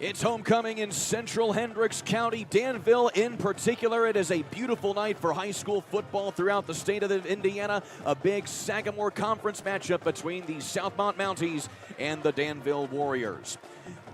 It's homecoming in central Hendricks County, Danville in particular. It is a beautiful night for high school football throughout the state of Indiana. A big Sagamore Conference matchup between the Southmont Mounties and the Danville Warriors.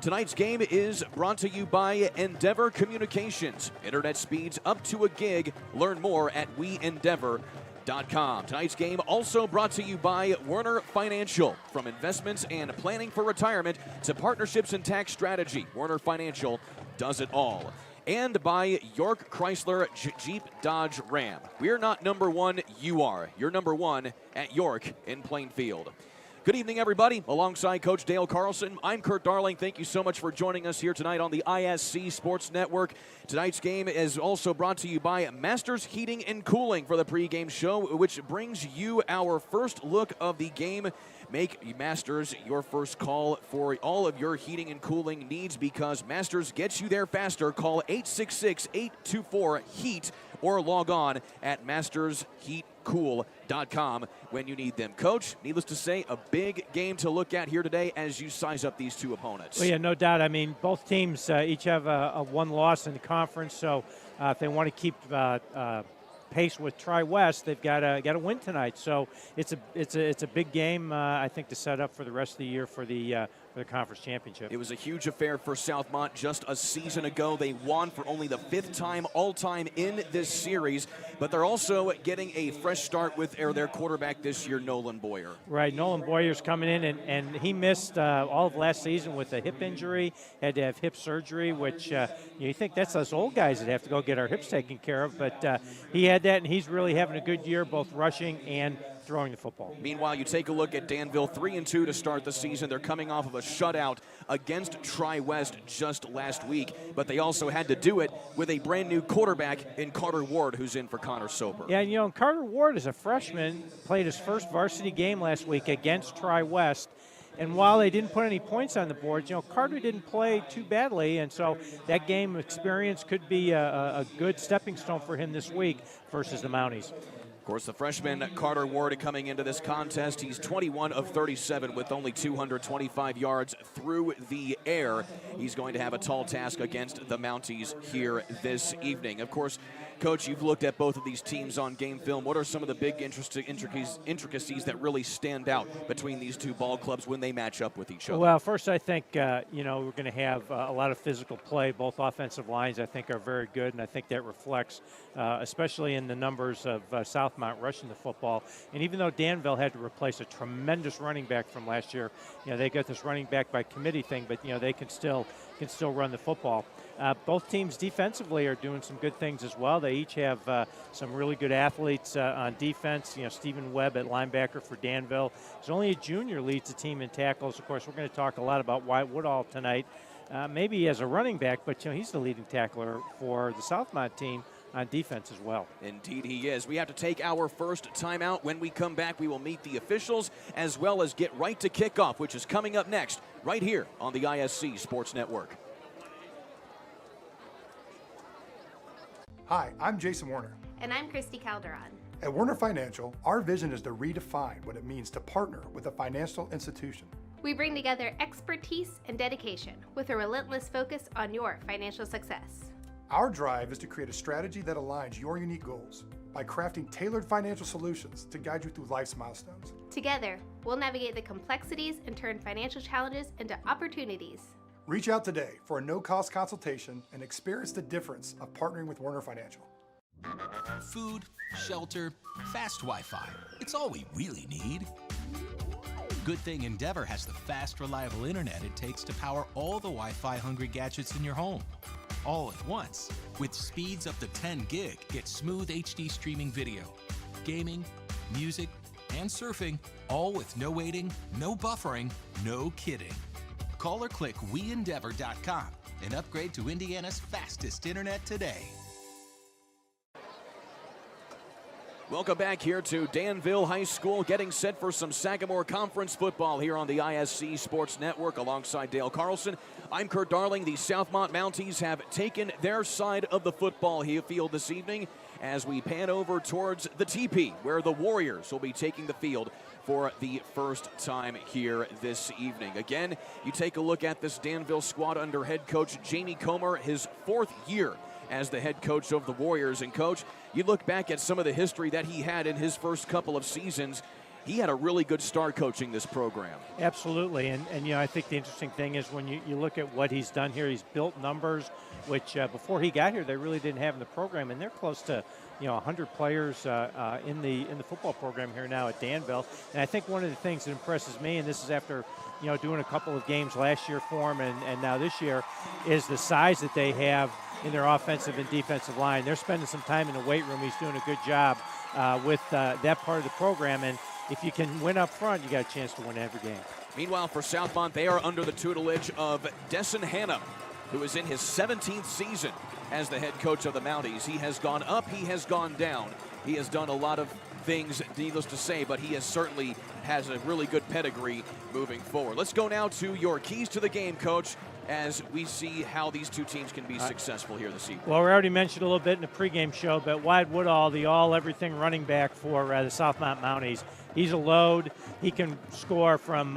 Tonight's game is brought to you by Endeavor Communications. Internet speeds up to a gig. Learn more at WeEndeavor.com. Tonight's game also brought to you by Werner Financial. From investments and planning for retirement to partnerships and tax strategy, Werner Financial does it all. And by York Chrysler Jeep Dodge Ram. We're not number one, you are. You're number one at York in Plainfield. Good evening, everybody. Alongside Coach Dale Carlson, I'm Kurt Darling. Thank you so much for joining us here tonight on the IHSAA Sports Network. Tonight's game is also brought to you by Masters Heating and Cooling for the pregame show, which brings you our first look of the game. Make Masters your first call for all of your heating and cooling needs, because Masters gets you there faster. Call 866-824-HEAT or log on at mastersheatcool.com when you need them. Coach, needless to say, a big game to look at here today as you size up these two opponents. Well, yeah, no doubt. I mean, both teams each have a one loss in the conference, so if they want to keep pace with Tri-West, they've got to win tonight. So it's a big game, I think, to set up for the rest of the year for the conference championship. It was a huge affair for Southmont just a season ago. They won for only the 5th time all-time in this series, but they're also getting a fresh start with their quarterback this year, Nolan Boyer. Right, Nolan Boyer's coming in, and he missed all of last season with a hip injury, had to have hip surgery, which you think that's us old guys that have to go get our hips taken care of, but he had that, and he's really having a good year, both rushing and throwing the football. Meanwhile, you take a look at Danville, 3-2 to start the season. They're coming off of a shutout against Tri-West just last week, but they also had to do it with a brand new quarterback in Carter Ward, who's in for Connor Sober. Yeah, and Carter Ward is a freshman, played his first varsity game last week against Tri-West. And while they didn't put any points on the board, Carter didn't play too badly, and so that game experience could be a good stepping stone for him this week versus the Mounties. Of course, the freshman Carter Ward coming into this contest, he's 21 of 37 with only 225 yards through the air. He's going to have a tall task against the Mounties here this evening. Of course, Coach, you've looked at both of these teams on game film. What are some of the big intricacies that really stand out between these two ball clubs when they match up with each other? Well, first, I think, we're going to have a lot of physical play. Both offensive lines, I think, are very good, and I think that reflects, especially in the numbers of Southmont rushing the football. And even though Danville had to replace a tremendous running back from last year, they got this running back by committee thing, but, they can still run the football. Both teams defensively are doing some good things as well. They each have some really good athletes on defense. Stephen Webb at linebacker for Danville. He's only a junior, leads the team in tackles. Of course, we're going to talk a lot about Wyatt Woodall tonight. Maybe as a running back, but he's the leading tackler for the Southmont team on defense as well. Indeed he is. We have to take our first timeout. When we come back, we will meet the officials as well as get right to kickoff, which is coming up next right here on the IHSAA Sports Network. Hi, I'm Jason Warner. And I'm Christy Calderon. At Warner Financial, our vision is to redefine what it means to partner with a financial institution. We bring together expertise and dedication with a relentless focus on your financial success. Our drive is to create a strategy that aligns your unique goals by crafting tailored financial solutions to guide you through life's milestones. Together, we'll navigate the complexities and turn financial challenges into opportunities. Reach out today for a no-cost consultation and experience the difference of partnering with Warner Financial. Food, shelter, fast Wi-Fi. It's all we really need. Good thing Endeavor has the fast, reliable internet it takes to power all the Wi-Fi hungry gadgets in your home. All at once. With speeds up to 10 gig, get smooth HD streaming video, gaming, music, and surfing, all with no waiting, no buffering, no kidding. Call or click WeEndeavor.com and upgrade to Indiana's fastest internet today. Welcome back here to Danville High School, getting set for some Sagamore Conference football here on the IHSAA Sports Network alongside Dale Carlson. I'm Kurt Darling. The Southmont Mounties have taken their side of the football field this evening as we pan over towards the TP, where the Warriors will be taking the field for the first time here this evening. Again, you take a look at this Danville squad under head coach Jamie Comer, his 4th year as the head coach of the Warriors. And coach, you look back at some of the history that he had in his first couple of seasons. He had a really good start coaching this program. Absolutely, and I think the interesting thing is when you look at what he's done here, he's built numbers, which before he got here, they really didn't have in the program, and they're close to 100 players in the football program here now at Danville. And I think one of the things that impresses me, and this is after doing a couple of games last year for him and now this year, is the size that they have in their offensive and defensive line. They're spending some time in the weight room. He's doing a good job with that part of the program, and if you can win up front, you got a chance to win every game. Meanwhile, for Southmont, they are under the tutelage of Desson Hannum, who is in his 17th season as the head coach of the Mounties. He has gone up, he has gone down. He has done a lot of things, needless to say, but he certainly has a really good pedigree moving forward. Let's go now to your keys to the game, Coach, as we see how these two teams can be successful here this evening. Well, we already mentioned a little bit in the pregame show, but Wyatt Woodall, the all-everything running back for the Southmont Mounties, he's a load. He can score from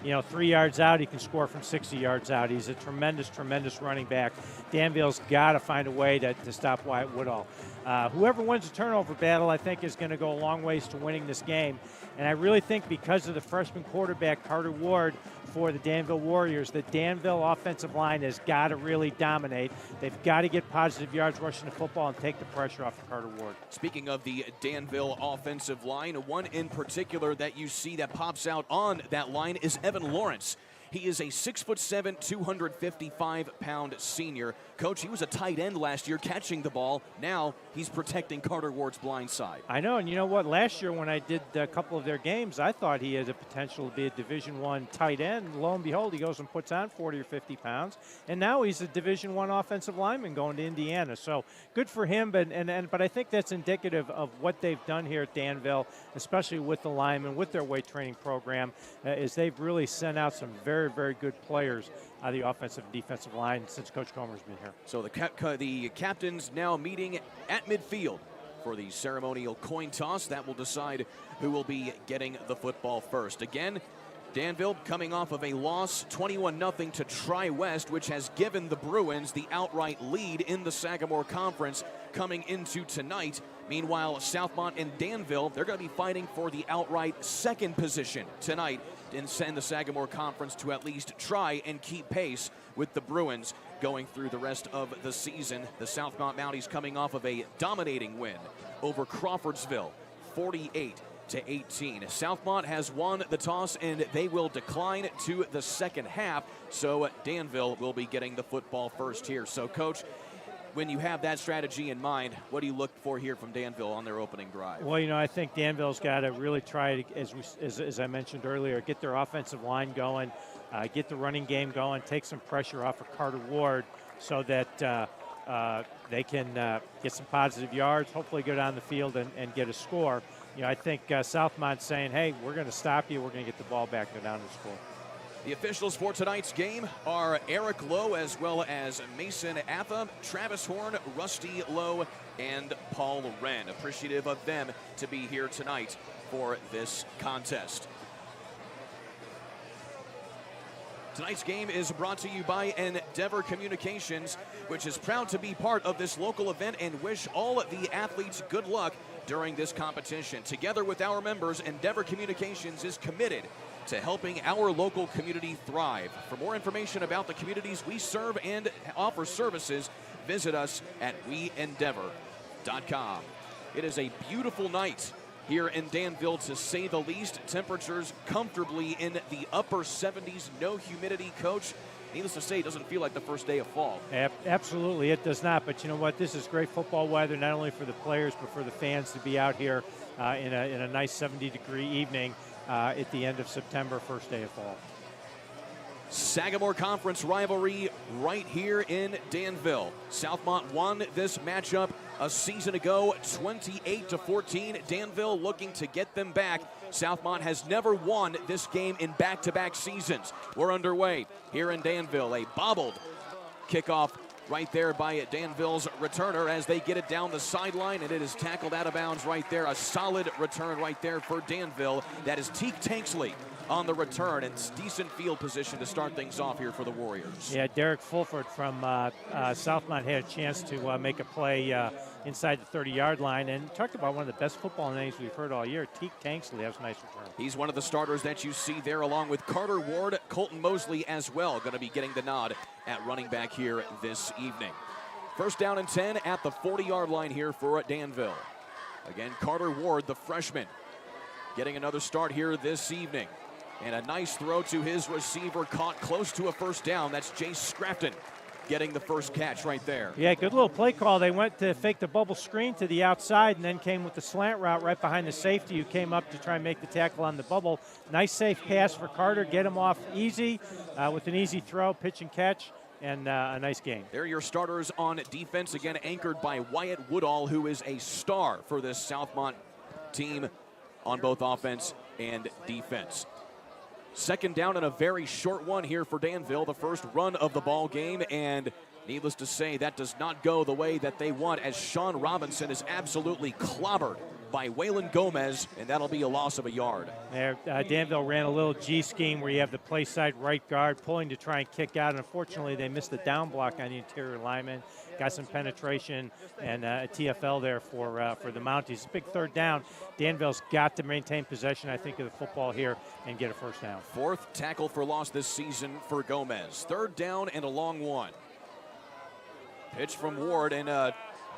3 yards out. He can score from 60 yards out. He's a tremendous, tremendous running back. Danville's got to find a way to stop Wyatt Woodall. Whoever wins the turnover battle, I think, is going to go a long ways to winning this game. And I really think because of the freshman quarterback, Carter Ward, for the Danville Warriors, the Danville offensive line has got to really dominate. They've got to get positive yards rushing the football and take the pressure off of Carter Ward. Speaking of the Danville offensive line, one in particular that you see that pops out on that line is Evan Lawrence. He is a 6'7", 255-pound senior. Coach, he was a tight end last year catching the ball. Now he's protecting Carter Ward's blind side. I know, and you know what? Last year when I did a couple of their games, I thought he had the potential to be a Division I tight end. Lo and behold, he goes and puts on 40 or 50 pounds, and now he's a Division I offensive lineman going to Indiana. So good for him, but I think that's indicative of what they've done here at Danville, especially with the linemen, with their weight training program, is they've really sent out some very, very good players on the offensive and defensive line since Coach Comer's been here. So the captains now meeting at midfield for the ceremonial coin toss that will decide who will be getting the football first. Again, Danville coming off of a loss 21-0 to Tri-West, which has given the Bruins the outright lead in the Sagamore Conference coming into tonight. Meanwhile, Southmont and Danville, they're going to be fighting for the outright second position tonight and send the Sagamore Conference to at least try and keep pace with the Bruins going through the rest of the season. The Southmont Mounties coming off of a dominating win over Crawfordsville, 48-18. Southmont has won the toss, and they will decline to the second half, so Danville will be getting the football first here. So, Coach, when you have that strategy in mind, what do you look for here from Danville on their opening drive? Well, I think Danville's got to really try to, as I mentioned earlier, get their offensive line going, get the running game going, take some pressure off of Carter Ward so that they can get some positive yards, hopefully go down the field and get a score. I think Southmont's saying, hey, we're going to stop you. We're going to get the ball back and go down and score. The officials for tonight's game are Eric Lowe as well as Mason Atha, Travis Horn, Rusty Lowe, and Paul Wren. Appreciative of them to be here tonight for this contest. Tonight's game is brought to you by Endeavor Communications, which is proud to be part of this local event and wish all the athletes good luck during this competition. Together with our members, Endeavor Communications is committed to helping our local community thrive. For more information about the communities we serve and offer services, visit us at weendeavor.com. It is a beautiful night here in Danville, to say the least. Temperatures comfortably in the upper 70s, no humidity. Coach, needless to say, it doesn't feel like the first day of fall. Absolutely, it does not. But you know what? This is great football weather, not only for the players, but for the fans to be out here in a nice 70-degree evening at the end of September, first day of fall. Sagamore Conference rivalry right here in Danville. Southmont won this matchup a season ago, 28-14. Danville looking to get them back. Southmont has never won this game in back-to-back seasons. We're underway here in Danville. A bobbled kickoff right there by Danville's returner as they get it down the sideline, and it is tackled out of bounds right there. A solid return right there for Danville. That is Teak Tanksley on the return, and decent field position to start things off here for the Warriors. Yeah, Derek Fulford from Southmont had a chance to make a play inside the 30-yard line, and talked about one of the best football names we've heard all year. Teak Tanksley has a nice return. He's one of the starters that you see there, along with Carter Ward, Colton Mosley as well, going to be getting the nod at running back here this evening. First down and 10 at the 40-yard line here for Danville. Again, Carter Ward, the freshman, getting another start here this evening. And a nice throw to his receiver, caught close to a first down. That's Jace Scrafton getting the first catch right there. Yeah, good little play call. They went to fake the bubble screen to the outside and then came with the slant route right behind the safety who came up to try and make the tackle on the bubble. Nice safe pass for Carter. Get him off easy with an easy throw, pitch and catch, and a nice game. They're your starters on defense, again anchored by Wyatt Woodall, who is a star for this Southmont team on both offense and defense. Second down and a very short one here for Danville, the first run of the ball game, and needless to say, that does not go the way that they want, as Sean Robinson is absolutely clobbered by Waylon Gomez, and that'll be a loss of a yard. There, Danville ran a little G scheme where you have the play side right guard pulling to try and kick out, and unfortunately they missed the down block on the interior lineman. Got some penetration and a TFL there for the Mounties. Big third down. Danville's got to maintain possession, I think, of the football here and get a first down. Fourth tackle for loss this season for Gomez. Third down and a long one. Pitch from Ward and a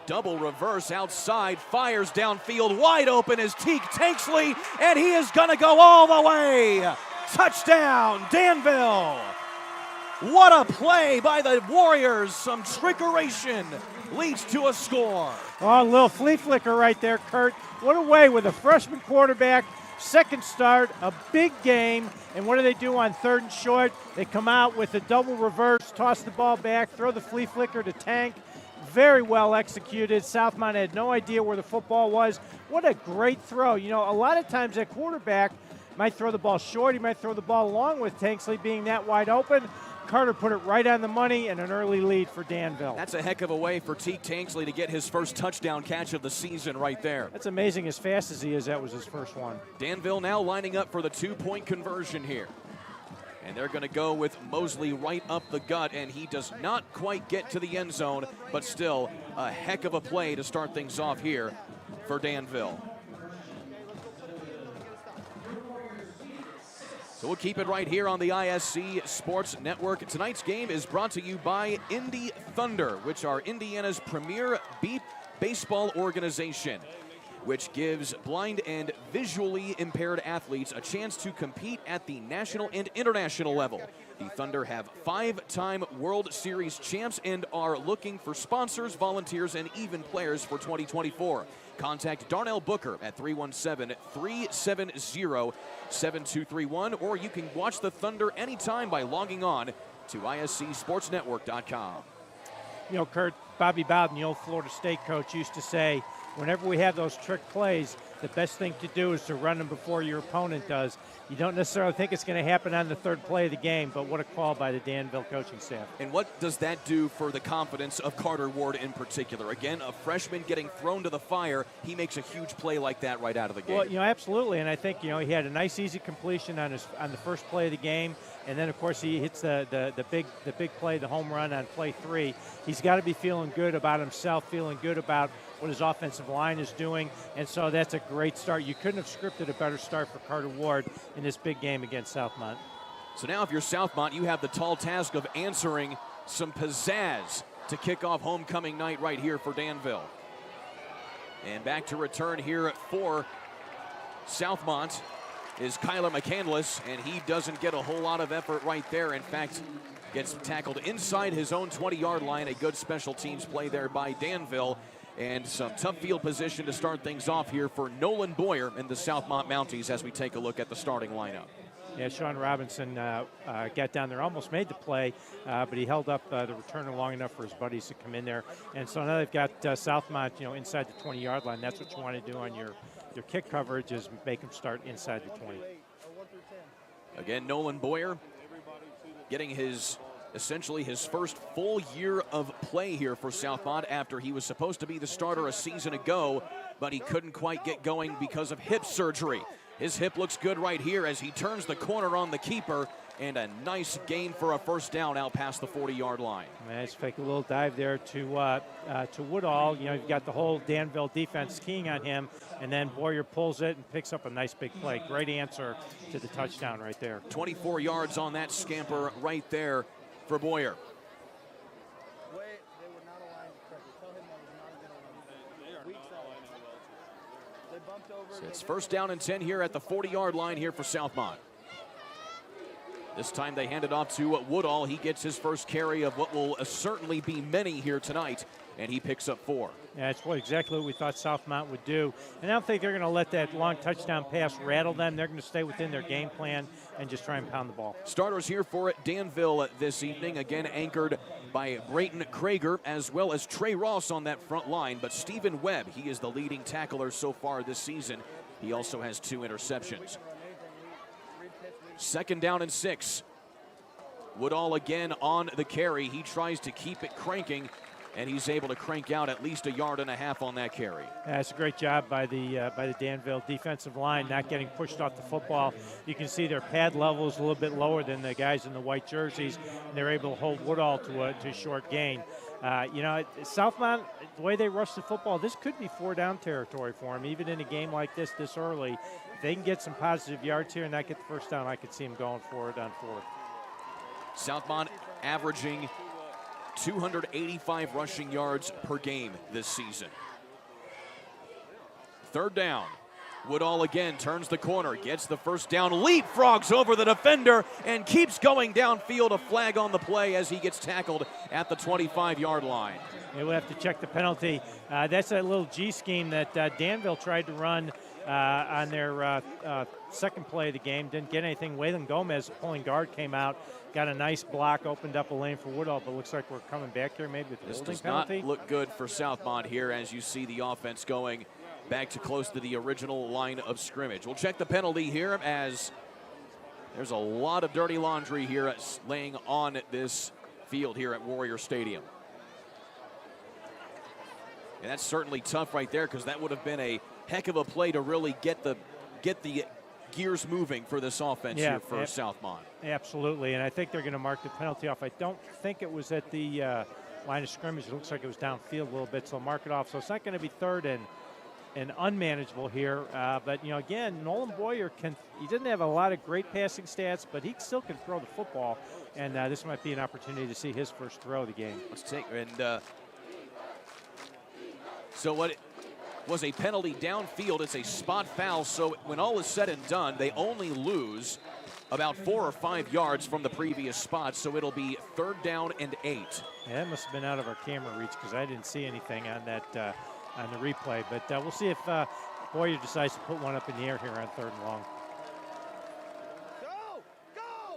double reverse outside, fires downfield, wide open is Teak Tanksley, and he is gonna go all the way. Touchdown, Danville. What a play by the Warriors. Some trickeration leads to a score. Oh, a little flea flicker right there, Kurt. What a way with a freshman quarterback. Second start, a big game. And what do they do on third and short? They come out with a double reverse, toss the ball back, throw the flea flicker to Tank. Very well executed. Southmont had no idea where the football was. What a great throw. You know, a lot of times that quarterback might throw the ball short. He might throw the ball long with Tanksley being that wide open. Carter put it right on the money and an early lead for Danville. That's a heck of a way for Teak Tanksley to get his first touchdown catch of the season right there. That's amazing. As fast as he is, that was his first one. Danville now lining up for the two-point conversion here. And they're going to go with Mosley right up the gut, and he does not quite get to the end zone, but still a heck of a play to start things off here for Danville. So we'll keep it right here on the ISC Sports Network. Tonight's game is brought to you by Indy Thunder, which are Indiana's premier baseball organization, which gives blind and visually impaired athletes a chance to compete at the national and international level. The Thunder have 5-time World Series champs and are looking for sponsors, volunteers, and even players for 2024. Contact Darnell Booker at 317-370-7231, or you can watch the Thunder anytime by logging on to iscsportsnetwork.com. You know, Kurt, Bobby Bowden, the old Florida State coach, used to say, whenever we have those trick plays, the best thing to do is to run them before your opponent does. You don't necessarily think it's going to happen on the third play of the game, but what a call by the Danville coaching staff. And what does that do for the confidence of Carter Ward in particular? Again, a freshman getting thrown to the fire, he makes a huge play like that right out of the game. Well, you know, absolutely, and I think, you know, he had a nice, easy completion on the first play of the game, and then, of course, he hits the big play, the home run on play 3. He's got to be feeling good about himself, feeling good about what his offensive line is doing, and so that's a great start. You couldn't have scripted a better start for Carter Ward in this big game against Southmont. So now if you're Southmont, you have the tall task of answering some pizzazz to kick off homecoming night right here for Danville. And back to return here for Southmont is Kyler McCandless, and he doesn't get a whole lot of effort right there. In fact, gets tackled inside his own 20-yard line. A good special teams play there by Danville. And some tough field position to start things off here for Nolan Boyer and the Southmont Mounties as we take a look at the starting lineup. Yeah, Sean Robinson got down there, almost made the play, but he held up the returner long enough for his buddies to come in there. And so now they've got Southmont, you know, inside the 20-yard line. That's what you want to do on your kick coverage, is make them start inside the 20. Again, Nolan Boyer getting his essentially his first full year of play here for Southmont after he was supposed to be the starter a season ago, but he couldn't quite get going because of hip surgery. His hip looks good right here as he turns the corner on the keeper, and a nice gain for a first down out past the 40-yard line. Nice fake a little dive there to Woodall. You know, you've got the whole Danville defense keying on him, and then Boyer pulls it and picks up a nice big play. Great answer to the touchdown right there. 24 yards on that scamper right there for Boyer. So it's first down and 10 here at the 40-yard line here for Southmont. This time they hand it off to Woodall. He gets his first carry of what will certainly be many here tonight, and he picks up 4. Yeah, that's exactly what we thought Southmont would do. And I don't think they're going to let that long touchdown pass rattle them. They're going to stay within their game plan and just try and pound the ball. Starters here for Danville this evening, again anchored by Brayton Krager as well as Trey Ross on that front line. But Stephen Webb, he is the leading tackler so far this season. He also has 2 interceptions. Second down and 6. Woodall again on the carry. He tries to keep it cranking, and he's able to crank out at least 1.5 yards on that carry. Yeah, it's a great job by the Danville defensive line, not getting pushed off the football. You can see their pad level is a little bit lower than the guys in the white jerseys, and they're able to hold Woodall to a short gain. You know, Southmont, the way they rush the football, this could be 4-down territory for them, even in a game like this early. If they can get some positive yards here and not get the first down, I could see them going for it on 4th. Southmont averaging 285 rushing yards per game this season. Third down. Woodall again turns the corner, gets the first down, leapfrogs over the defender, and keeps going downfield. A flag on the play as he gets tackled at the 25-yard line. Yeah, we'll have to check the penalty. That's that little G scheme that Danville tried to run on their second play of the game. Didn't get anything. Waylon Gomez, pulling guard, came out, got a nice block, opened up a lane for Woodall, but looks like we're coming back here maybe with the holding penalty. This does not look good for Southmont here as you see the offense going back to close to the original line of scrimmage. We'll check the penalty here as there's a lot of dirty laundry here laying on this field here at Warrior Stadium. And that's certainly tough right there because that would have been a heck of a play to really get the gears moving for this offense here for Southmont. Absolutely, and I think they're going to mark the penalty off. I don't think it was at the line of scrimmage. It looks like it was downfield a little bit, so mark it off. So it's not going to be third and unmanageable here. But, you know, again, Nolan Boyer he didn't have a lot of great passing stats, but he still can throw the football, and this might be an opportunity to see his first throw of the game. Let's take so what was a penalty downfield, it's a spot foul, so when all is said and done, they only lose about 4 or 5 yards from the previous spot, so it'll be 3rd down and 8. Yeah, that must have been out of our camera reach because I didn't see anything on that on the replay, but we'll see if Boyer decides to put one up in the air here on 3rd and long.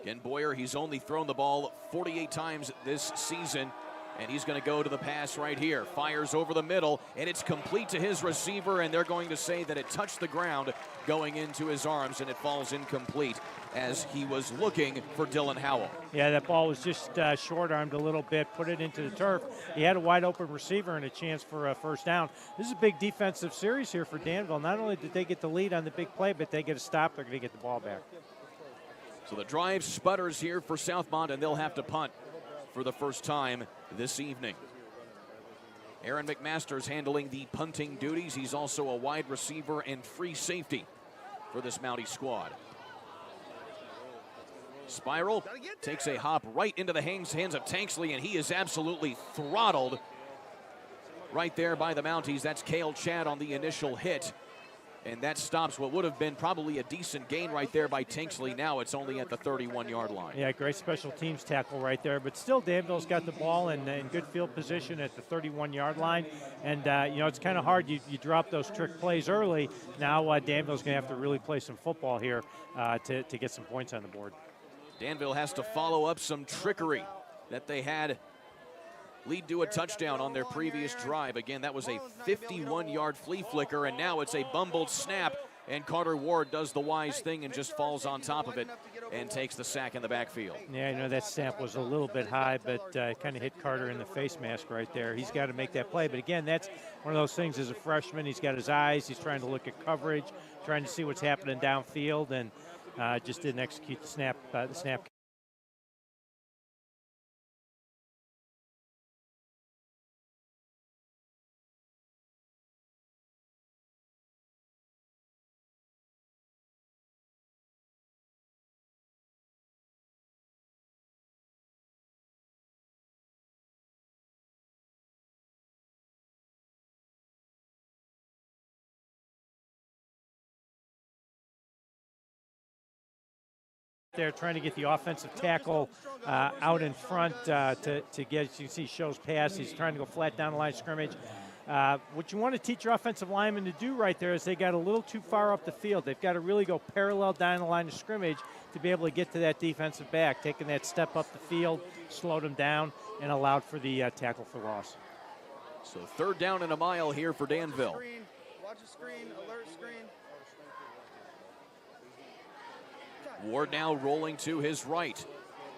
Again, Boyer, he's only thrown the ball 48 times this season, and he's going to go to the pass right here. Fires over the middle, and it's complete to his receiver, and they're going to say that it touched the ground going into his arms, and it falls incomplete as he was looking for Dylan Howell. Yeah, that ball was just short-armed a little bit, put it into the turf. He had a wide-open receiver and a chance for a first down. This is a big defensive series here for Danville. Not only did they get the lead on the big play, but they get a stop. They're going to get the ball back. So the drive sputters here for Southmont, and they'll have to punt for the first time this evening. Aaron McMaster's handling the punting duties. He's also a wide receiver and free safety for this Mountie squad. Spiral takes a hop right into the hands of Tanksley, and he is absolutely throttled right there by the Mounties. That's Cale Chad on the initial hit. And that stops what would have been probably a decent gain right there by Tanksley. Now it's only at the 31-yard line. Yeah, great special teams tackle right there. But still, Danville's got the ball in good field position at the 31-yard line. And, you know, it's kind of hard. You drop those trick plays early. Now Danville's going to have to really play some football here to get some points on the board. Danville has to follow up some trickery that they had lead to a touchdown on their previous drive. Again, that was a 51-yard flea flicker, and now it's a bumbled snap And Carter Ward does the wise thing and just falls on top of it and takes the sack in the backfield. Yeah, I know that snap was a little bit high, but kind of hit Carter in the face mask right there. He's got to make that play. But again, that's one of those things as a freshman. He's got his eyes. He's trying to look at coverage, trying to see what's happening downfield, and just didn't execute the snap. They're trying to get the offensive tackle out in front to get, as you see, shows pass. He's trying to go flat down the line of scrimmage. What you want to teach your offensive linemen to do right there is they got a little too far up the field. They've got to really go parallel down the line of scrimmage to be able to get to that defensive back, taking that step up the field, slowed him down, and allowed for the tackle for loss. So 3rd down and a mile here for Danville. Watch the screen, alert screen. Ward now rolling to his right.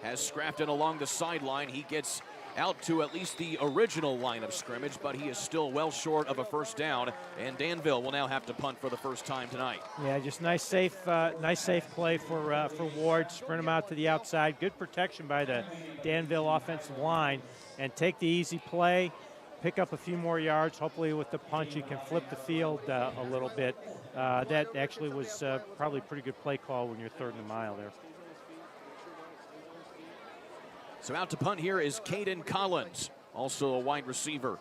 Has Scrafton along the sideline. He gets out to at least the original line of scrimmage, but he is still well short of a first down, and Danville will now have to punt for the first time tonight. Yeah, just nice safe play for Ward. Sprint him out to the outside. Good protection by the Danville offensive line, and take the easy play, pick up a few more yards. Hopefully with the punch you can flip the field a little bit. That actually was probably a pretty good play call when you're 3rd and a mile there. So out to punt here is Caden Collins, also a wide receiver.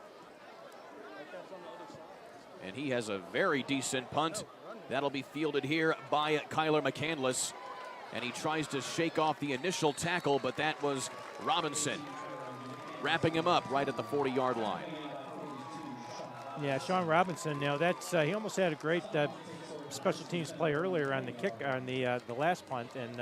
And he has a very decent punt. That'll be fielded here by Kyler McCandless. And he tries to shake off the initial tackle, but that was Robinson wrapping him up right at the 40-yard line. Yeah, Sean Robinson, that's he almost had a great special teams play earlier on the kick on the last punt, and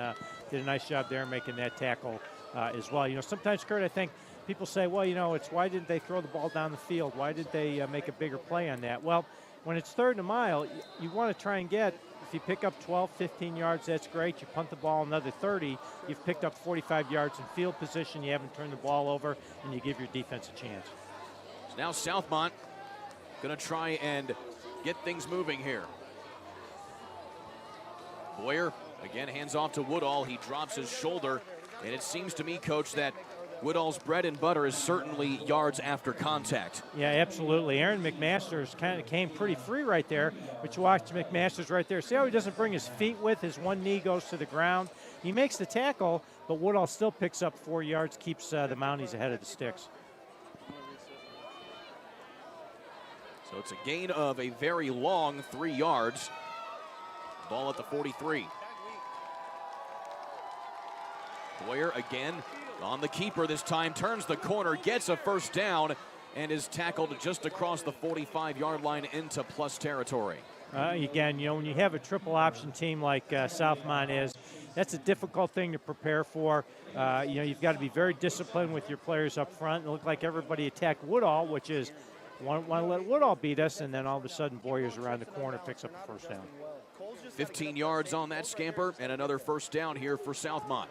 did a nice job there making that tackle as well. Sometimes, Kurt, I think people say, well, it's why didn't they throw the ball down the field? Why did they make a bigger play on that? Well, when it's 3rd and a mile, you want to try and get, if you pick up 12, 15 yards, that's great. You punt the ball another 30, you've picked up 45 yards in field position, you haven't turned the ball over, and you give your defense a chance. So now Southmont going to try and get things moving here. Boyer again hands off to Woodall. He drops his shoulder, and it seems to me, Coach, that Woodall's bread and butter is certainly yards after contact. Yeah, absolutely. Aaron McMasters kind of came pretty free right there, but you watch McMasters right there. See how he doesn't bring his feet with, his one knee goes to the ground. He makes the tackle, but Woodall still picks up 4 yards, keeps the Mounties ahead of the sticks. So it's a gain of a very long 3 yards. Ball at the 43. Boyer again on the keeper this time, turns the corner, gets a first down, and is tackled just across the 45-yard line into plus territory. Again, when you have a triple option team like Southmont is, that's a difficult thing to prepare for. You've got to be very disciplined with your players up front. It looked like everybody attacked Woodall, which is want to let Woodall beat us, and then all of a sudden Boyer's around the corner, picks up a first down. 15 yards on that scamper, and another first down here for Southmont.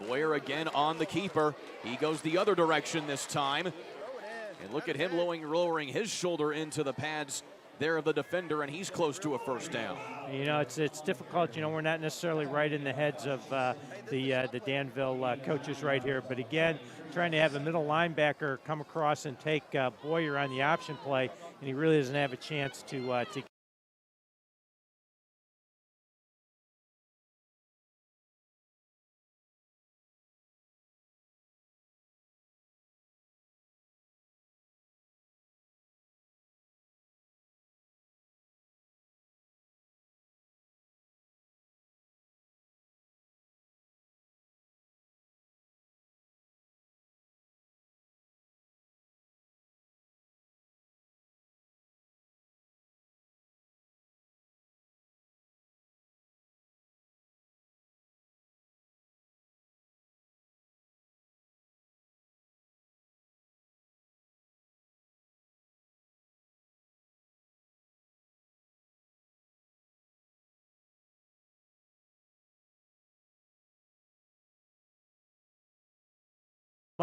Boyer again on the keeper. He goes the other direction this time. And look at him lowering his shoulder into the pads there of the defender, and he's close to a first down. It's difficult. We're not necessarily right in the heads of the Danville coaches right here. But again, trying to have a middle linebacker come across and take Boyer on the option play, and he really doesn't have a chance to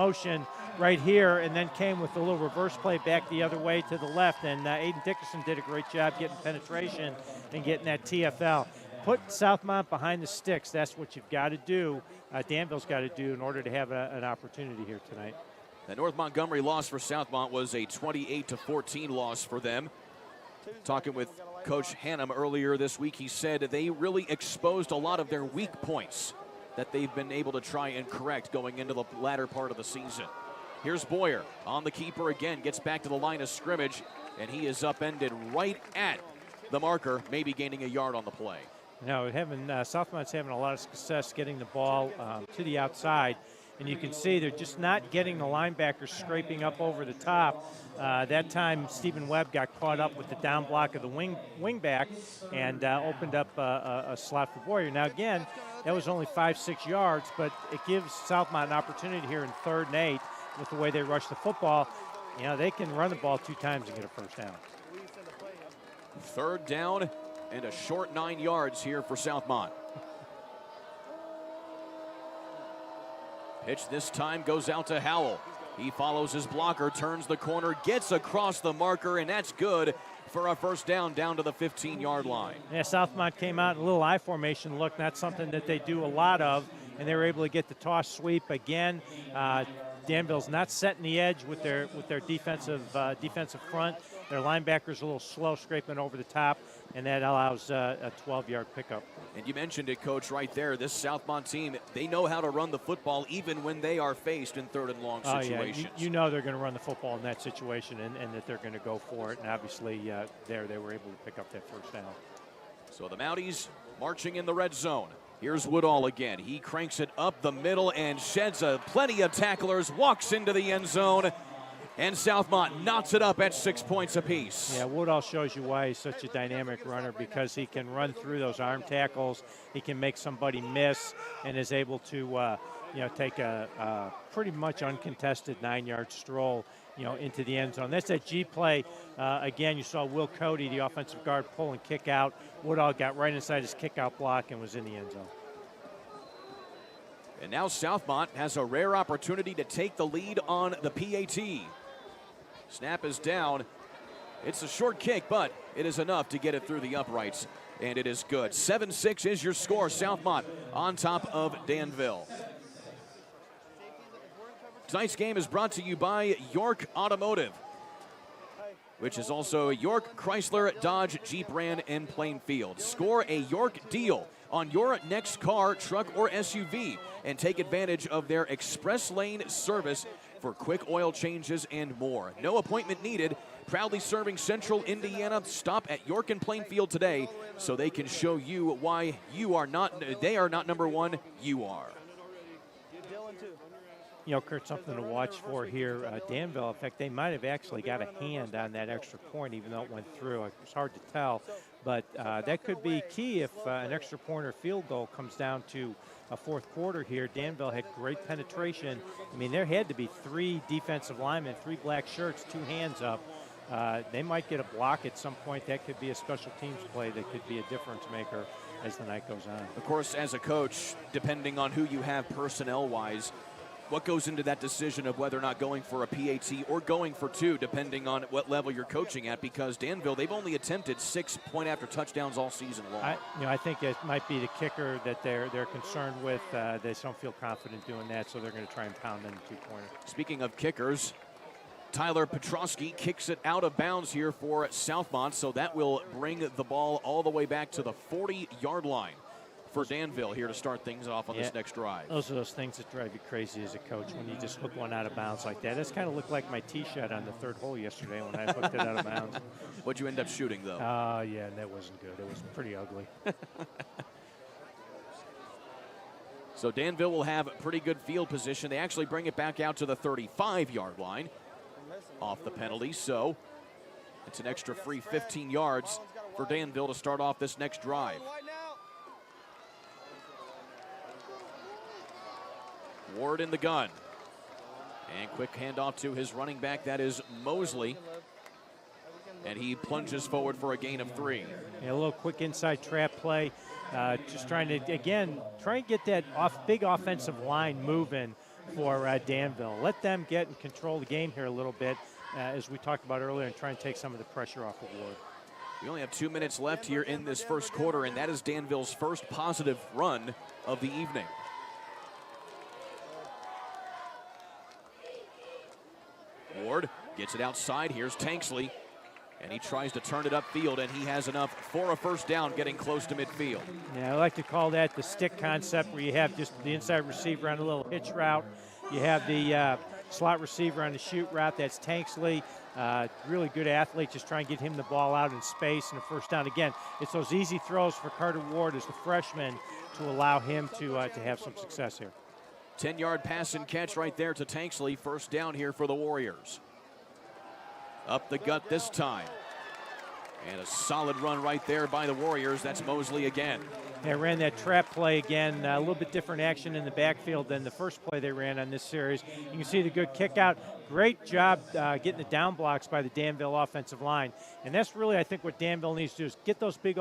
motion right here, and then came with a little reverse play back the other way to the left, and Aiden Dickerson did a great job getting penetration and getting that TFL. Put Southmont behind the sticks. That's what you've got to do. Danville's got to do in order to have an opportunity here tonight. The North Montgomery loss for Southmont was a 28-14 loss for them. Talking with Coach Hannum earlier this week, he said they really exposed a lot of their weak points that they've been able to try and correct going into the latter part of the season. Here's Boyer on the keeper again, gets back to the line of scrimmage, and he is upended right at the marker, maybe gaining a yard on the play. No, Southmont's having a lot of success getting the ball to the outside, and you can see they're just not getting the linebackers scraping up over the top. That time, Stephen Webb got caught up with the down block of the wing back and opened up a slot for Boyer. Now, again, that was only 5-6 yards, but it gives Southmont an opportunity here in 3rd and 8 with the way they rush the football. You know, they can run the ball 2 times and get a first down. 3rd down and a short 9 yards here for Southmont. Pitch this time goes out to Howell. He follows his blocker, turns the corner, gets across the marker, and that's good for a first down to the 15-yard line. Yeah, Southmont came out in a little I formation look, not something that they do a lot of, and they were able to get the toss sweep again. Danville's not setting the edge with their defensive front. Their linebackers a little slow, scraping over the top, and that allows a 12-yard pickup. And you mentioned it, Coach, right there. This Southmont team, they know how to run the football even when they are faced in 3rd and long situations. Yeah. You know they're going to run the football in that situation and that they're going to go for it. And obviously, they were able to pick up that first down. So the Mounties marching in the red zone. Here's Woodall again. He cranks it up the middle and sheds plenty of tacklers, walks into the end zone, and Southmont knocks it up at 6 points apiece. Yeah, Woodall shows you why he's such a dynamic runner, because he can run through those arm tackles. He can make somebody miss and is able to take a pretty much uncontested 9-yard stroll into the end zone. That's that G play. Again, you saw Will Cody, the offensive guard, pull and kick out. Woodall got right inside his kick-out block and was in the end zone. And now Southmont has a rare opportunity to take the lead on the PAT. Snap is down. It's a short kick, but it is enough to get it through the uprights, and it is good. 7-6 is your score. Southmont on top of Danville. Tonight's game is brought to you by York Automotive, which is also York Chrysler Dodge Jeep Ram in Plainfield. Score a York deal on your next car, truck, or SUV, and take advantage of their express lane service for quick oil changes and more. No appointment needed. Proudly serving Central Indiana. Stop at York and Plainfield today so they can show you why they are not number one, you are. Kurt, something to watch for here. Danville, in fact, they might have actually got a hand on that extra point, even though it went through. It's hard to tell, but that could be key if an extra point or field goal comes down to a 4th quarter here. Danville had great penetration. I mean, there had to be 3 defensive linemen, 3 black shirts, 2 hands up. They might get a block at some point. That could be a special teams play that could be a difference maker as the night goes on. Of course, as a coach, depending on who you have personnel-wise, what goes into that decision of whether or not going for a PAT or going for 2, depending on what level you're coaching at? Because Danville, they've only attempted 6 point-after touchdowns all season long. I think it might be the kicker that they're concerned with. They just don't feel confident doing that, so they're going to try and pound in the 2-pointer. Speaking of kickers, Tyler Petrosky kicks it out of bounds here for Southmont, so that will bring the ball all the way back to the 40-yard line for Danville here to start things off on this next drive. Those are those things that drive you crazy as a coach when you just hook one out of bounds like that. This kind of looked like my tee shot on the 3rd hole yesterday when I hooked it out of bounds. What'd you end up shooting, though? Yeah, and that wasn't good. It was pretty ugly. So Danville will have pretty good field position. They actually bring it back out to the 35-yard line off the penalty, so it's an extra free 15 yards for Danville to start off this next drive. Ward in the gun. And quick handoff to his running back, that is Mosley. And he plunges forward for a gain of 3. Yeah, a little quick inside trap play. Just trying to, again, try and get that big offensive line moving for Danville. Let them get and control the game here a little bit, as we talked about earlier, and try and take some of the pressure off of Ward. We only have 2 minutes left here in this first quarter, and that is Danville's first positive run of the evening. Ward gets it outside. Here's Tanksley, and he tries to turn it upfield, and he has enough for a first down, getting close to midfield. Yeah, I like to call that the stick concept, where you have just the inside receiver on a little hitch route. You have the slot receiver on the shoot route. That's Tanksley. Really good athlete. Just try and get him the ball out in space and a first down. Again, it's those easy throws for Carter Ward as the freshman to allow him to have some success here. 10-yard pass and catch right there to Tanksley. First down here for the Warriors. Up the gut this time. And a solid run right there by the Warriors. That's Mosley again. They ran that trap play again, a little bit different action in the backfield than the first play they ran on this series. You can see the good kick out. Great job getting the down blocks by the Danville offensive line. And that's really, I think, what Danville needs to do is get those big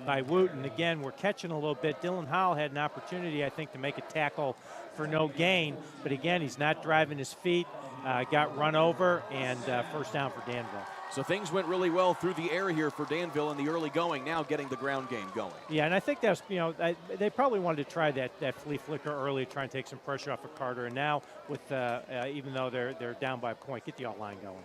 by Wooten. Again, we're catching a little bit. Dylan Howell had an opportunity, I think, to make a tackle for no gain. But again, he's not driving his feet. Got run over, and first down for Danville. So things went really well through the air here for Danville in the early going, now getting the ground game going. Yeah, and I think that's, they probably wanted to try that flea flicker early, try and take some pressure off of Carter. And now, with even though they're down by a point, get the outline going.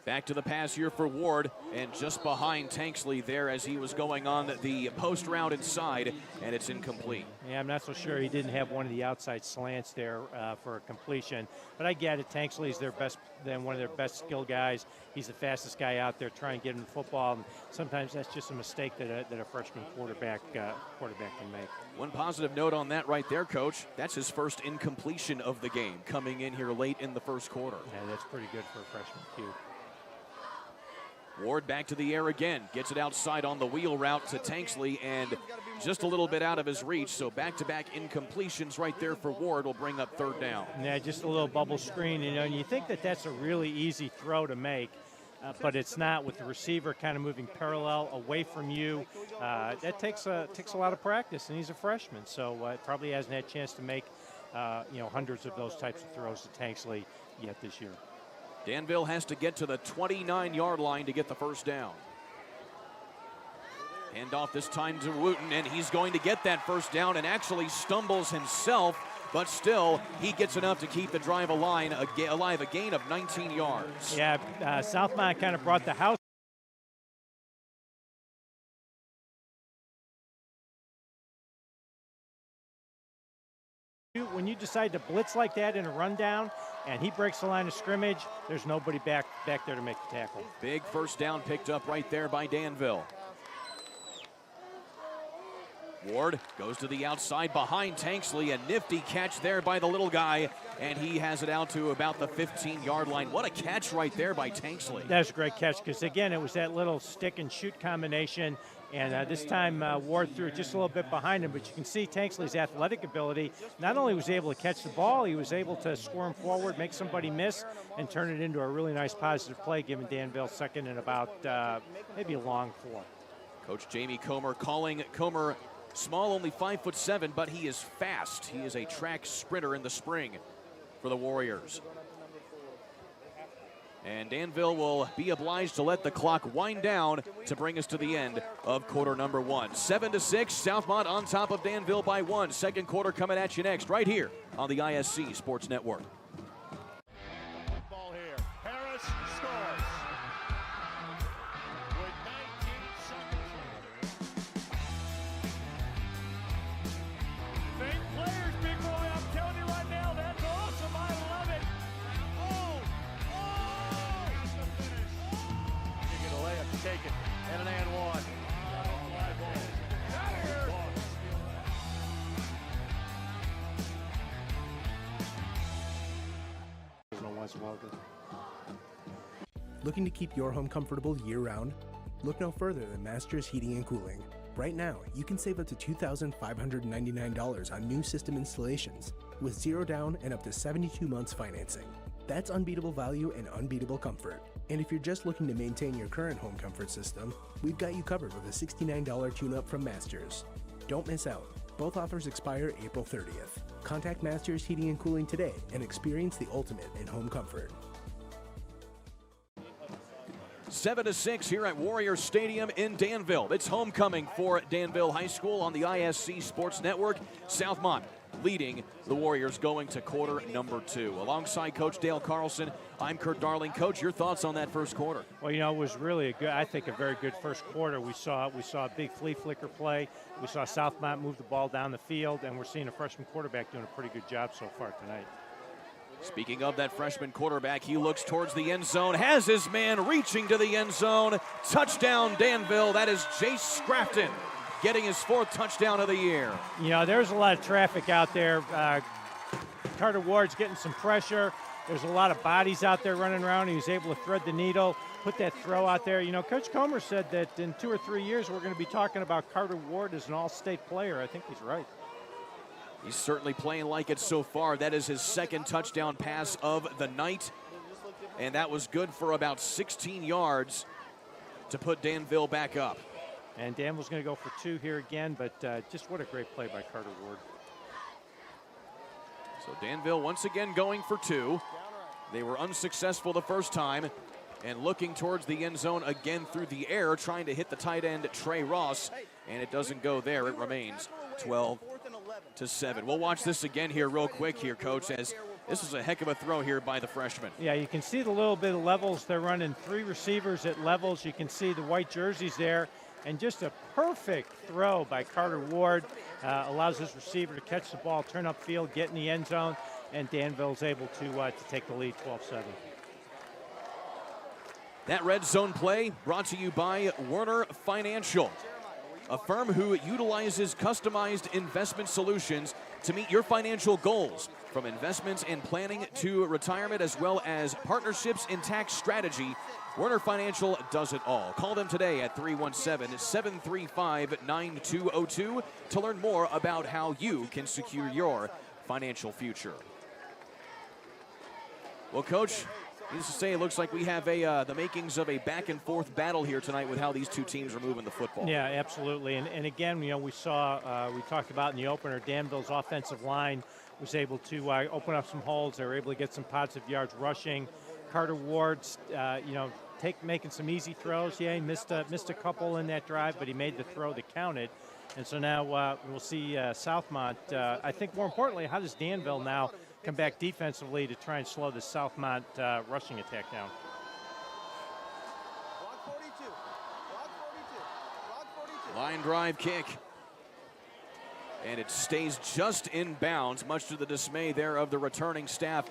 Back to the pass here for Ward, and just behind Tanksley there as he was going on the post route inside, and it's incomplete. Yeah, I'm not so sure he didn't have one of the outside slants there for a completion, but I get it. Tanksley's one of their best skill guys. He's the fastest guy out there trying to get him the football, and sometimes that's just a mistake that a freshman quarterback can make. One positive note on that right there, Coach. That's his first incompletion of the game, coming in here late in the first quarter. Yeah, that's pretty good for a freshman Q. Ward back to the air again, gets it outside on the wheel route to Tanksley, and just a little bit out of his reach. So back-to-back incompletions right there for Ward will bring up third down. Yeah, just a little bubble screen, and you think that that's a really easy throw to make, but it's not, with the receiver kind of moving parallel away from you. That takes a lot of practice, and he's a freshman, so probably hasn't had a chance to make hundreds of those types of throws to Tanksley yet this year. Danville has to get to the 29-yard line to get the first down. Handoff this time to Wooten, and he's going to get that first down and actually stumbles himself, but still he gets enough to keep the drive alive, a gain of 19 yards. Yeah, Southmont kind of brought the house. When you decide to blitz like that in a rundown, and he breaks the line of scrimmage, there's nobody back there to make the tackle. Big first down picked up right there by Danville. Ward goes to the outside behind Tanksley, a nifty catch there by the little guy, and he has it out to about the 15-yard line. What a catch right there by Tanksley. That's a great catch, because again, it was that little stick and shoot combination, and this time Ward threw it just a little bit behind him, but you can see Tanksley's athletic ability. Not only was he able to catch the ball, he was able to squirm forward, make somebody miss, and turn it into a really nice positive play, giving Danville second and about maybe a long 4. Coach Jamie Comer calling Comer small, only 5'7", but he is fast. He is a track sprinter in the spring for the Warriors. And Danville will be obliged to let the clock wind down to bring us to the end of quarter number 1. 7-6, Southmont on top of Danville by 1. Second quarter coming at you next, right here on the ISC Sports Network. Ball here. Harris scores. With 19 seconds. Fake players, big boy. I'm telling you right now, that's awesome. I love it. You get a layup, take it, and an and one. Looking to keep your home comfortable year-round? Look no further than Masters Heating and Cooling. Right now, you can save up to $2,599 on new system installations with 0 down and up to 72 months financing. That's unbeatable value and unbeatable comfort. And if you're just looking to maintain your current home comfort system, we've got you covered with a $69 tune-up from Masters. Don't miss out. Both offers expire April 30th. Contact Masters Heating and Cooling today and experience the ultimate in home comfort. 7-6 here at Warrior Stadium in Danville. It's homecoming for Danville High School on the ISC Sports Network. Southmont leading the Warriors going to quarter number 2. Alongside Coach Dale Carlson, I'm Kurt Darling. Coach, your thoughts on that first quarter? Well, you know, it was really a very good first quarter. We saw a big flea flicker play. We saw Southmont move the ball down the field, and we're seeing a freshman quarterback doing a pretty good job so far tonight. Speaking of that freshman quarterback, he looks towards the end zone, has his man reaching to the end zone. Touchdown, Danville. That is Jace Scrafton getting his 4th touchdown of the year. You know, there's a lot of traffic out there. Carter Ward's getting some pressure. There's a lot of bodies out there running around. He was able to thread the needle, put that throw out there. You know, Coach Comer said that in 2 or 3 years we're going to be talking about Carter Ward as an all-state player. I think he's right. He's certainly playing like it so far. That is his 2nd touchdown pass of the night. And that was good for about 16 yards to put Danville back up. And Danville's going to go for 2 here again, but just what a great play by Carter Ward. So Danville once again going for 2. They were unsuccessful the first time. And looking towards the end zone again through the air, trying to hit the tight end Trey Ross. And it doesn't go there. It remains 12-7. We'll watch this again here real quick here, Coach, as this is a heck of a throw here by the freshman. Yeah, you can see the little bit of levels. They're running 3 receivers at levels. You can see the white jerseys there. And just a perfect throw by Carter Ward allows his receiver to catch the ball, turn upfield, get in the end zone, and Danville's able to take the lead 12-7. That red zone play brought to you by Werner Financial, a firm who utilizes customized investment solutions to meet your financial goals, from investments and planning to retirement, as well as partnerships and tax strategy. Werner Financial does it all. Call them today at 317-735-9202 to learn more about how you can secure your financial future. Well, Coach, needless to say, it looks like we have the makings of a back-and-forth battle here tonight with how these two teams are moving the football. Yeah, absolutely. And again, you know, we talked about in the opener, Danville's offensive line was able to open up some holes. They were able to get some positive yards rushing. Carter Ward's, making some easy throws. Yeah, he missed a couple in that drive, but he made the throw that counted. And so now we'll see Southmont. I think more importantly, how does Danville now come back defensively to try and slow the Southmont rushing attack down? Line drive kick. And it stays just in bounds, much to the dismay there of the returning staff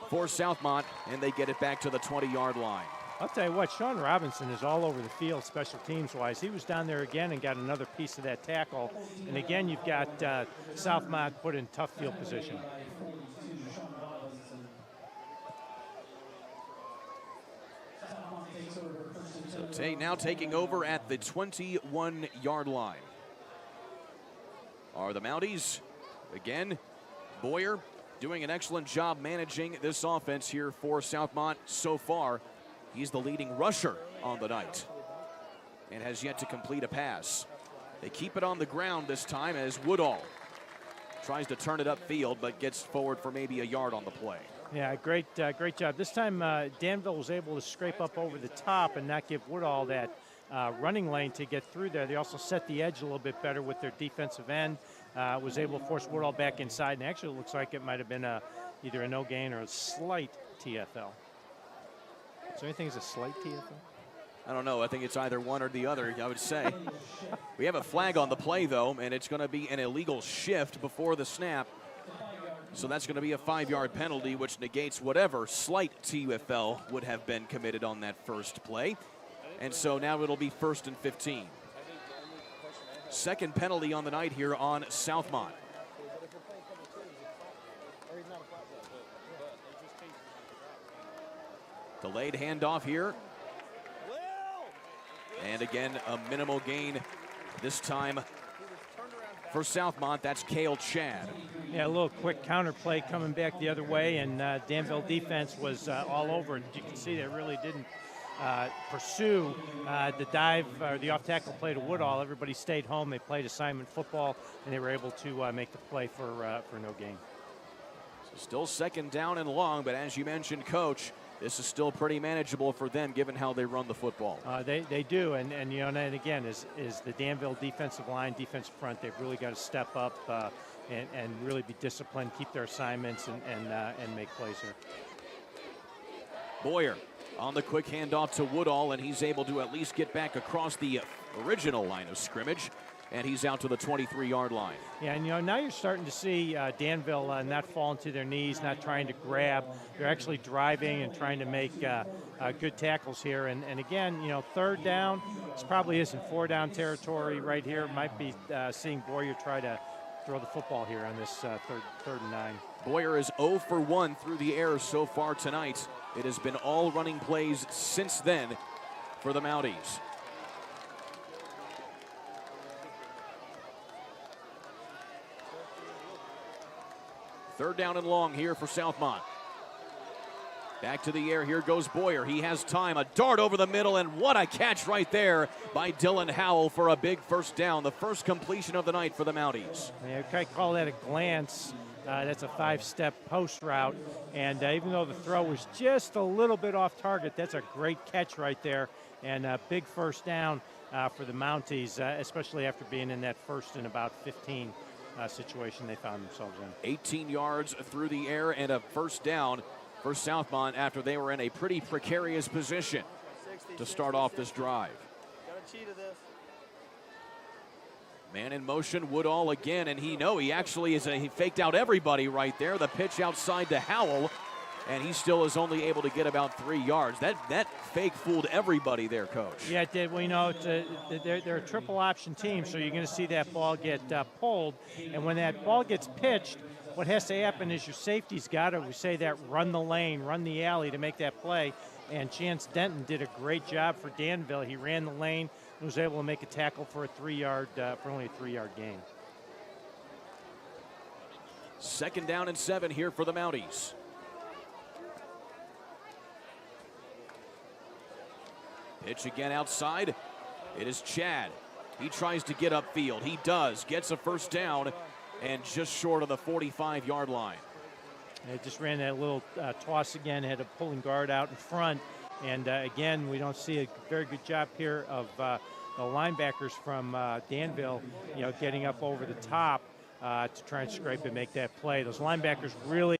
for Southmont, and they get it back to the 20-yard line. I'll tell you what, Sean Robinson is all over the field special teams-wise. He was down there again and got another piece of that tackle. And again, you've got Southmont put in tough field position. So now taking over at the 21-yard line are the Mounties. Again, Boyer doing an excellent job managing this offense here for Southmont so far. He's the leading rusher on the night and has yet to complete a pass. They keep it on the ground this time as Woodall tries to turn it upfield, but gets forward for maybe a yard on the play. Yeah, great job. This time Danville was able to scrape up over the top and not give Woodall that running lane to get through there. They also set the edge a little bit better with their defensive end. Was able to force Woodall back inside, and actually it looks like it might have been either a no gain or a slight TFL. Is there anything as a slight TFL? I don't know. I think it's either one or the other, I would say. We have a flag on the play, though, and it's going to be an illegal shift before the snap. So that's going to be a 5-yard penalty, which negates whatever slight TFL would have been committed on that first play. And so now it'll be 1st and 15. Second penalty on the night here on Southmont. Delayed handoff here. And again, a minimal gain this time for Southmont. That's Cale Chad. Yeah, a little quick counter play coming back the other way, and Danville defense was all over it. You can see they really didn't pursue the dive or the off-tackle play to Woodall. Everybody stayed home. They played assignment football, and they were able to make the play for no gain. So still second down and long, but as you mentioned, Coach, this is still pretty manageable for them given how they run the football. They do, and you know, and again, is the Danville defensive line, defensive front, they've really got to step up and really be disciplined, keep their assignments, and make plays here. Boyer on the quick handoff to Woodall, and he's able to at least get back across the original line of scrimmage, and he's out to the 23-yard line. Yeah, and you know, now you're starting to see Danville not fall into their knees, not trying to grab. They're actually driving and trying to make good tackles here. And again, you know, third down, this probably isn't four-down territory right here. Might be seeing Boyer try to throw the football here on this third and 9. Boyer is 0 for 1 through the air so far tonight. It has been all running plays since then for the Mounties. Third down and long here for Southmont. Back to the air, here goes Boyer. He has time, a dart over the middle, and what a catch right there by Dylan Howell for a big first down. The first completion of the night for the Mounties. Yeah, I call that a glance. That's a 5-step post route, and even though the throw was just a little bit off target, that's a great catch right there, and a big first down for the Mounties, especially after being in that first and about 15 situation they found themselves in. 18 yards through the air and a first down for Southmont after they were in a pretty precarious position to start off this drive. Man in motion, Woodall again, and he actually he faked out everybody right there. The pitch outside to Howell, and he still is only able to get about 3 yards. That fake fooled everybody there, Coach. Yeah, it did. Well, you know, they're a triple option team, so you're going to see that ball get pulled, and when that ball gets pitched, what has to happen is your safety's got to, we say that, run the lane, run the alley to make that play. And Chance Denton did a great job for Danville. He ran the lane and was able to make a tackle for only a 3-yard gain. Second down and 7 here for the Mounties. Pitch again outside. It is Chad. He tries to get upfield. He does. Gets a first down and just short of the 45-yard line. They just ran that little toss again, had a pulling guard out in front. And again, we don't see a very good job here of the linebackers from Danville, you know, getting up over the top to try and scrape and make that play. Those linebackers really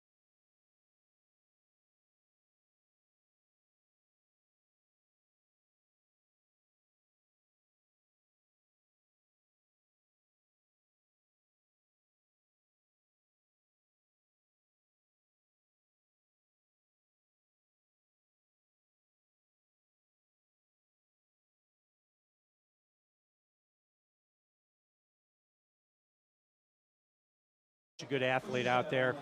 a good athlete out there.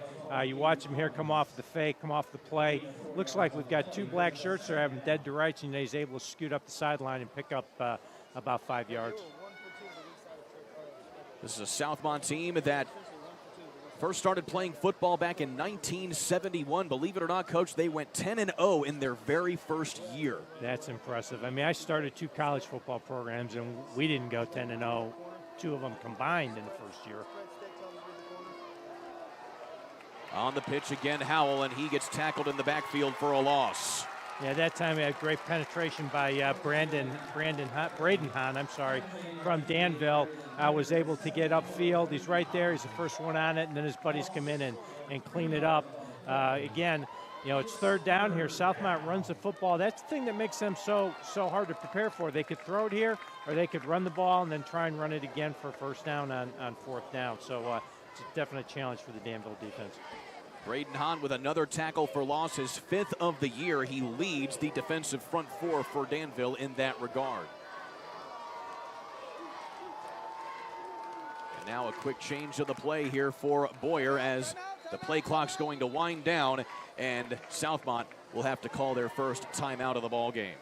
You watch him here come off the fake, come off the play. Looks like we've got 2 black shirts there having dead to rights, and he's able to scoot up the sideline and pick up about 5 yards. This is a Southmont team that first started playing football back in 1971. Believe it or not, Coach, they went 10-0 in their very first year. That's impressive. I mean, I started 2 college football programs, and we didn't go 10-0. 2 of them combined in the first year. On the pitch again, Howell, and he gets tackled in the backfield for a loss. Yeah, that time we had great penetration by Braden Hahn, from Danville. Was able to get upfield. He's right there. He's the first one on it, and then his buddies come in and clean it up. Again, you know, it's third down here. Southmont runs the football. That's the thing that makes them so hard to prepare for. They could throw it here, or they could run the ball and then try and run it again for first down on fourth down. So it's a definite challenge for the Danville defense. Braden Hahn with another tackle for loss, his 5th of the year. He leads the defensive front 4 for Danville in that regard. And now a quick change of the play here for Boyer as the play clock's going to wind down, and Southmont will have to call their first timeout of the ball game.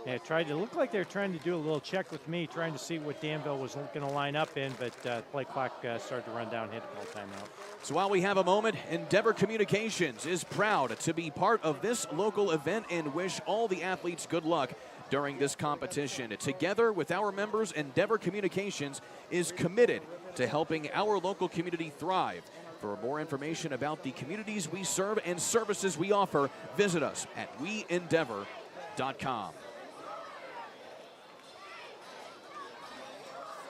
Yeah, it looked like they were trying to do a little check with me, trying to see what Danville was going to line up in, but play clock started to run down, had to call timeout. So while we have a moment, Endeavor Communications is proud to be part of this local event and wish all the athletes good luck during this competition. Together with our members, Endeavor Communications is committed to helping our local community thrive. For more information about the communities we serve and services we offer, visit us at weendeavor.com.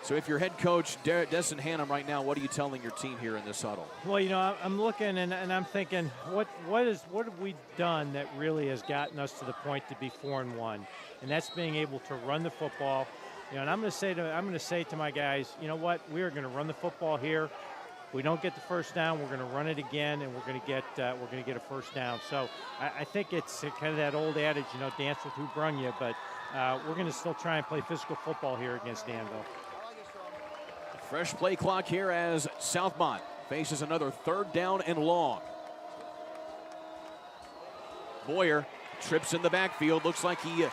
So if you're head coach Desson Hannum right now, what are you telling your team here in this huddle? Well, you know, I'm looking and I'm thinking, what have we done that really has gotten us to the point to be 4-1, and that's being able to run the football. You know, and I'm going to say to my guys, you know what, we are going to run the football here. If we don't get the first down, we're going to run it again, and we're going to get a first down. So I think it's kind of that old adage, you know, dance with who brung you, but we're going to still try and play physical football here against Danville. Fresh play clock here as Southmont faces another 3rd down and long. Boyer trips in the backfield. Looks like he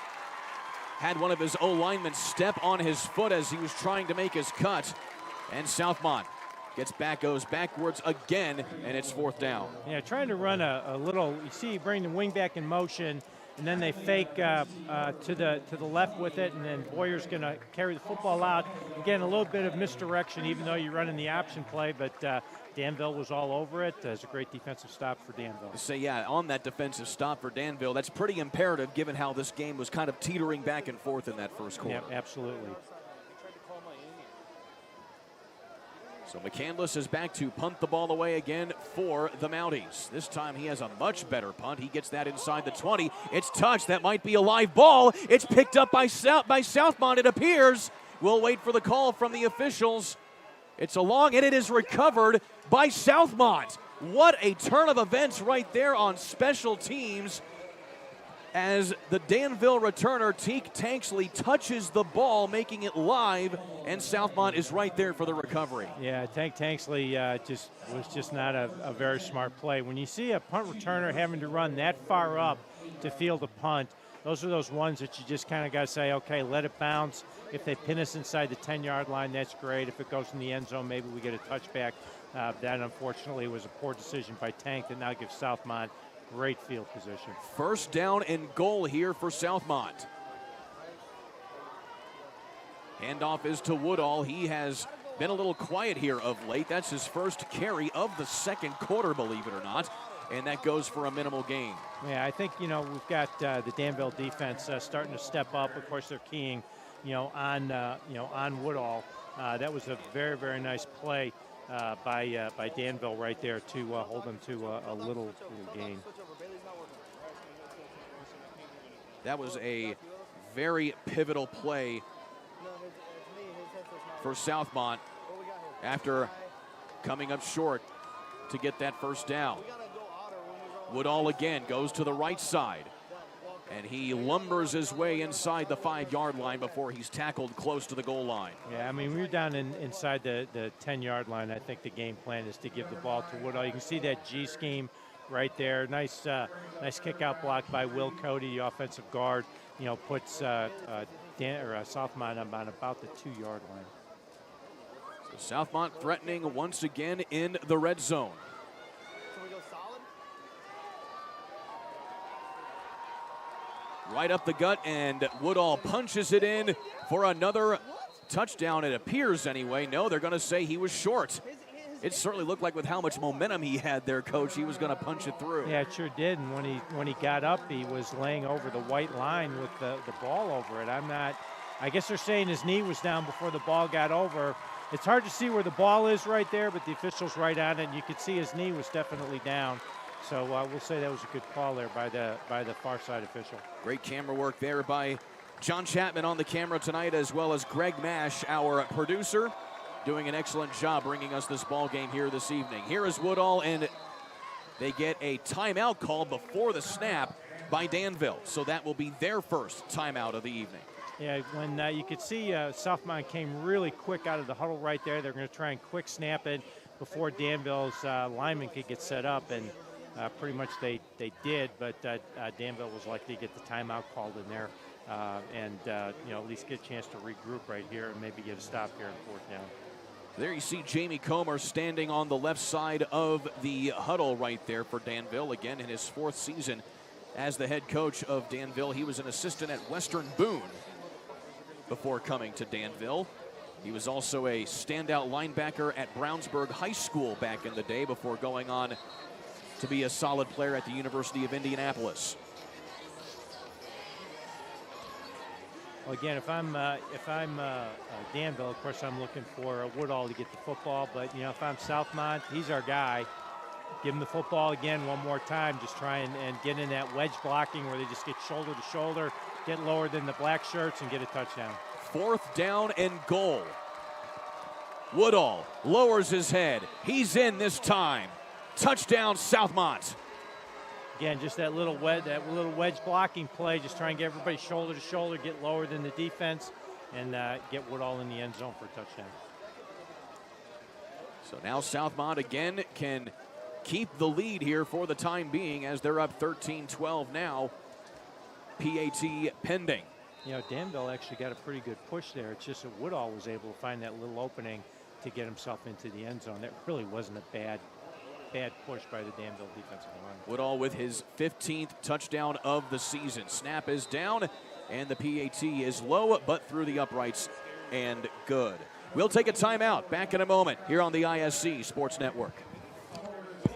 had one of his O-linemen step on his foot as he was trying to make his cut. And Southmont goes backwards again, and it's 4th down. Yeah, trying to run a little, you see, you bring the wing back in motion, and then they fake to the left with it, and then Boyer's going to carry the football out. Again, a little bit of misdirection, even though you're running the option play, but Danville was all over it. It's a great defensive stop for Danville. Yeah, on that defensive stop for Danville, that's pretty imperative given how this game was kind of teetering back and forth in that first quarter. Yeah, absolutely. So McCandless is back to punt the ball away again for the Mounties. This time he has a much better punt. He gets that inside the 20. It's touched. That might be a live ball. It's picked up by Southmont, it appears. We'll wait for the call from the officials. It's a long, and it is recovered by Southmont. What a turn of events right there on special teams, as the Danville returner, Teak Tanksley, touches the ball, making it live, and Southmont is right there for the recovery. Yeah, Tanksley was just not a very smart play. When you see a punt returner having to run that far up to field a punt, those are those ones that you just kind of got to say, okay, let it bounce. If they pin us inside the 10-yard line, that's great. If it goes in the end zone, maybe we get a touchback. That, unfortunately, was a poor decision by Tank that now gives Southmont great field position. 1st down and goal here for Southmont. Handoff is to Woodall. He has been a little quiet here of late. That's his first carry of the 2nd quarter, believe it or not. And that goes for a minimal gain. Yeah, I think, you know, we've got the Danville defense starting to step up. Of course, they're keying, on Woodall. That was a very, very nice play by Danville right there to hold them to a little gain. That was a very pivotal play for Southmont after coming up short to get that first down. Woodall again goes to the right side, and he lumbers his way inside the 5-yard line before he's tackled close to the goal line. Yeah, I mean, we're down inside the 10-yard line. I think the game plan is to give the ball to Woodall. You can see that G scheme right there. Nice kick-out block by Will Cody, the offensive guard. You know, puts Southmont on about the 2-yard line. So Southmont threatening once again in the red zone. Right up the gut, and Woodall punches it in for another touchdown, it appears anyway. No, they're going to say he was short. It certainly looked like with how much momentum he had there, Coach, he was going to punch it through. Yeah, it sure did, and when he got up, he was laying over the white line with the ball over it. I guess they're saying his knee was down before the ball got over. It's hard to see where the ball is right there, but the official's right on it, and you could see his knee was definitely down. So we'll say that was a good call there by the far side official. Great camera work there by John Chapman on the camera tonight, as well as Greg Mash, our producer, doing an excellent job bringing us this ball game here this evening. Here is Woodall, and they get a timeout called before the snap by Danville. So that will be their first timeout of the evening. Yeah, when you could see Southmont came really quick out of the huddle right there. They're going to try and quick snap it before Danville's lineman could get set up, and pretty much they did, but Danville was likely to get the timeout called in there and at least get a chance to regroup right here and maybe get a stop here in fourth down. There you see Jamie Comer standing on the left side of the huddle right there for Danville, again in his 4th season as the head coach of Danville. He was an assistant at Western Boone before coming to Danville. He was also a standout linebacker at Brownsburg High School back in the day before going on to be a solid player at the University of Indianapolis. Well, again, if I'm Danville, of course, I'm looking for Woodall to get the football. But if I'm Southmont, he's our guy. Give him the football again one more time. Just try and get in that wedge blocking where they just get shoulder to shoulder, get lower than the black shirts, and get a touchdown. 4th down and goal. Woodall lowers his head. He's in this time. Touchdown, Southmont. Again, just that little wedge blocking play. Just try and get everybody shoulder to shoulder, get lower than the defense, and get Woodall in the end zone for a touchdown. So now Southmont again can keep the lead here for the time being as they're up 13-12 now. PAT pending. Danville actually got a pretty good push there. It's just that Woodall was able to find that little opening to get himself into the end zone. That really wasn't a bad push by the Danville defensive line. Woodall with his 15th touchdown of the season. Snap is down, and the PAT is low, but through the uprights and good. We'll take a timeout. Back in a moment here on the ISC Sports Network.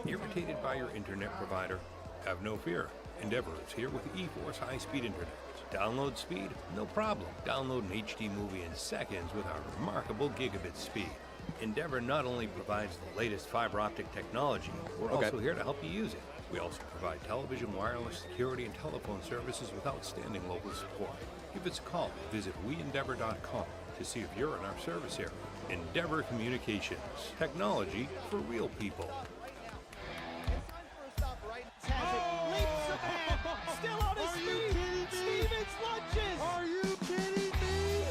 Irritated by your internet provider? Have no fear. Endeavor is here with eForce high-speed internet. Download speed? No problem. Download an HD movie in seconds with our remarkable gigabit speed. Endeavor not only provides the latest fiber optic technology, we're also here to help you use it. We also provide television, wireless, security, and telephone services with outstanding local support. Give us a call or visit weendeavor.com to see if you're in our service area. Endeavor Communications. Technology for real people. Still on his feet. Stevens lunges. Are you kidding me?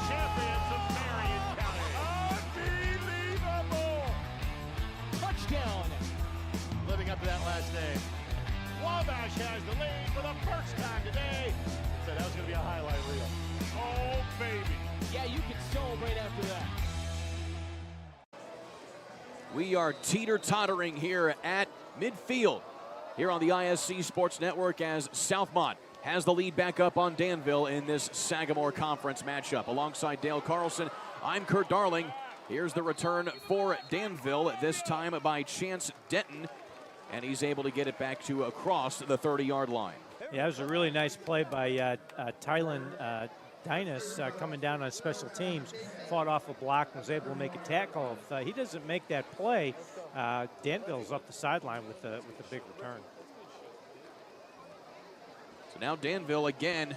Champions of Marion County. Unbelievable. Touchdown. Living up to that last name. Wabash has the lead for the first time today. Said that was going to be a highlight reel. Oh, baby. Yeah, you can celebrate after that. We are teeter-tottering here at midfield here on the ISC Sports Network as Southmont has the lead back up on Danville in this Sagamore Conference matchup. Alongside Dale Carlson, I'm Kurt Darling. Here's the return for Danville, this time by Chance Denton, and he's able to get it back to across the 30-yard line. Yeah, that was a really nice play by Tylen Dynas coming down on special teams, fought off a block and was able to make a tackle. If he doesn't make that play, Danville's up the sideline with a big return. So now Danville again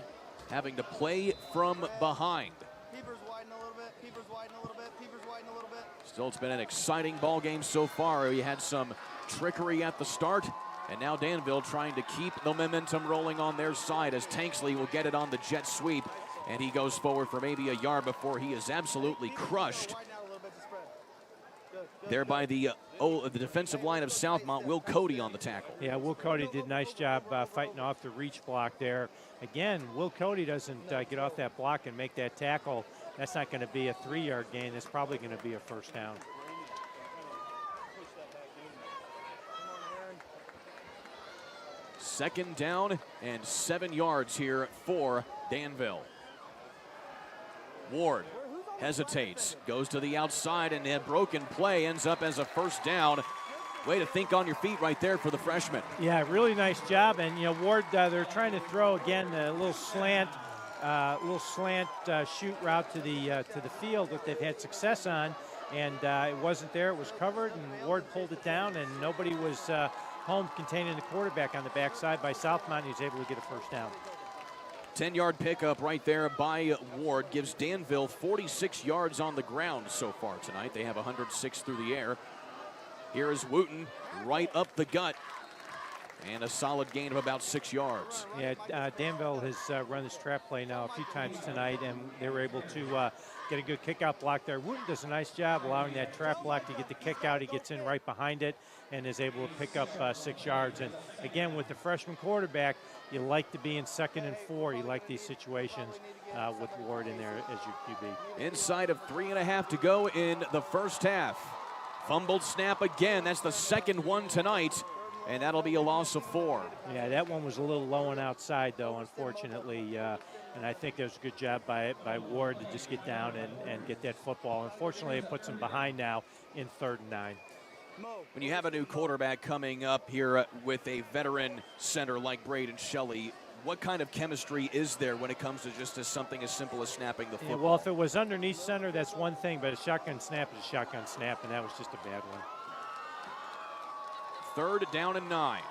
having to play from behind. Peepers widen a little bit. Peepers widen a little bit. Peepers widen a little bit. Still, it's been an exciting ball game so far. We had some trickery at the start, and now Danville trying to keep the momentum rolling on their side as Tanksley will get it on the jet sweep, and he goes forward for maybe a yard before he is absolutely crushed there by the defensive line of Southmont. Will Cody on the tackle. Yeah, Will Cody did a nice job fighting off the reach block there. Again, Will Cody doesn't get off that block and make that tackle. That's not going to be a 3-yard gain. That's probably going to be a first down. Second down and 7 yards here for Danville. Ward hesitates, goes to the outside, and a broken play ends up as a first down. Way to think on your feet right there for the freshman. Yeah, really nice job. And Ward, they're trying to throw again a little slant shoot route to the field that they've had success on, and it wasn't there. It was covered, and Ward pulled it down, and nobody was home containing the quarterback on the backside by Southmont. He was able to get a first down. 10-yard pickup right there by Ward gives Danville 46 yards on the ground so far tonight. They have 106 through the air. Here is Wooten right up the gut And a solid gain of about 6 yards. Yeah, Danville has run this trap play now a few times tonight, and they were able to get a good kick-out block there. Wooten does a nice job allowing that trap block to get the kick out. He gets in right behind it and is able to pick up 6 yards. And again, with the freshman quarterback, you like to be in 2nd and 4. You like these situations with Ward in there as your QB. Inside of 3.5 to go in the first half. Fumbled snap again. That's the second one tonight. And that'll be a loss of 4. Yeah, that one was a little low and outside, though, unfortunately. And I think there's a good job by Ward to just get down and get that football. Unfortunately, it puts him behind now in 3rd and 9. When you have a new quarterback coming up here with a veteran center like Braden Shelley, what kind of chemistry is there when it comes to just something as simple as snapping the football? Yeah, well, if it was underneath center, that's one thing, but a shotgun snap is a shotgun snap, and that was just a bad one. 3rd down and 9.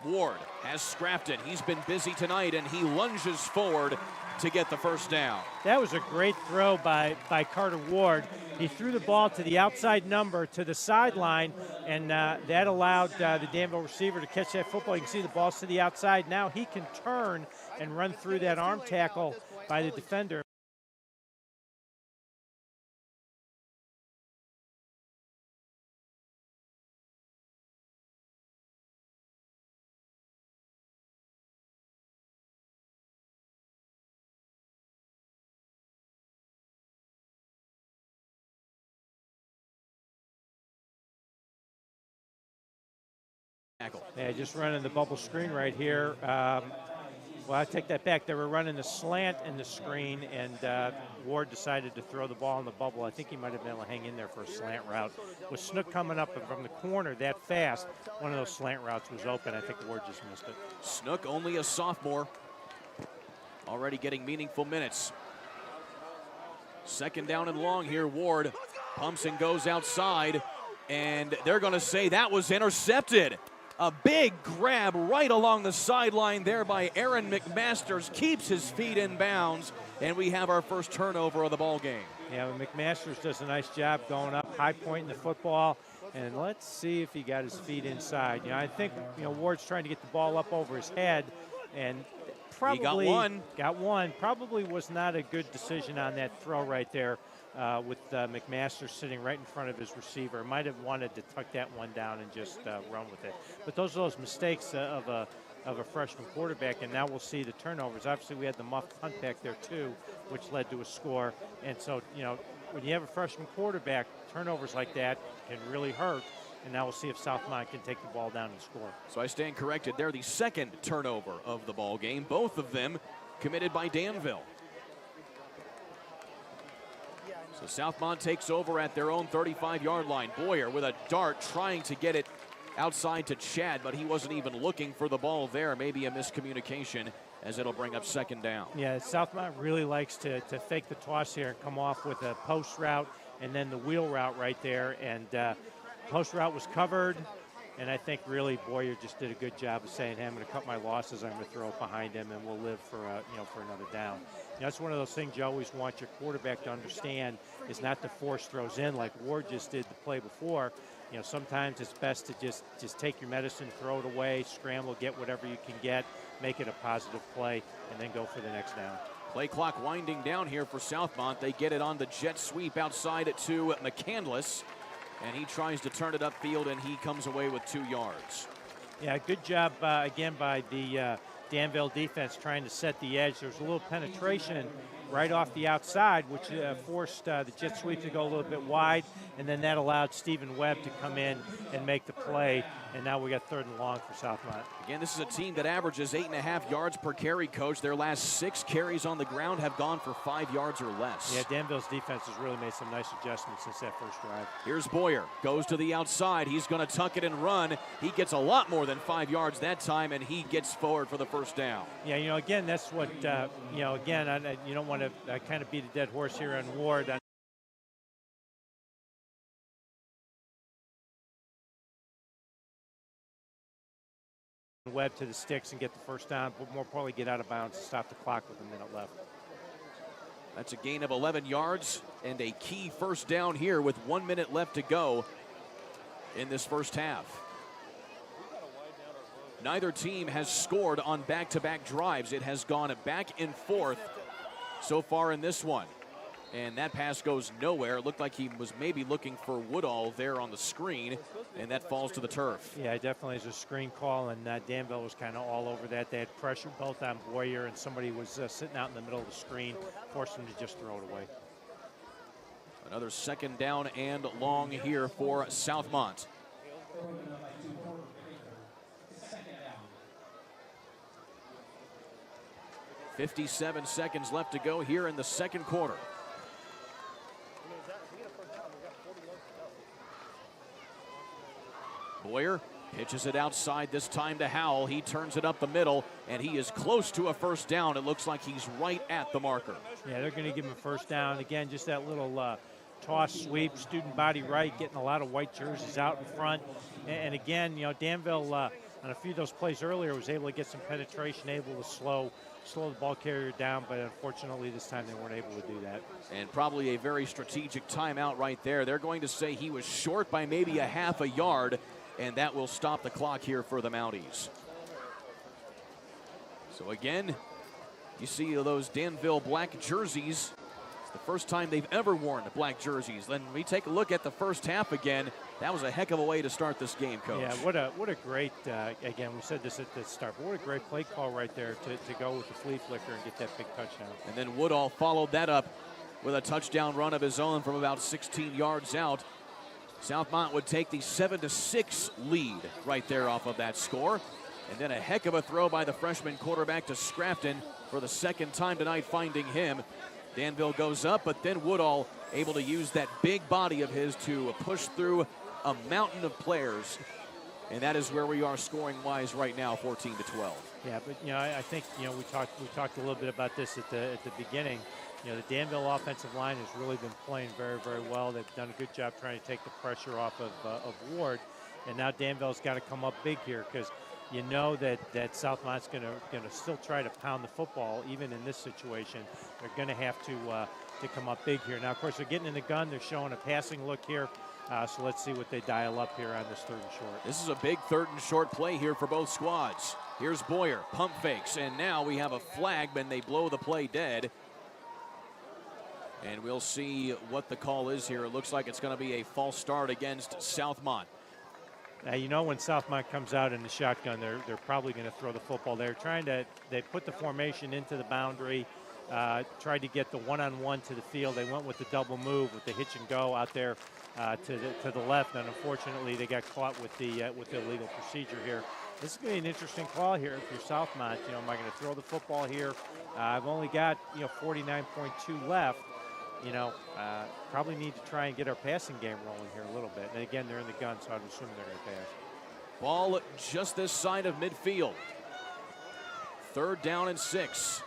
Ward has scrapped it. He's been busy tonight, and he lunges forward to get the first down. That was a great throw by Carter Ward. He threw the ball to the outside number to the sideline, and that allowed the Danville receiver to catch that football. You can see the ball's to the outside. Now he can turn and run through that arm tackle by the defender. Yeah, just running the bubble screen right here. Well, I take that back. They were running the slant in the screen, and Ward decided to throw the ball in the bubble. I think he might have been able to hang in there for a slant route. With Snook coming up from the corner that fast, one of those slant routes was open. I think Ward just missed it. Snook, only a sophomore, already getting meaningful minutes. 2nd down and long here. Ward pumps and goes outside, and they're going to say that was intercepted. A big grab right along the sideline there by Aaron McMasters, keeps his feet in bounds, and we have our first turnover of the ball game. Yeah, McMasters does a nice job going up, high pointing the football, and let's see if he got his feet inside. I think Ward's trying to get the ball up over his head, and probably he got one. Probably was not a good decision on that throw right there. With McMaster sitting right in front of his receiver. Might have wanted to tuck that one down and just run with it. But those are those mistakes of a freshman quarterback, and now we'll see the turnovers. Obviously, we had the muffed punt back there, too, which led to a score. And so, when you have a freshman quarterback, turnovers like that can really hurt. And now we'll see if Southmont can take the ball down and score. So I stand corrected. They're the 2nd turnover of the ball game, both of them committed by Danville. So Southmont takes over at their own 35-yard line. Boyer with a dart trying to get it outside to Chad, but he wasn't even looking for the ball there. Maybe a miscommunication as it'll bring up 2nd down. Yeah, Southmont really likes to fake the toss here and come off with a post route and then the wheel route right there. And post route was covered, and I think really Boyer just did a good job of saying, hey, I'm going to cut my losses, I'm going to throw it behind him, and we'll live for another down. That's one of those things you always want your quarterback to understand, is not to force throws in like Ward just did the play before. Sometimes it's best to just take your medicine, throw it away, scramble, get whatever you can get, make it a positive play, and then go for the next down. Play clock winding down here for Southmont. They get it on the jet sweep outside to McCandless, and he tries to turn it upfield, and he comes away with 2 yards. Yeah, good job again by the Danville defense trying to set the edge. There was a little penetration right off the outside, which forced the jet sweep to go a little bit wide, and then that allowed Stephen Webb to come in and make the play, and now we got 3rd and long for Southmont. Again, this is a team that averages 8.5 yards per carry, Coach. Their last 6 carries on the ground have gone for 5 yards or less. Yeah, Danville's defense has really made some nice adjustments since that first drive. Here's Boyer, goes to the outside. He's going to tuck it and run. He gets a lot more than 5 yards that time, and he gets forward for the first down. Yeah, again, that's what, again, you don't want to kind of beat a dead horse here on Ward. Webb to the sticks and get the first down, but more importantly, get out of bounds and stop the clock with a minute left. That's a gain of 11 yards and a key first down here with 1 minute left to go in this first half. neither team has scored on back-to-back drives. It has gone back and forth so far in this one. And that pass goes nowhere. It looked like he was maybe looking for Woodall there on the screen, and that falls to the turf. Yeah, definitely is a screen call, and Danville was kind of all over that. They had pressure both on Boyer, and somebody was sitting out in the middle of the screen, forced him to just throw it away. Another second down and long here for Southmont. .57 seconds left to go here in the second quarter. Boyer pitches it outside, this time to Howell. He turns it up the middle, and he is close to a first down. It looks like he's right at the marker. Yeah, they're going to give him a first down. Again, just that little toss sweep, student body right, getting a lot of white jerseys out in front. And again, you know, Danville on a few of those plays earlier was able to get some penetration, able to slow the ball carrier down, but unfortunately this time they weren't able to do that. And probably a very strategic timeout right there. They're going to say he was short by maybe a half a yard, and that will stop the clock here for the Mounties. So again, you see those Danville black jerseys. It's the first time they've ever worn black jerseys. Then we take a look at the first half again. That was a heck of a way to start this game, Coach. Yeah, what a great, again, we said this at the start, but what a great play call right there to go with the flea flicker and get that big touchdown. And then Woodall followed that up with a touchdown run of his own from about 16 yards out. Southmont would take the 7-6 lead right there off of that score. And then a heck of a throw by the freshman quarterback to Scrafton for the second time tonight, finding him. Danville goes up, but then Woodall able to use that big body of his to push through a mountain of players. And that is where we are scoring-wise right now, 14-12. Yeah, but you know, I think you know we talked a little bit about this at the beginning. You know, the Danville offensive line has really been playing very, very well. They've done a good job trying to take the pressure off of Ward, and now Danville's got to come up big here because you know that Southmont's going to still try to pound the football even in this situation. They're going to have to come up big here. Now, of course, they're getting in the gun. They're showing a passing look here. So let's see what they dial up here on this third and short. This is a big third and short play here for both squads. Here's Boyer, pump fakes, and now we have a flag, but they blow the play dead. And we'll see what the call is here. It looks like it's going to be a false start against Southmont. Now, you know when Southmont comes out in the shotgun, they're probably going to throw the football. They put the formation into the boundary, tried to get the one-on-one to the field. They went with the double move with the hitch and go out there to the left, and unfortunately they got caught with the illegal procedure here. This is going to be an interesting call here if you're Southmont. You know, am I going to throw the football here? I've only got 49.2 left. You know, probably need to try and get our passing game rolling here a little bit. And again, they're in the gun, so I'd assume they're going to pass. Ball just this side of midfield. 3rd down and 6.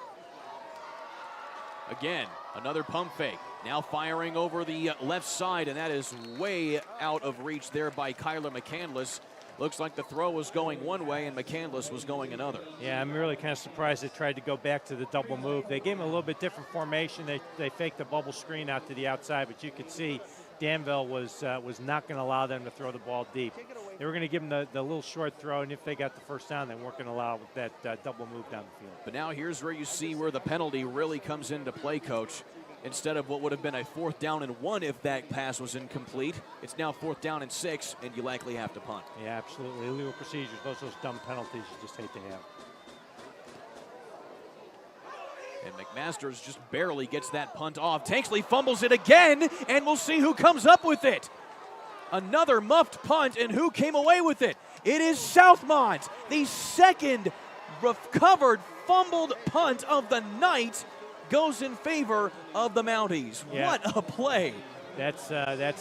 Again, another pump fake. Now firing over the left side, and that is way out of reach there by Kyler McCandless. Looks like the throw was going one way and McCandless was going another. Yeah, I'm really kind of surprised they tried to go back to the double move. They gave him a little bit different formation. They faked the bubble screen out to the outside, but you could see Danville was not going to allow them to throw the ball deep. They were going to give them the little short throw, and if they got the first down, they weren't going to allow that double move down the field. But now here's where you see where the penalty really comes into play, Coach. Instead of what would have been a 4th down and 1 if that pass was incomplete, it's now 4th down and 6, and you likely have to punt. Yeah, absolutely. Illegal procedures, those dumb penalties you just hate to have. And McMasters just barely gets that punt off. Tanksley fumbles it again, and we'll see who comes up with it. Another muffed punt, and who came away with it? It is Southmont, the second recovered fumbled punt of the night goes in favor of the Mounties. Yeah. What a play. That's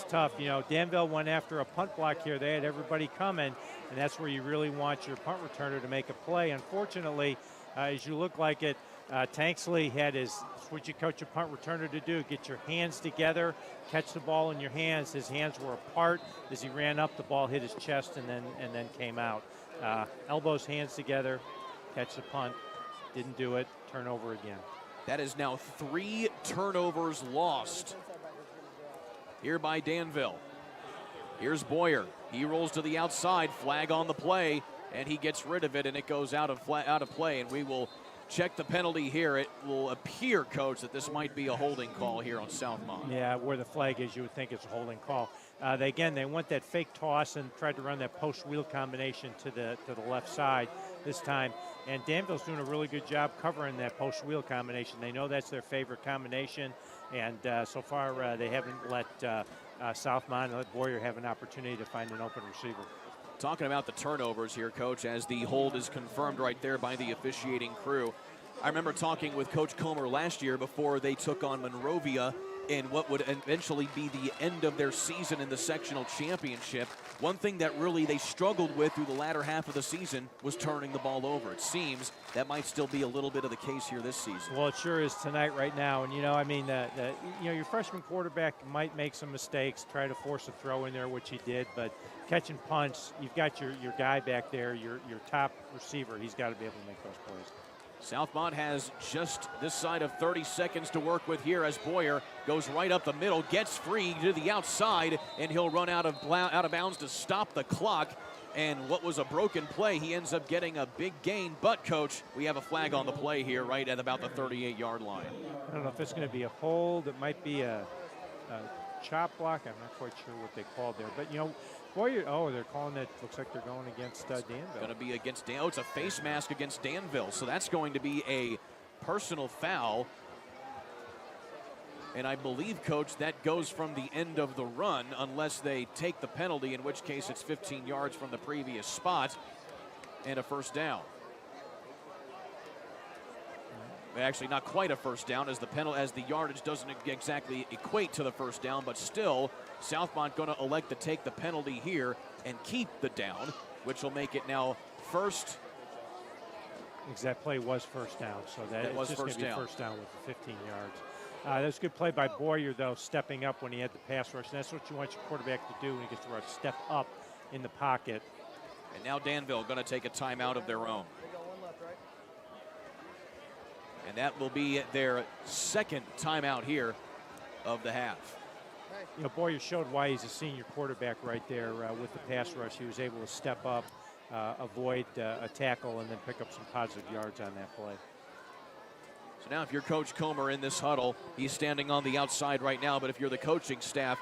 tough. You know, Danville went after a punt block here. They had everybody coming, and that's where you really want your punt returner to make a play. Unfortunately, as you look like it, Tanksley had what you coach a punt returner to do, get your hands together, catch the ball in your hands. His hands were apart. As he ran up, the ball hit his chest and then came out. Elbows, hands together, catch the punt. Didn't do it. Turnover again. That is now 3 turnovers lost here by Danville. Here's Boyer. He rolls to the outside, flag on the play, and he gets rid of it, and it goes out of play, and we will check the penalty here. It will appear, Coach, that this might be a holding call here on Southmont. Yeah, where the flag is, you would think it's a holding call. They went that fake toss and tried to run that post wheel combination to the left side this time. And Danville's doing a really good job covering that post wheel combination. They know that's their favorite combination, and so far they haven't let Southmont and let Boyer have an opportunity to find an open receiver. Talking about the turnovers here, Coach, as the hold is confirmed right there by the officiating crew. I remember talking with Coach Comer last year before they took on Monrovia in what would eventually be the end of their season in the sectional championship. One thing that really they struggled with through the latter half of the season was turning the ball over. It seems that might still be a little bit of the case here this season. Well, it sure is tonight right now. And, your freshman quarterback might make some mistakes, try to force a throw in there, which he did, but catching punts, you've got your guy back there, your top receiver. He's got to be able to make those plays. Southmont has just this side of 30 seconds to work with here as Boyer goes right up the middle, gets free to the outside, and he'll run out of bounds to stop the clock. And what was a broken play, he ends up getting a big gain. But, Coach, we have a flag on the play here right at about the 38-yard line. I don't know if it's going to be a hold. It might be a chop block. I'm not quite sure what they called there. But, Boyer, they're calling it, looks like they're going against Danville. Going to be against Danville. It's a face mask against Danville. So that's going to be a personal foul. And I believe, Coach, that goes from the end of the run unless they take the penalty, in which case it's 15 yards from the previous spot and a first down. Actually, not quite a first down, as the yardage doesn't exactly equate to the first down, but still, Southmont going to elect to take the penalty here and keep the down, which will make it now first. Because that play was first down, so that was just going to be first down with the 15 yards. That's a good play by Boyer, though, stepping up when he had the pass rush. And that's what you want your quarterback to do when he gets to rush, step up in the pocket. And now Danville going to take a timeout of their own. And that will be their second timeout here of the half. Boyer showed why he's a senior quarterback right there with the pass rush. He was able to step up, avoid a tackle, and then pick up some positive yards on that play. So now if you're Coach Comer in this huddle, he's standing on the outside right now, but if you're the coaching staff,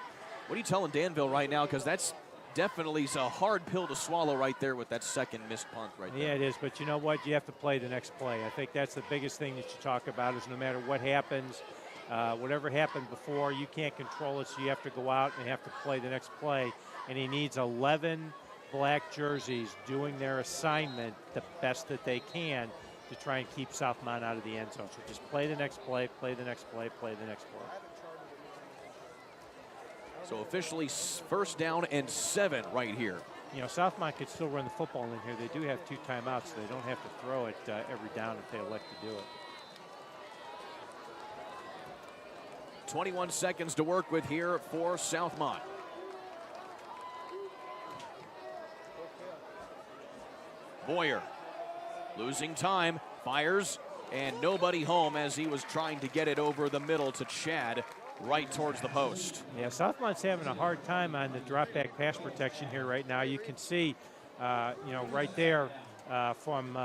what are you telling Danville right now? Because that's definitely a hard pill to swallow right there with that second missed punt right there. Yeah, it is, but you know what? You have to play the next play. I think that's the biggest thing that you talk about is no matter what happens, whatever happened before, you can't control it, so you have to go out and have to play the next play. And he needs 11 black jerseys doing their assignment the best that they can to try and keep Southmont out of the end zone. So just play the next play, play the next play, play the next play. So officially first down and 7 right here. Southmont could still run the football in here. They do have 2 timeouts, so they don't have to throw it every down if they elect to do it. 21 seconds to work with here for Southmont. Boyer losing time, fires, and nobody home as he was trying to get it over the middle to Chad right towards the post. Yeah, Southmont's having a hard time on the drop back pass protection here right now. You can see, right there from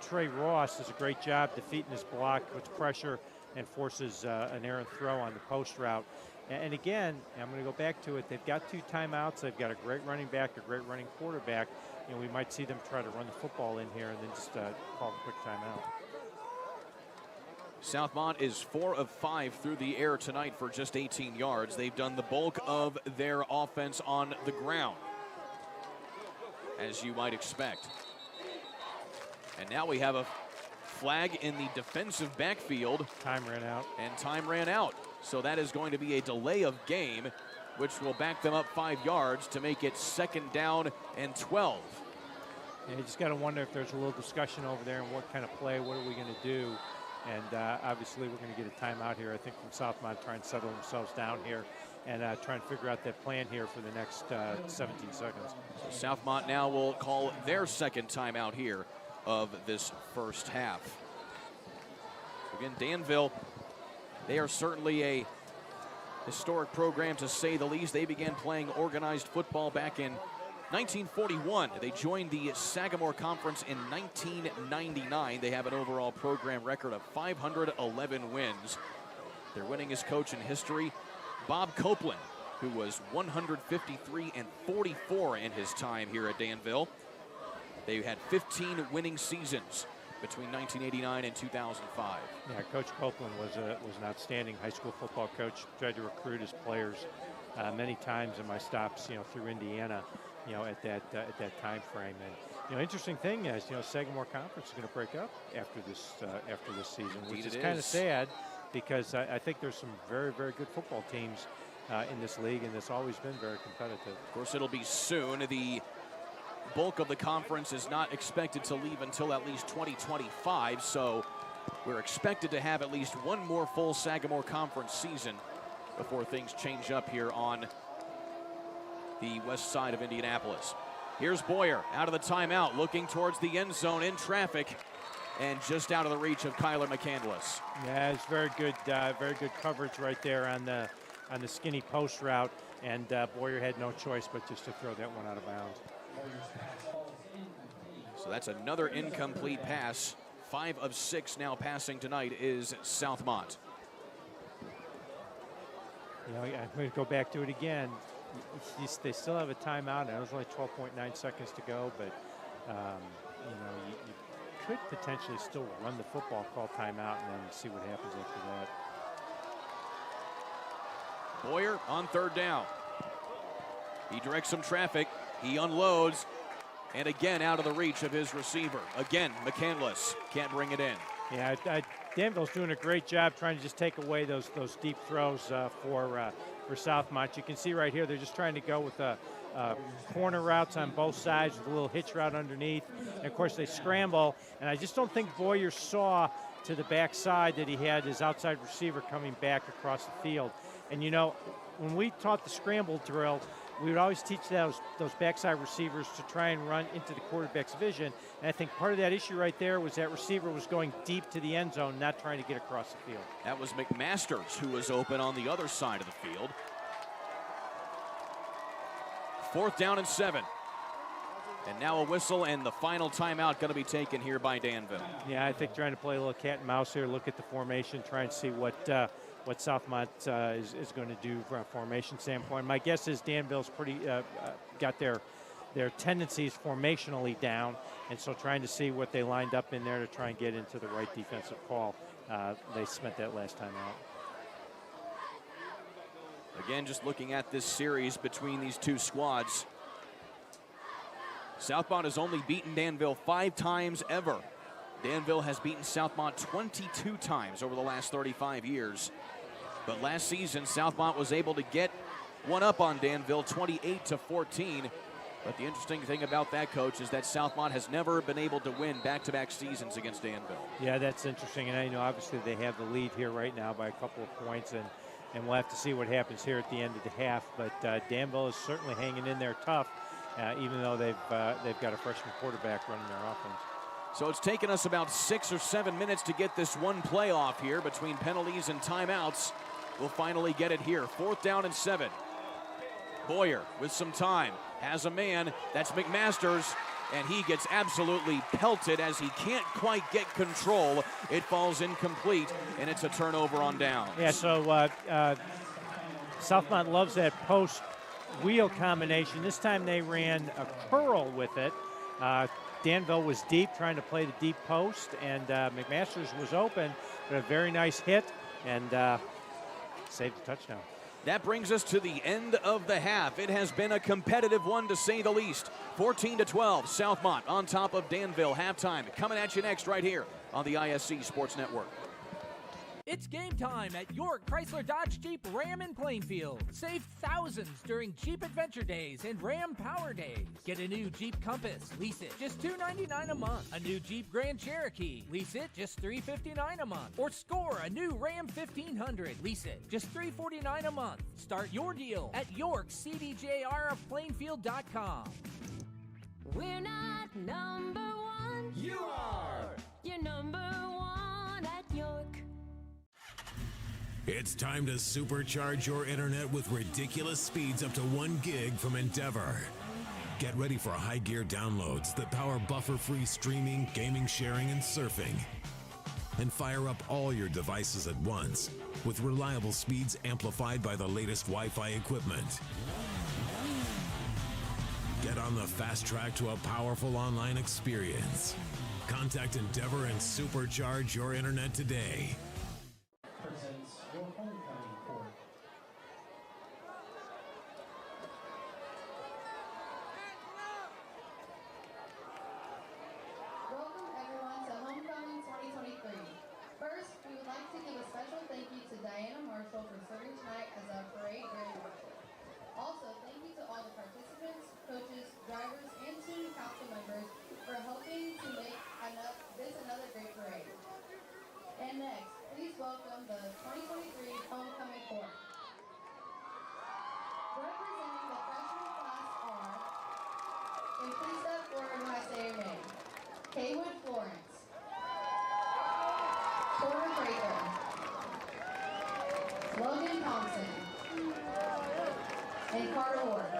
Trey Ross does a great job defeating this block, puts pressure and forces an errant throw on the post route. And again, I'm going to go back to it. They've got 2 timeouts. They've got a great running back, a great running quarterback. We might see them try to run the football in here and then just call a quick timeout. Southmont is 4 of 5 through the air tonight for just 18 yards. They've done the bulk of their offense on the ground, as you might expect. And now we have a flag in the defensive backfield. Time ran out. And time ran out. So that is going to be a delay of game, which will back them up 5 yards to make it second down and 12. And you just got to wonder if there's a little discussion over there and what kind of play, what are we going to do? And obviously we're going to get a timeout here, I think, from Southmont, trying to settle themselves down here and try and figure out that plan here for the next 17 seconds. So Southmont now will call their second timeout here of this first half. Again, Danville, they are certainly a historic program to say the least. They began playing organized football back in 1941. They joined the Sagamore Conference in 1999. They have an overall program record of 511 wins. Their winningest coach in history, Bob Copeland, who was 153-44 in his time here at Danville. They had 15 winning seasons between 1989 and 2005. Yeah, Coach Copeland was an outstanding high school football coach. Tried to recruit his players many times in my stops, through Indiana, at that time frame. And interesting thing is, Sagamore Conference is going to break up after this season, which is kind of sad because I think there's some very, very good football teams in this league, and it's always been very competitive. Of course, it'll be soon. The bulk of the conference is not expected to leave until at least 2025, so we're expected to have at least one more full Sagamore Conference season before things change up here on the west side of Indianapolis. Here's Boyer out of the timeout, looking towards the end zone in traffic, and just out of the reach of Kyler McCandless. Yeah, it's very good coverage right there on the skinny post route, and Boyer had no choice but just to throw that one out of bounds. So that's another incomplete pass. 5 of 6 now passing tonight is Southmont. I'm going to go back to it again. They still have a timeout, and there's only 12.9 seconds to go, but you could potentially still run the football, call timeout, and then see what happens after that. Boyer on third down. He directs some traffic. He unloads, and again out of the reach of his receiver. Again, McCandless can't bring it in. Yeah, Danville's doing a great job trying to just take away those deep throws for Southmont. You can see right here they're just trying to go with corner routes on both sides with a little hitch route underneath. And of course they scramble, and I just don't think Boyer saw to the backside that he had his outside receiver coming back across the field. And when we taught the scramble drill, we would always teach those backside receivers to try and run into the quarterback's vision. And I think part of that issue right there was that receiver was going deep to the end zone, not trying to get across the field. That was McMasters who was open on the other side of the field. 4th down and 7. And now a whistle, and the final timeout going to be taken here by Danville. Yeah, I think trying to play a little cat and mouse here, look at the formation, try and see what Southmont is going to do from a formation standpoint. My guess is Danville's pretty got their tendencies formationally down, and so trying to see what they lined up in there to try and get into the right defensive call. They spent that last time out. Again, just looking at this series between these two squads, Southmont has only beaten Danville 5 times ever. Danville has beaten Southmont 22 times over the last 35 years. But last season, Southmont was able to get one up on Danville 28-14. But the interesting thing about that, Coach, is that Southmont has never been able to win back-to-back seasons against Danville. Yeah, that's interesting. And obviously they have the lead here right now by a couple of points, and we'll have to see what happens here at the end of the half. But Danville is certainly hanging in there tough, even though they've got a freshman quarterback running their offense. So it's taken us about 6 or 7 minutes to get this one play off here between penalties and timeouts. We'll finally get it here. 4th down and 7. Boyer with some time has a man. That's McMasters, and he gets absolutely pelted as he can't quite get control. It falls incomplete, and it's a turnover on downs. Yeah, so Southmont loves that post wheel combination. This time they ran a curl with it. Danville was deep, trying to play the deep post, and McMasters was open, but a very nice hit, and saved the touchdown. That brings us to the end of the half. It has been a competitive one, to say the least. 14-12, Southmont on top of Danville. Halftime coming at you next right here on the ISC Sports Network. It's game time at York Chrysler Dodge Jeep Ram in Plainfield. Save thousands during Jeep Adventure Days and Ram Power Days. Get a new Jeep Compass, lease it, just $299 a month. A new Jeep Grand Cherokee, lease it, just $359 a month. Or score a new Ram 1500, lease it, just $349 a month. Start your deal at YorkCDJRofPlainfield.com. We're not number one. You are. You're number one at York. It's time to supercharge your internet with ridiculous speeds up to 1 gig from Endeavor. Get ready for high gear downloads that power buffer-free streaming, gaming, sharing, and surfing. And fire up all your devices at once with reliable speeds amplified by the latest Wi-Fi equipment. Get on the fast track to a powerful online experience. Contact Endeavor and supercharge your internet today. Presents your homecoming court. Welcome everyone to Homecoming 2023. First, we would like to give a special thank you to Diana Marshall for serving tonight as our parade grand marshal. Also, thank you to all the participants, coaches, drivers, and student council members for helping to make this another great parade. And next, please welcome the 2023 Homecoming Court. Representing the freshman class are, and please step forward when I say your name, Haywood Florence, Porter Breaker, Logan Thompson, and Carter Ward.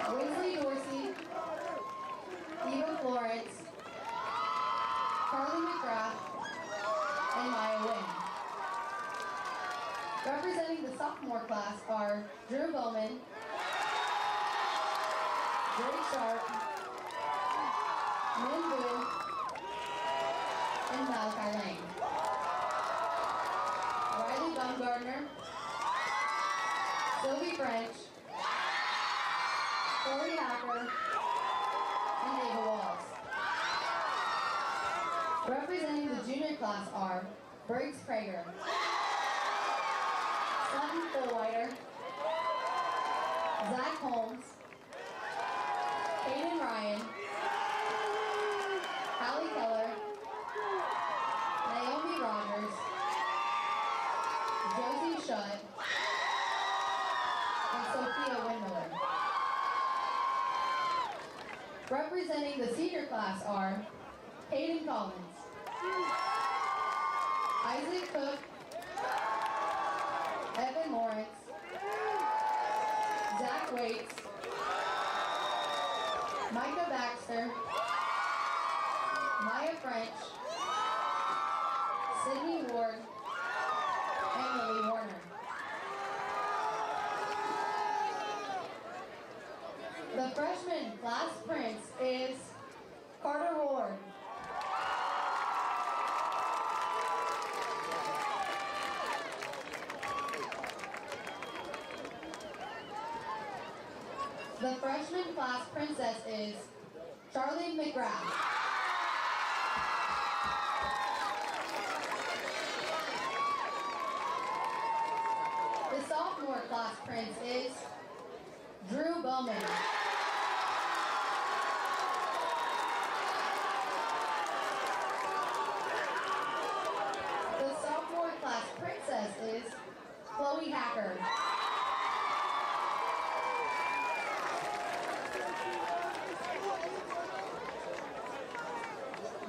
Wesley Dorsey, Eva Florence, Carly McGrath, and Maya Wynn. Representing the sophomore class are Drew Bowman, Drake Sharp, Min Boo, and Malachi Lane. Riley Baumgartner, Sylvie French, Corey Hacker, and Ava Walls. Representing the junior class are Briggs Prager, Sutton Fullwider, Zach Holmes, Hayden Ryan, Hallie Keller, Naomi Rogers, Josie Shutt, and Sophia Windmiller. Representing the senior class are Hayden Collins, Isaac Cook, Evan Lawrence, Zach Waits, Micah Baxter, Maya French, Sydney Ward, and Lily Warner. The freshman class prince is Carter Ward. The freshman class princess is Charlie McGrath. The sophomore class prince is Drew Bowman. The sophomore class princess is Chloe Hacker.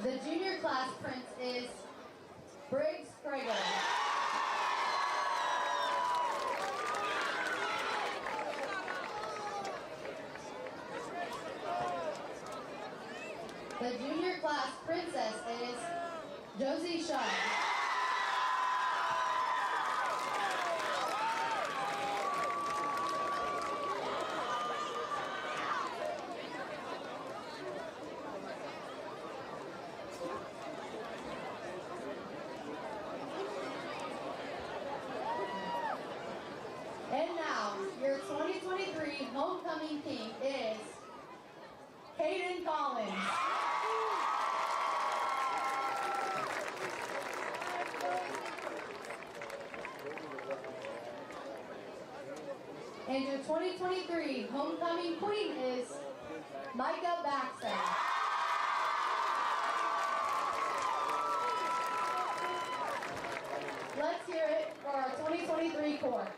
The junior class prince is Briggs Prager. The junior class princess is Josie Shutt. And now, your 2023 homecoming king is Hayden Collins. And your 2023 homecoming queen is Micah Baxter. Let's hear it for our 2023 court.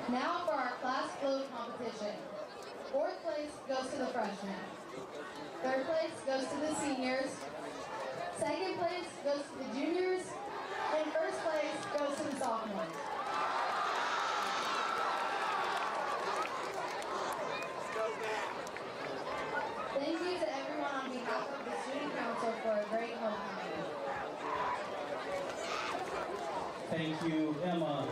Now for our class float competition. competition. Fourth place goes to the freshmen. Third place goes to the seniors. Second place goes to the juniors. And first place goes to the sophomores. Thank you to everyone on behalf of the student council for a great homecoming. Thank you, Emma.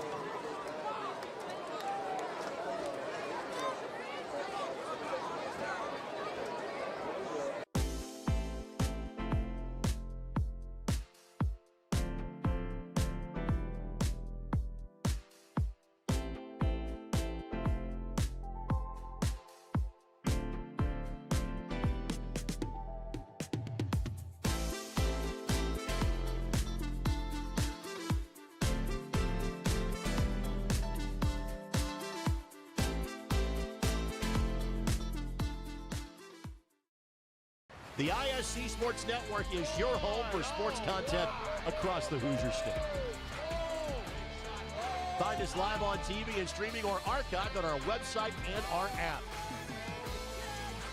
The ISC Sports Network is your home for sports content across the Hoosier State. Find us live on TV and streaming or archived on our website and our app.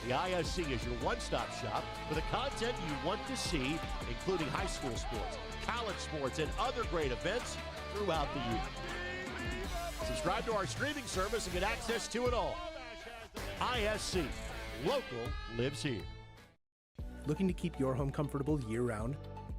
The ISC is your one-stop shop for the content you want to see, including high school sports, college sports, and other great events throughout the year. Subscribe to our streaming service and get access to it all. ISC, local lives here. Looking to keep your home comfortable year-round?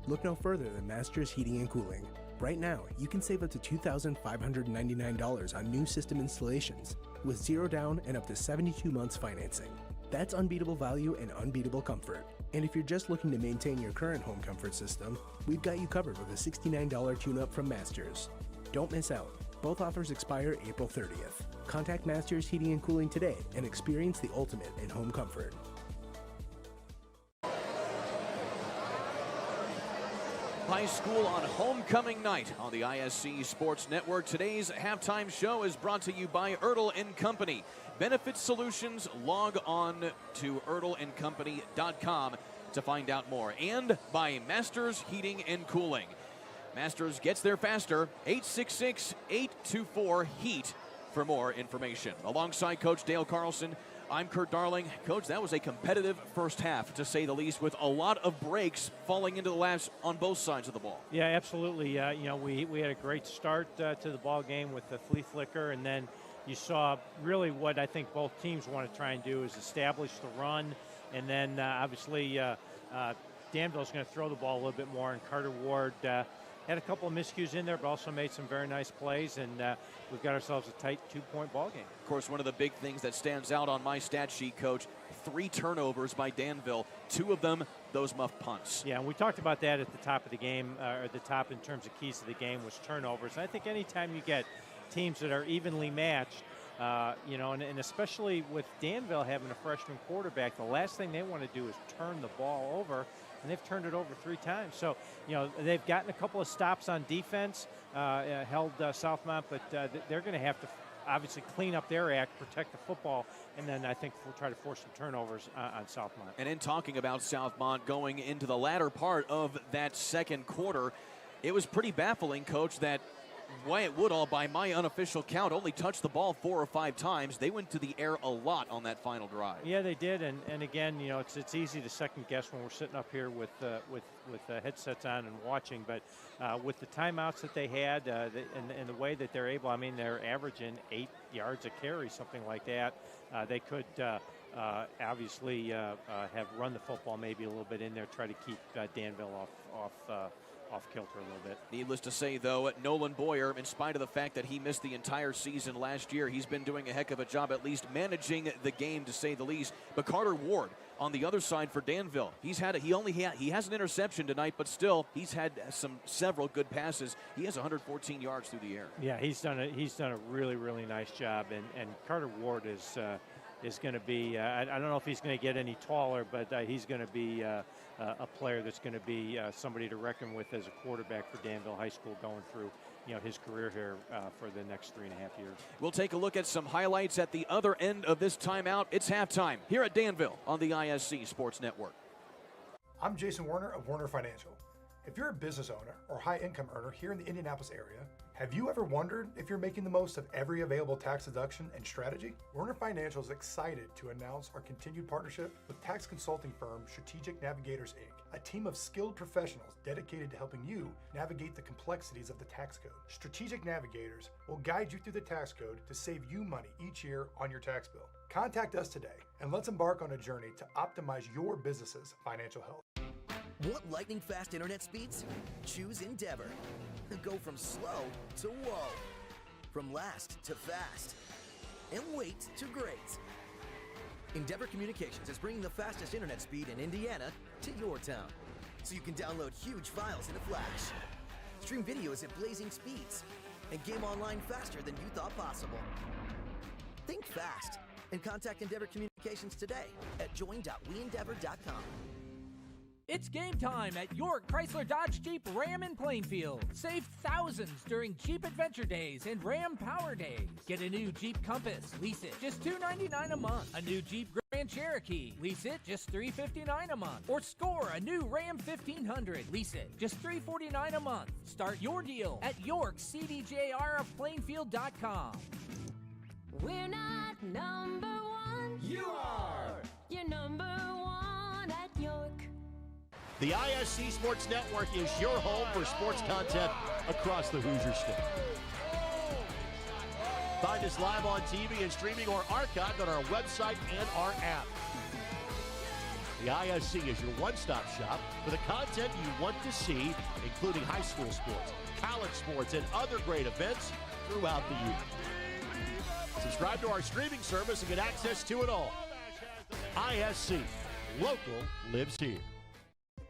Look no further than Masters Heating and Cooling. Right now, you can save up to $2,599 on new system installations with 0 down and up to 72 months financing. That's unbeatable value and unbeatable comfort. And if you're just looking to maintain your current home comfort system, we've got you covered with a $69 tune-up from Masters. Don't miss out. Both offers expire April 30th. Contact Masters Heating and Cooling today and experience the ultimate in home comfort. High school on homecoming night on the ISC Sports Network. Today's halftime show is brought to you by Ertl & Company. Benefit Solutions, log on to ertlandcompany.com to find out more. And by Masters Heating and Cooling. Masters gets there faster. 866-824-HEAT for more information. Alongside Coach Dale Carlson, I'm Kurt Darling. Coach, that was a competitive first half, to say the least, with a lot of breaks falling into the laps on both sides of the ball. Yeah, absolutely. We had a great start to the ball game with the flea flicker, and then you saw really what I think both teams want to try and do is establish the run, and then obviously Danville's going to throw the ball a little bit more, and Carter Ward had a couple of miscues in there, but also made some very nice plays, and we've got ourselves a tight 2-point ball game. Of course, one of the big things that stands out on my stat sheet, Coach, 3 turnovers by Danville, 2 of them those muff punts. Yeah, and we talked about that at the top of the game, or the top in terms of keys to the game was turnovers. And I think anytime you get teams that are evenly matched, and especially with Danville having a freshman quarterback, the last thing they want to do is turn the ball over, and they've turned it over 3 times. So, they've gotten a couple of stops on defense, held Southmont, but they're going to have to obviously clean up their act, protect the football, and then I think we'll try to force some turnovers on Southmont. And in talking about Southmont going into the latter part of that second quarter, it was pretty baffling, Coach, that Wyatt Woodall, by my unofficial count, only touched the ball 4 or 5 times. They went to the air a lot on that final drive. Yeah, they did, and again, it's easy to second guess when we're sitting up here with headsets on and watching, but with the timeouts that they had and the way that they're able, I mean, they're averaging 8 yards a carry, something like that. They could obviously have run the football maybe a little bit in there, try to keep Danville off kilter a little bit. Needless to say, though, Nolan Boyer, in spite of the fact that he missed the entire season last year, he's been doing a heck of a job at least managing the game, to say the least. But Carter Ward on the other side for Danville, he has an interception tonight, but still he's had several good passes. He has 114 yards through the air. Yeah, he's done a really, really nice job, and Carter Ward is going to be, I don't know if he's going to get any taller, but he's going to be a player that's going to be somebody to reckon with as a quarterback for Danville High School going through his career here for the next 3.5 years. We'll take a look at some highlights at the other end of this timeout. It's halftime here at Danville on the ISC Sports Network. I'm Jason Warner of Warner Financial. If you're a business owner or high-income earner here in the Indianapolis area, have you ever wondered if you're making the most of every available tax deduction and strategy? Werner Financial is excited to announce our continued partnership with tax consulting firm Strategic Navigators, Inc., a team of skilled professionals dedicated to helping you navigate the complexities of the tax code. Strategic Navigators will guide you through the tax code to save you money each year on your tax bill. Contact us today and let's embark on a journey to optimize your business's financial health. Want lightning-fast internet speeds? Choose Endeavor. Go from slow to whoa. From last to fast. And wait to great. Endeavor Communications is bringing the fastest internet speed in Indiana to your town. So you can download huge files in a flash. Stream videos at blazing speeds. And game online faster than you thought possible. Think fast. And contact Endeavor Communications today at join.weendeavor.com. It's game time at York Chrysler Dodge Jeep Ram in Plainfield. Save thousands during Jeep Adventure Days and Ram Power Days. Get a new Jeep Compass, lease it, just $299 a month. A new Jeep Grand Cherokee, lease it, just $359 a month. Or score a new Ram 1500, lease it, just $349 a month. Start your deal at YorkCDJRofPlainfield.com. We're not number one. You are. You're number one at York. The ISC Sports Network is your home for sports content across the Hoosier State. Find us live on TV and streaming or archived on our website and our app. The ISC is your one-stop shop for the content you want to see, including high school sports, college sports, and other great events throughout the year. Subscribe to our streaming service and get access to it all. ISC, local lives here.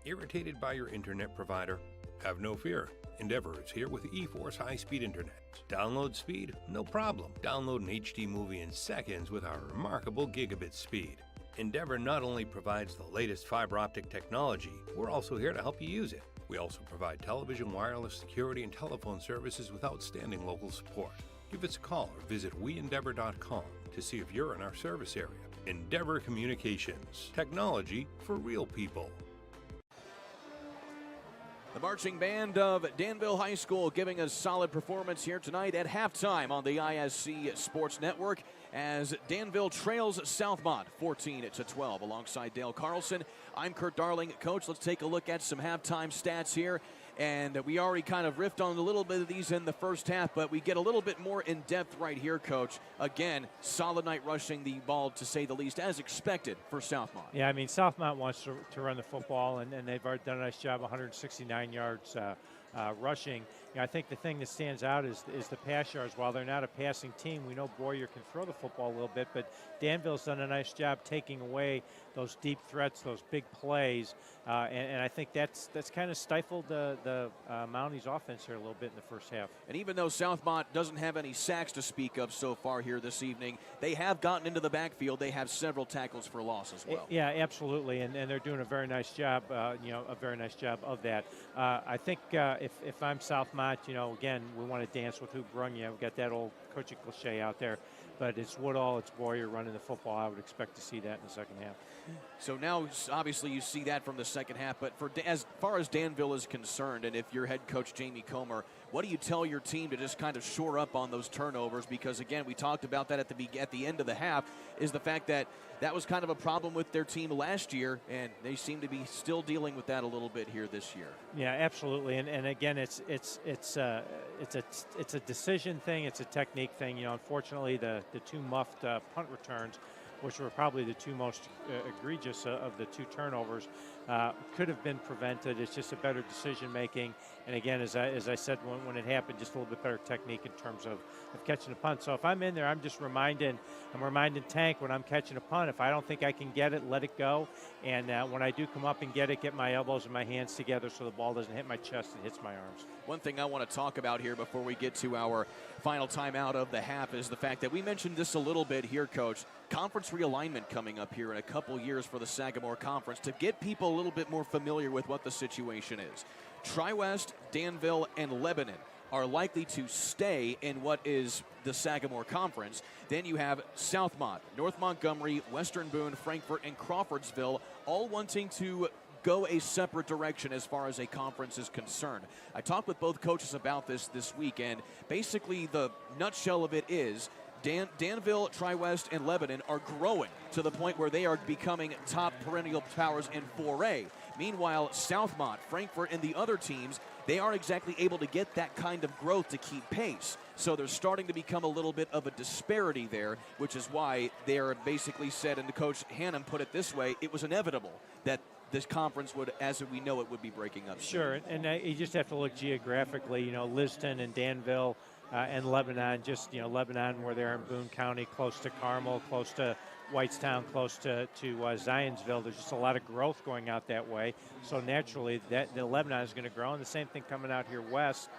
Irritated by your internet provider? Have no fear. Endeavor is here with eForce high-speed internet. Download speed? No problem. Download an HD movie in seconds with our remarkable gigabit speed. Endeavor not only provides the latest fiber optic technology, we're also here to help you use it. We also provide television, wireless, security, and telephone services with outstanding local support. Give us a call or visit weendeavor.com to see if you're in our service area. Endeavor Communications. Technology for real people. The marching band of Danville High School giving a solid performance here tonight at halftime on the ISC Sports Network as Danville trails Southmont 14-12 alongside Dale Carlson. I'm Kurt Darling. Coach, let's take a look at some halftime stats here. And we already kind of riffed on a little bit of these in the first half, but we get a little bit more in depth right here, Coach. Again, solid night rushing the ball, to say the least, as expected for Southmont. Yeah, I mean, Southmont wants to run the football, and they've already done a nice job, 169 yards rushing. You know, I think the thing that stands out is the pass yards. While they're not a passing team, we know Boyer can throw the football a little bit, but Danville's done a nice job taking away those deep threats, those big plays, and I think that's kind of stifled the Mounties offense here a little bit in the first half. And even though Southmont doesn't have any sacks to speak of so far here this evening, they have gotten into the backfield. They have several tackles for loss as well. Yeah, absolutely, and they're doing a very nice job, a very nice job of that. I think if I'm Southmont, again, we want to dance with who brung you. We've got that old coaching cliche out there, but it's Woodall, it's Boyer running the football. I would expect to see that in the second half. So now, obviously, you see that from the second half, but as far as Danville is concerned, and if you're head coach Jamie Comer, what do you tell your team to just kind of shore up on those turnovers? Because, again, we talked about that at the end of the half, is the fact that was kind of a problem with their team last year, and they seem to be still dealing with that a little bit here this year. Yeah, absolutely, and again, it's a decision thing, it's a technique thing. Unfortunately, the two muffed punt returns, which were probably the two most egregious of the two turnovers, could have been prevented. It's just a better decision making, and again, as I said when it happened, just a little bit better technique in terms of catching a punt. So if I'm in there, I'm reminding Tank when I'm catching a punt, if I don't think I can get it, let it go, and when I do come up and get it, get my elbows and my hands together so the ball doesn't hit my chest, it hits my arms. One thing I want to talk about here before we get to our final timeout of the half is the fact that we mentioned this a little bit here, Coach. Conference realignment coming up here in a couple years for the Sagamore Conference to get people a little bit more familiar with what the situation is. Tri-West, Danville, and Lebanon are likely to stay in what is the Sagamore Conference. Then you have Southmont, North Montgomery, Western Boone, Frankfort, and Crawfordsville all wanting to go a separate direction as far as a conference is concerned. I talked with both coaches about this week, and basically the nutshell of it is Danville, Tri-West, and Lebanon are growing to the point where they are becoming top perennial powers in 4A. Meanwhile, Southmont, Frankfort, and the other teams, they aren't exactly able to get that kind of growth to keep pace. So there's starting to become a little bit of a disparity there, which is why they're basically said, and the coach Hannum put it this way, it was inevitable that this conference would, as we know it, would be breaking up. Sure, and you just have to look geographically. You know, Liston and Danville and Lebanon, just, you know, Lebanon, where they're in Boone County, close to Carmel, close to Whitestown, close to Zionsville. There's just a lot of growth going out that way. So naturally, the Lebanon is going to grow. And the same thing coming out here west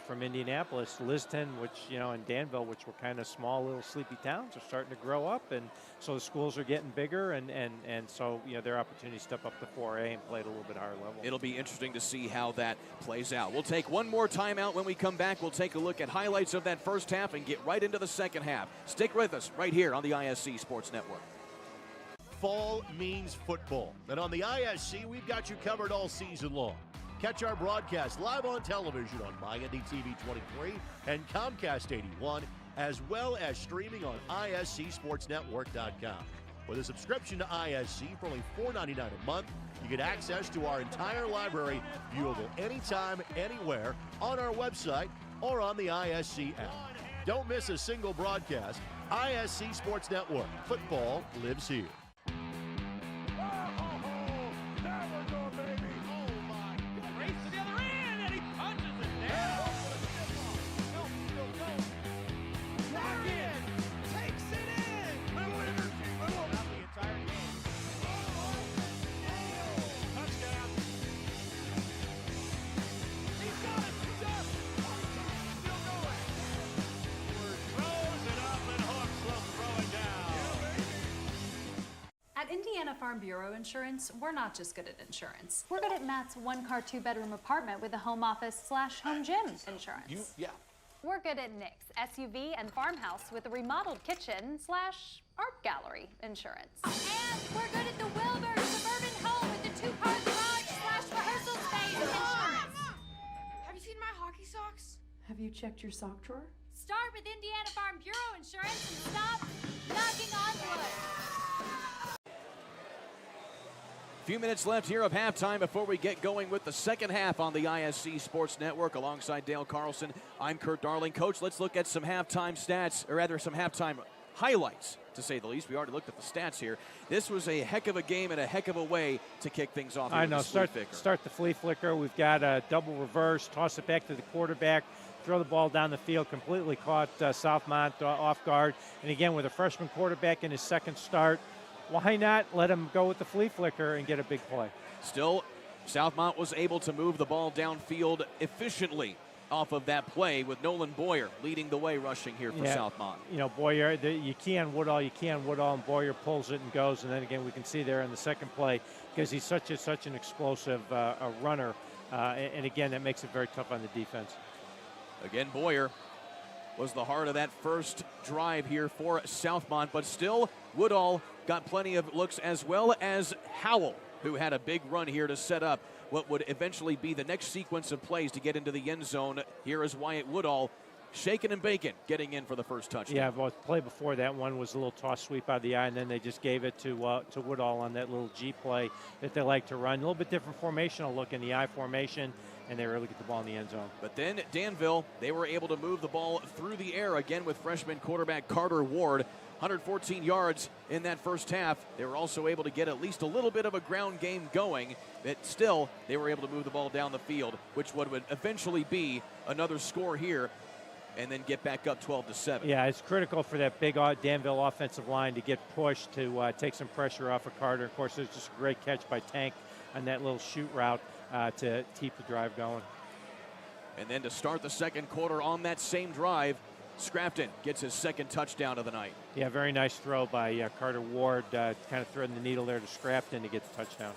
from Indianapolis. Liston, which, you know, and Danville, which were kind of small little sleepy towns, are starting to grow up. And so the schools are getting bigger. And so, you know, their opportunity to step up to 4A and play at a little bit higher level. It'll be interesting to see how that plays out. We'll take one more timeout. When we come back, we'll take a look at highlights of that first half and get right into the second half. Stick with us right here on the ISC Sports Network. Fall means football, and on the ISC, we've got you covered all season long. Catch our broadcast live on television on MyNDTV 23 and Comcast 81, as well as streaming on ISCSportsNetwork.com. With a subscription to ISC for only $4.99 a month, you get access to our entire library, viewable anytime, anywhere, on our website or on the ISC app. Don't miss a single broadcast. ISC Sports Network. Football lives here. At Indiana Farm Bureau Insurance, we're not just good at insurance. We're good at Matt's one-car, two-bedroom apartment with a home office / home gym insurance. We're good at Nick's SUV and farmhouse with a remodeled kitchen / art gallery insurance. And we're good at the Wilbur suburban home with the two-car garage / rehearsal space insurance. Have you seen my hockey socks? Have you checked your sock drawer? Start with Indiana Farm Bureau Insurance and stop knocking on wood. Few minutes left here of halftime before we get going with the second half on the ISC Sports Network. Alongside Dale Carlson, I'm Kurt Darling. Coach, let's look at some halftime stats, or rather some halftime highlights, to say the least. We already looked at the stats here. This was a heck of a game and a heck of a way to kick things off. I know, start the flea flicker. We've got a double reverse, toss it back to the quarterback, throw the ball down the field, completely caught Southmont off guard. And again, with a freshman quarterback in his second start, why not let him go with the flea flicker and get a big play? Still, Southmont was able to move the ball downfield efficiently off of that play, with Nolan Boyer leading the way rushing here for Southmont. You know, Boyer, you can Woodall, and Boyer pulls it and goes. And then again, we can see there in the second play, because he's such an explosive runner. And again, that makes it very tough on the defense. Again, Boyer was the heart of that first drive here for Southmont, but still, Woodall got plenty of looks, as well as Howell, who had a big run here to set up what would eventually be the next sequence of plays to get into the end zone. Here is Wyatt Woodall, shaking and baking, getting in for the first touchdown. Yeah, well, the play before that one was a little toss sweep out of the eye, and then they just gave it to Woodall on that little G play that they like to run. A little bit different formational look in the I formation, and they really get the ball in the end zone. But then Danville, they were able to move the ball through the air again with freshman quarterback Carter Ward. 114 yards in that first half. They were also able to get at least a little bit of a ground game going, but still they were able to move the ball down the field, which would eventually be another score here, and then get back up 12-7. Yeah, it's critical for that big Danville offensive line to get pushed to take some pressure off of Carter. Of course, there's just a great catch by Tank on that little shoot route to keep the drive going. And then to start the second quarter on that same drive, Scrafton gets his second touchdown of the night. Yeah, very nice throw by Carter Ward, kind of threading the needle there to Scrafton to get the touchdown.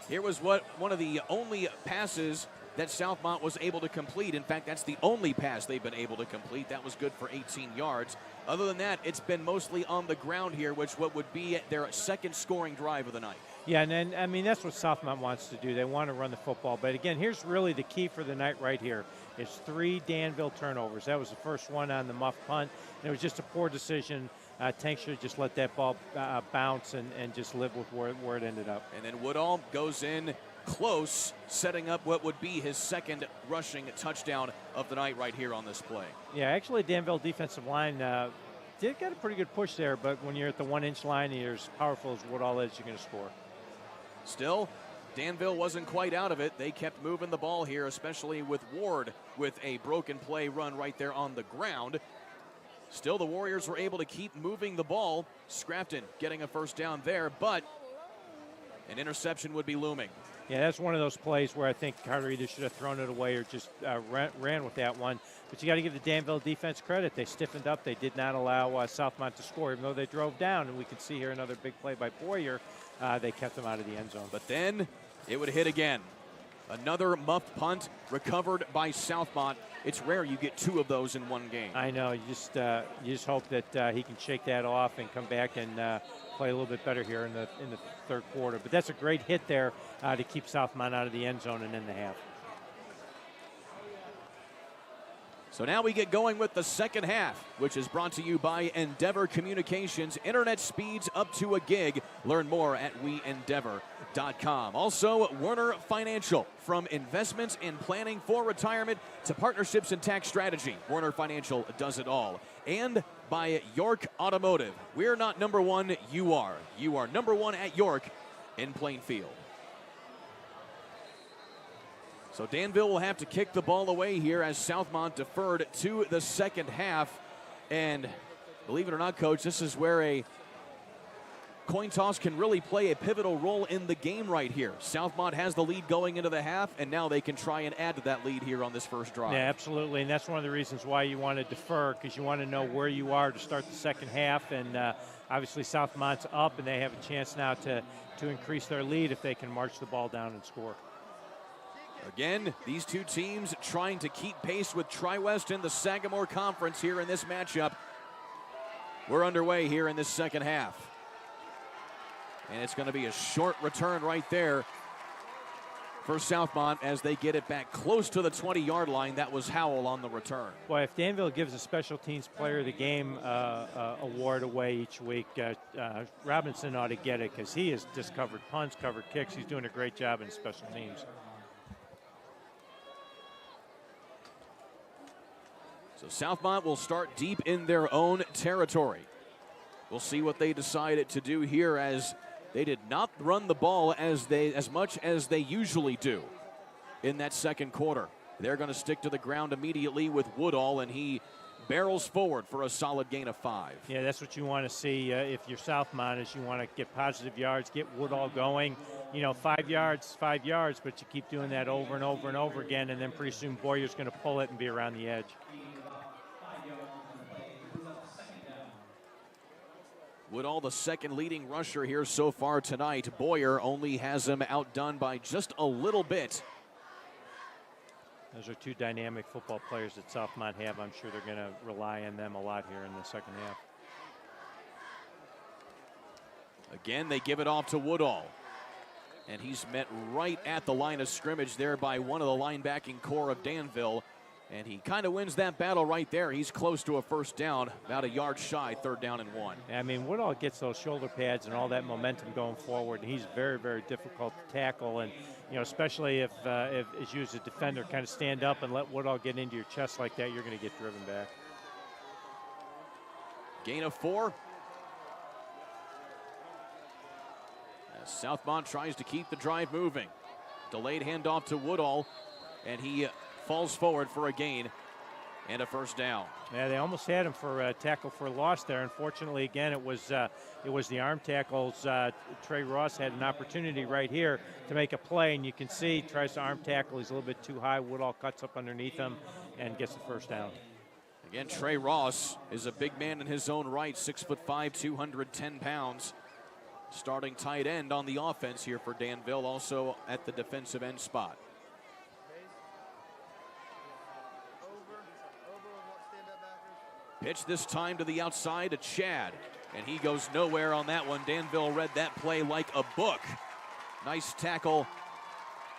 Here was one of the only passes that Southmont was able to complete. In fact, that's the only pass they've been able to complete. That was good for 18 yards. Other than that, it's been mostly on the ground here, which would be their second scoring drive of the night. Yeah, and then, I mean, that's what Southmont wants to do. They want to run the football. But, again, here's really the key for the night right here. It's 3 Danville turnovers. That was the first one on the muff punt. And it was just a poor decision. Tank should have just let that ball bounce and just live with where it ended up. And then Woodall goes in close, setting up what would be his second rushing touchdown of the night right here on this play. Yeah, actually, Danville defensive line did get a pretty good push there, but when you're at the 1-inch line and you're as powerful as Woodall is, you're going to score. Still, Danville wasn't quite out of it. They kept moving the ball here, especially with Ward with a broken play run right there on the ground. Still, the Warriors were able to keep moving the ball. Scrafton getting a first down there, but an interception would be looming. Yeah, that's one of those plays where I think Carter either should have thrown it away or just ran with that one. But you got to give the Danville defense credit. They stiffened up. They did not allow Southmont to score, even though they drove down. And we can see here another big play by Boyer. They kept them out of the end zone. But then it would hit again. Another muffed punt recovered by Southmont. It's rare you get 2 of those in one game. I know. You just hope that he can shake that off and come back and play a little bit better here in the third quarter. But that's a great hit there to keep Southmont out of the end zone and in the half. So now we get going with the second half, which is brought to you by Endeavor Communications. Internet speeds up to a gig. Learn more at weendeavor.com. Also, Werner Financial. From investments and planning for retirement to partnerships and tax strategy, Werner Financial does it all. And by York Automotive. We're not number one, you are. You are number one at York in Plainfield. So Danville will have to kick the ball away here as Southmont deferred to the second half. And believe it or not, Coach, this is where a coin toss can really play a pivotal role in the game right here. Southmont has the lead going into the half, and now they can try and add to that lead here on this first drive. Yeah, absolutely, and that's one of the reasons why you want to defer, because you want to know where you are to start the second half. And obviously Southmont's up, and they have a chance now to increase their lead if they can march the ball down and score. Again, these two teams trying to keep pace with Tri-West in the Sagamore Conference here in this matchup. We're underway here in this second half. And it's going to be a short return right there for Southmont as they get it back close to the 20-yard line. That was Howell on the return. Boy, if Danville gives a special teams player of the game award away each week, Robinson ought to get it, because he has just covered punts, covered kicks. He's doing a great job in special teams. So Southmont will start deep in their own territory. We'll see what they decided to do here, as they did not run the ball as much as they usually do in that second quarter. They're going to stick to the ground immediately with Woodall, and he barrels forward for a solid gain of 5. Yeah, that's what you want to see if you're Southmont, is you want to get positive yards, get Woodall going. You know, 5 yards, but you keep doing that over and over and over again, and then pretty soon Boyer's going to pull it and be around the edge. Woodall, the second leading rusher here so far tonight. Boyer only has him outdone by just a little bit. Those are two dynamic football players that Southmont have. I'm sure they're going to rely on them a lot here in the second half. Again, they give it off to Woodall. And he's met right at the line of scrimmage there by one of the linebacking core of Danville. And he kind of wins that battle right there. He's close to a first down, about a yard shy, 3rd down and 1. I mean, Woodall gets those shoulder pads and all that momentum going forward. And he's very, very difficult to tackle. And, you know, especially if as you as a defender kind of stand up and let Woodall get into your chest like that, you're going to get driven back. Gain of 4. As Southmont tries to keep the drive moving. Delayed handoff to Woodall, and he falls forward for a gain and a first down. Yeah, they almost had him for a tackle for a loss there. Unfortunately, again, it was the arm tackles. Trey Ross had an opportunity right here to make a play, and you can see tries to arm tackle. He's a little bit too high. Woodall cuts up underneath him and gets the first down. Again, Trey Ross is a big man in his own right, 6'5", 210 pounds. Starting tight end on the offense here for Danville, also at the defensive end spot. Pitch this time to the outside to Chad, and he goes nowhere on that one. Danville read that play like a book Nice tackle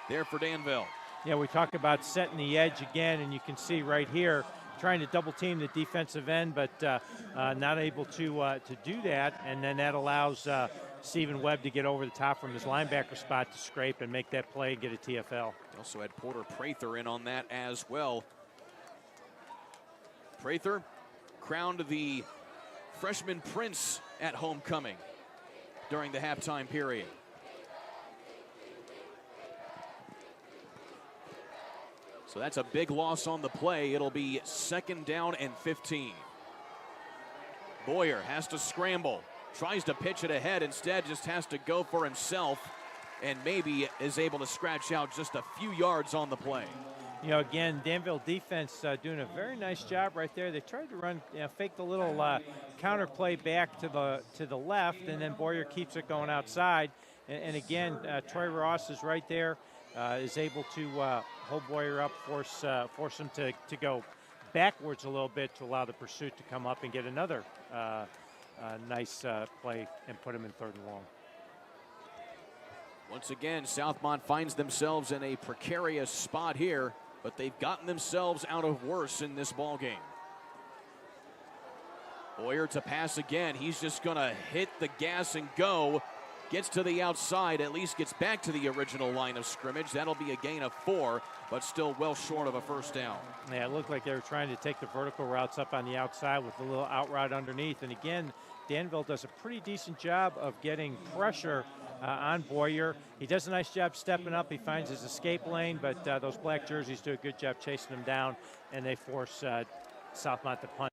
there for Danville. Yeah, we talk about setting the edge again, and you can see right here trying to double team the defensive end, but not able to do that, and then that allows Stephen Webb to get over the top from his linebacker spot to scrape and make that play and get a TFL. Also had Porter Prather in on that as well. Prather crowned the freshman prince at homecoming during the halftime period. So that's a big loss on the play. It'll be 2nd down and 15. Boyer has to scramble, tries to pitch it ahead, instead just has to go for himself, and maybe is able to scratch out just a few yards on the play. You know, again, Danville defense doing a very nice job right there. They tried to run, fake the little counter play back to the left, and then Boyer keeps it going outside. And again, Troy Ross is right there, is able to hold Boyer up, force him to go backwards a little bit to allow the pursuit to come up and get another nice play and put him in 3rd and long. Once again, Southmont finds themselves in a precarious spot here, but they've gotten themselves out of worse in this ball game. Boyer to pass again. He's just going to hit the gas and go. Gets to the outside, at least gets back to the original line of scrimmage. That'll be a gain of 4, but still well short of a 1st down. Yeah, it looked like they were trying to take the vertical routes up on the outside with a little out route underneath. And again, Danville does a pretty decent job of getting pressure on Boyer. He does a nice job stepping up. He finds his escape lane, but those black jerseys do a good job chasing him down, and they force Southmont to punt.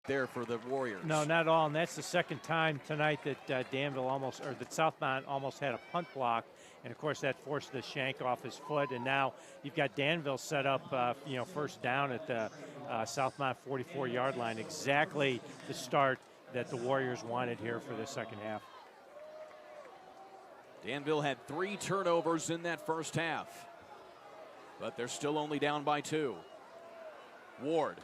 There for the Warriors. No, not at all, and that's the 2nd time tonight that Danville that Southmont almost had a punt block, and of course that forced the shank off his foot, and now you've got Danville set up, 1st down at the Southmont 44-yard line, exactly the start that the Warriors wanted here for the 2nd half. Danville had 3 turnovers in that 1st half, but they're still only down by 2. Ward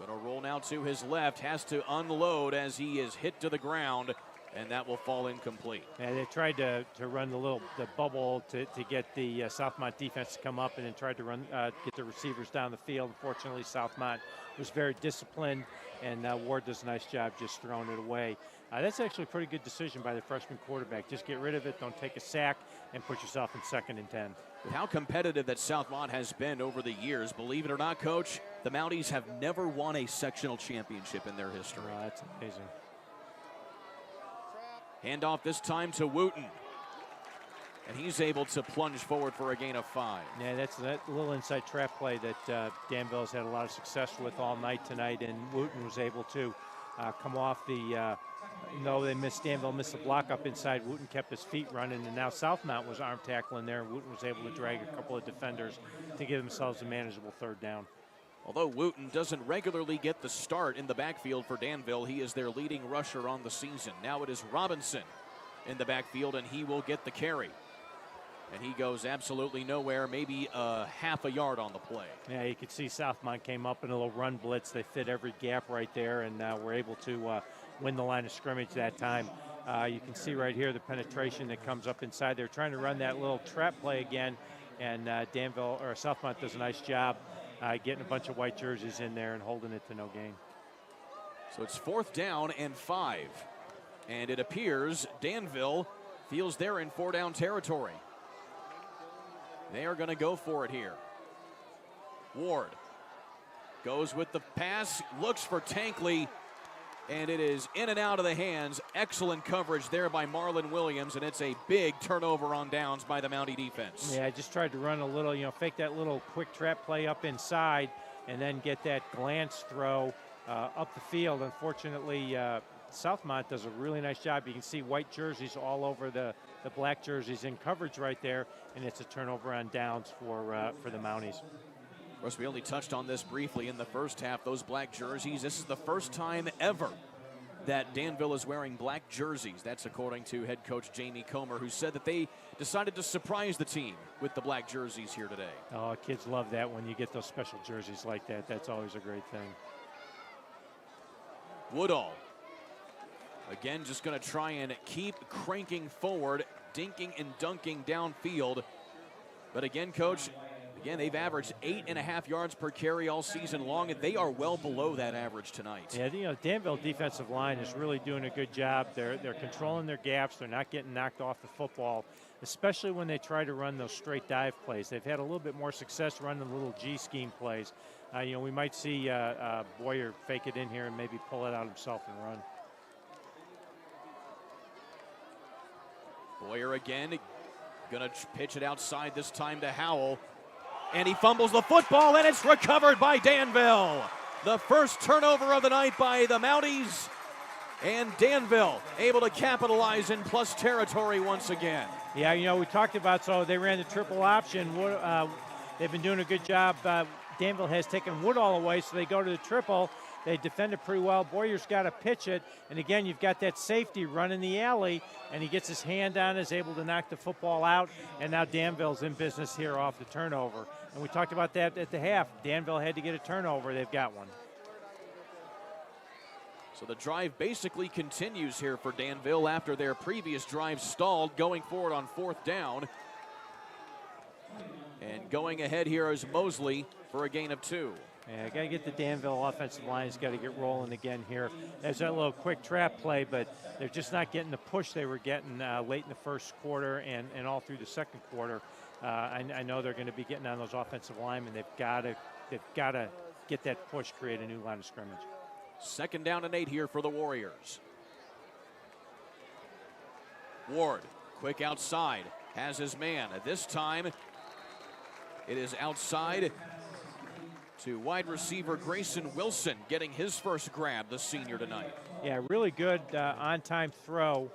going to roll now to his left, has to unload as he is hit to the ground, and that will fall incomplete. And they tried to run the bubble to get the Southmont defense to come up, and then tried to run get the receivers down the field. Unfortunately, Southmont was very disciplined, and Ward does a nice job just throwing it away. That's actually a pretty good decision by the freshman quarterback. Just get rid of it, don't take a sack, and put yourself in 2nd and 10. With how competitive that Southmont has been over the years, believe it or not, Coach, the Mounties have never won a sectional championship in their history. Oh, that's amazing. Handoff this time to Wooten. And he's able to plunge forward for a gain of 5. Yeah, that's that little inside trap play that Danville's had a lot of success with all night tonight, and Wooten was able to come off the Danville missed the block up inside. Wooten kept his feet running, and now Southmont was arm tackling there, and Wooten was able to drag a couple of defenders to give themselves a manageable 3rd down. Although Wooten doesn't regularly get the start in the backfield for Danville, he is their leading rusher on the season. Now it is Robinson in the backfield, and he will get the carry. And he goes absolutely nowhere, maybe a half a yard on the play. Yeah, you could see Southmont came up in a little run blitz. They fit every gap right there, and were able to win the line of scrimmage that time. You can see right here the penetration that comes up inside. They're trying to run that little trap play again, and Southmont does a nice job getting a bunch of white jerseys in there and holding it to no gain. So it's 4th down and 5. And it appears Danville feels they're in 4-down territory. They are going to go for it here. Ward goes with the pass, looks for Tankley, and it is in and out of the hands. Excellent coverage there by Marlon Williams, and it's a big turnover on downs by the Mountie defense. Yeah, I just tried to run a little, fake that little quick trap play up inside and then get that glance throw up the field. Unfortunately, Southmont does a really nice job. You can see white jerseys all over the black jerseys in coverage right there, and it's a turnover on downs for the Mounties. Of course, we only touched on this briefly in the first half, those black jerseys. This is the first time ever that Danville is wearing black jerseys. That's according to head coach Jamie Comer, who said that they decided to surprise the team with the black jerseys here today. Oh, kids love that when you get those special jerseys like that. That's always a great thing. Woodall, again, just going to try and keep cranking forward, dinking and dunking downfield. But again, Coach, they've averaged 8.5 yards per carry all season long, and they are well below that average tonight. Yeah, Danville defensive line is really doing a good job. They're controlling their gaps. They're not getting knocked off the football, especially when they try to run those straight dive plays. They've had a little bit more success running the little G scheme plays. We might see Boyer fake it in here and maybe pull it out himself and run. Boyer again, gonna pitch it outside this time to Howell. And he fumbles the football, and it's recovered by Danville. The first turnover of the night by the Mounties. And Danville able to capitalize in plus territory once again. Yeah, we talked about, so they ran the triple option. They've been doing a good job. Danville has taken Woodall away, so they go to the triple. They defend it pretty well. Boyer's got to pitch it. And again, you've got that safety running the alley, and he gets his hand on it, is able to knock the football out. And now Danville's in business here off the turnover. And we talked about that at the half. Danville had to get a turnover. They've got one. So the drive basically continues here for Danville after their previous drive stalled, going forward on 4th down. And going ahead here is Mosley for a gain of 2. Yeah, got to get the Danville offensive line. Has got to get rolling again here. There's that little quick trap play, but they're just not getting the push they were getting late in the first quarter and all through the second quarter. I know they're going to be getting on those offensive linemen. They've got to get that push, create a new line of scrimmage. 2nd down and 8 here for the Warriors. Ward, quick outside, has his man. This time, it is outside to wide receiver Grayson Wilson, getting his first grab, the senior tonight. Yeah, really good on-time throw.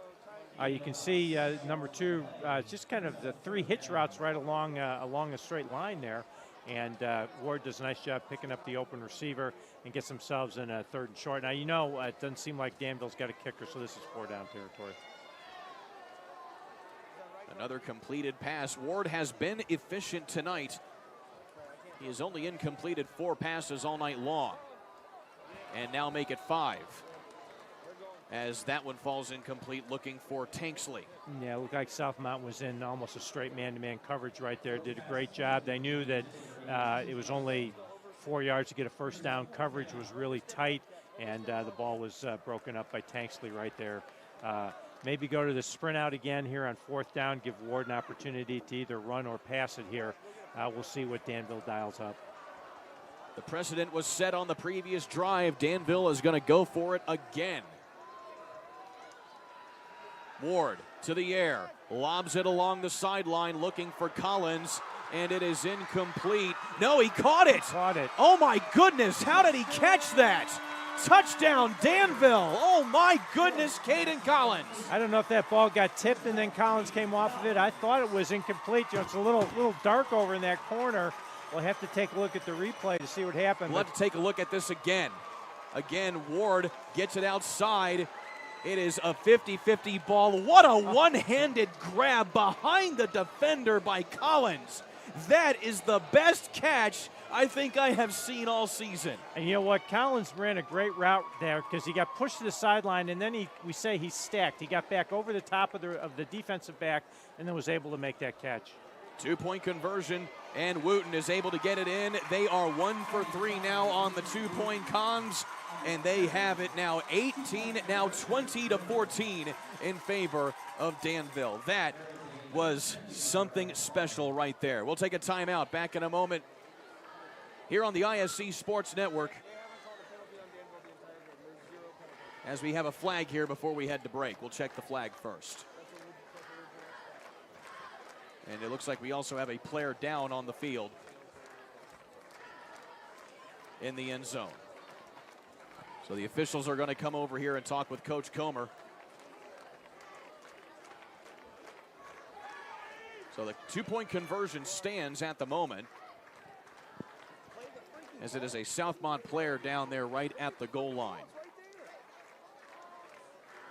You can see number 2, just kind of the 3 hitch routes right along a straight line there. And Ward does a nice job picking up the open receiver and gets themselves in a 3rd and short. Now, it doesn't seem like Danville's got a kicker, so this is 4-down territory. Another completed pass. Ward has been efficient tonight. He has only incompleted 4 passes all night long. And now make it 5. As that one falls incomplete, looking for Tanksley. Yeah, it looked like Southmont was in almost a straight man-to-man coverage right there. Did a great job. They knew that it was only 4 yards to get a 1st down. Coverage was really tight, and the ball was broken up by Tanksley right there. Maybe go to the sprint out again here on 4th down, give Ward an opportunity to either run or pass it here. We'll see what Danville dials up. The precedent was set on the previous drive. Danville is going to go for it again. Ward to the air, lobs it along the sideline, looking for Collins, and it is incomplete. No, he caught it. Caught it. Oh my goodness, how did he catch that? Touchdown, Danville. Oh my goodness, Caden Collins. I don't know if that ball got tipped and then Collins came off of it. I thought it was incomplete. It's a little dark over in that corner. We'll have to take a look at the replay to see what happened. We'll have to take a look at this again. Again, Ward gets it outside. It is a 50-50 ball. What a one-handed grab behind the defender by Collins. That is the best catch I think I have seen all season. And you know what? Collins ran a great route there because he got pushed to the sideline, and then we say he stacked. He got back over the top of the defensive back and then was able to make that catch. 2-point conversion, and Wooten is able to get it in. They are 1 for 3 now on the 2-point Kongs, and they have it now 18, now 20-14 in favor of Danville. That was something special right there. We'll take a timeout. Back in a moment here on the ISC Sports Network, as we have a flag here before we head to break. We'll check the flag first. And it looks like we also have a player down on the field in the end zone. So the officials are going to come over here and talk with Coach Comer. So the two-point conversion stands at the moment, as it is a Southmont player down there right at the goal line.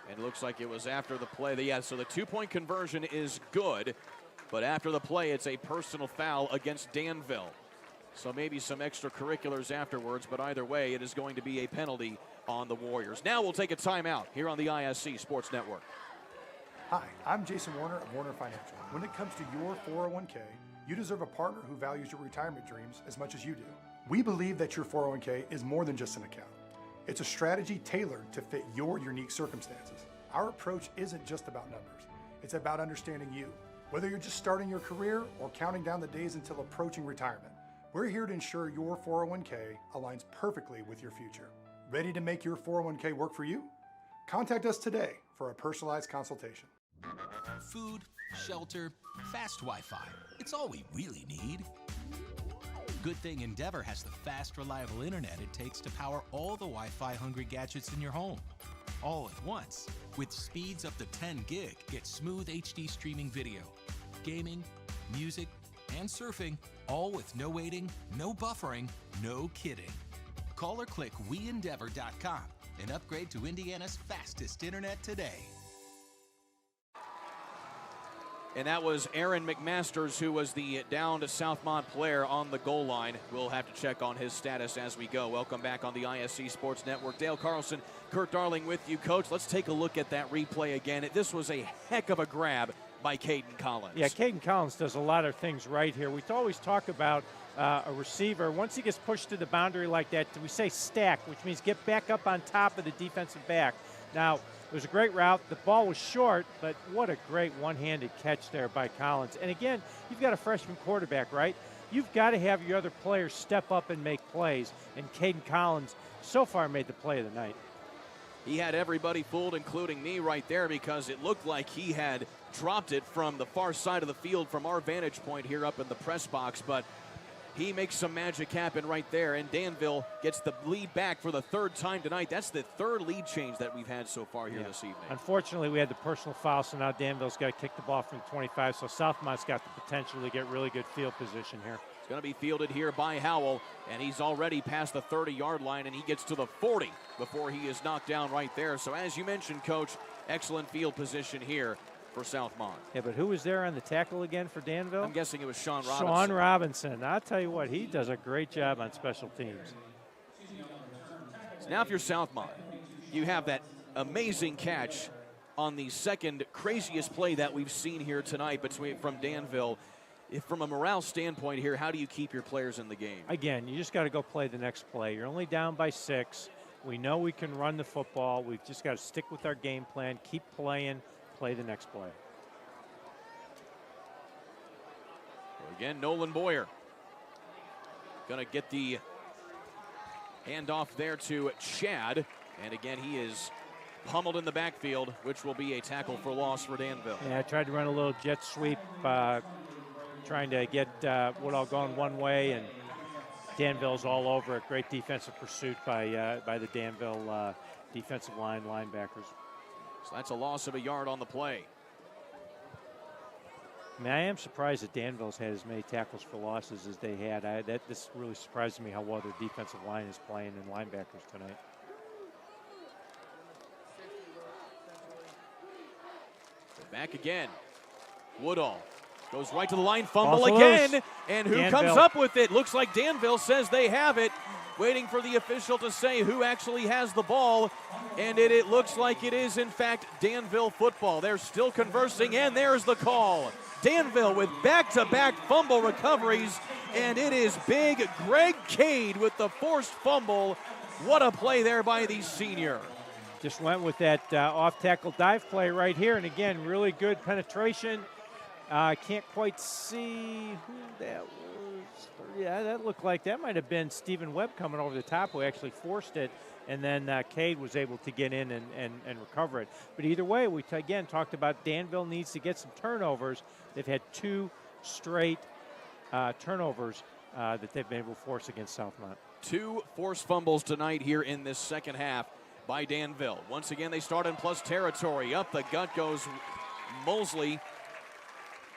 And it looks like it was after the play. Yeah, so the two-point conversion is good, but after the play, it's a personal foul against Danville. So maybe some extracurriculars afterwards, but either way, it is going to be a penalty on the Warriors. Now we'll take a timeout here on the ISC Sports Network. Hi, I'm Jason Warner of Warner Financial. When it comes to your 401k, you deserve a partner who values your retirement dreams as much as you do. We believe that your 401k is more than just an account. It's a strategy tailored to fit your unique circumstances. Our approach isn't just about numbers. It's about understanding you. Whether you're just starting your career or counting down the days until approaching retirement, we're here to ensure your 401k aligns perfectly with your future. Ready to make your 401k work for you? Contact us today for a personalized consultation. Food, shelter, fast Wi-Fi. It's all we really need. Good thing Endeavor has the fast, reliable internet it takes to power all the Wi-Fi hungry gadgets in your home. All at once. With speeds up to 10 gig, get smooth HD streaming video, gaming, music, and surfing, all with no waiting, no buffering, no kidding. Call or click WeEndeavor.com and upgrade to Indiana's fastest internet today. And that was Aaron McMasters, who was the downed Southmont player on the goal line. We'll have to check on his status as we go. Welcome back on the ISC Sports Network. Dale Carlson, Kurt Darling with you. Coach, let's take a look at that replay again. This was a heck of a grab by Caden Collins. Yeah, Caden Collins does a lot of things right here. We always talk about a receiver. Once he gets pushed to the boundary like that, we say stack, which means get back up on top of the defensive back. Now, it was a great route. The ball was short, but what a great one-handed catch there by Collins. And again, you've got a freshman quarterback, right? You've got to have your other players step up and make plays. And Caden Collins so far made the play of the night. He had everybody fooled, including me right there, because it looked like he had dropped it from the far side of the field from our vantage point here up in the press box. But he makes some magic happen right there, and Danville gets the lead back for the third time tonight. That's the third lead change that we've had so far here this evening. Unfortunately, we had the personal foul, so now Danville's got to kick the ball from the 25, so Southmont's got the potential to get really good field position here. It's going to be fielded here by Howell, and he's already past the 30-yard line, and he gets to the 40 before he is knocked down right there. So as you mentioned, Coach, excellent field position here for Southmont. Yeah, but who was there on the tackle again for Danville? I'm guessing it was Sean Robinson. Sean Robinson. I'll tell you what, he does a great job on special teams. Now if you're Southmont, you have that amazing catch on the second craziest play that we've seen here tonight from Danville. From a morale standpoint here, how do you keep your players in the game? Again, you just got to go play the next play. You're only down by 6. We know we can run the football. We've just got to stick with our game plan, keep playing, play the next play. Again, Nolan Boyer going to get the handoff there to Chad. And again, he is pummeled in the backfield, which will be a tackle for loss for Danville. Yeah, I tried to run a little jet sweep, trying to get Woodall going one way, and Danville's all over it. Great defensive pursuit by the Danville defensive line linebackers. So that's a loss of a yard on the play. I mean, I am surprised that Danville's had as many tackles for losses as they had. This really surprised me how well their defensive line is playing and linebackers tonight. Back again. Woodall goes right to the line, fumble False again, loose. and who Danville. comes up with it? Looks like Danville says they have it. Waiting for the official to say who actually has the ball, and it looks like it is, in fact, Danville football. They're still conversing, and there's the call. Danville with back-to-back fumble recoveries, and it is big Greg Cade with the forced fumble. What a play there by the senior. Just went with that off-tackle dive play right here, and again, really good penetration. I can't quite see who that was. Yeah, that looked like that might have been Stephen Webb coming over the top who actually forced it, and then Cade was able to get in and recover it. But either way, we again talked about Danville needs to get some turnovers. They've had 2 straight turnovers that they've been able to force against Southmont. 2 forced fumbles tonight here in this second half by Danville. Once again, they start in plus territory. Up the gut goes Mosley,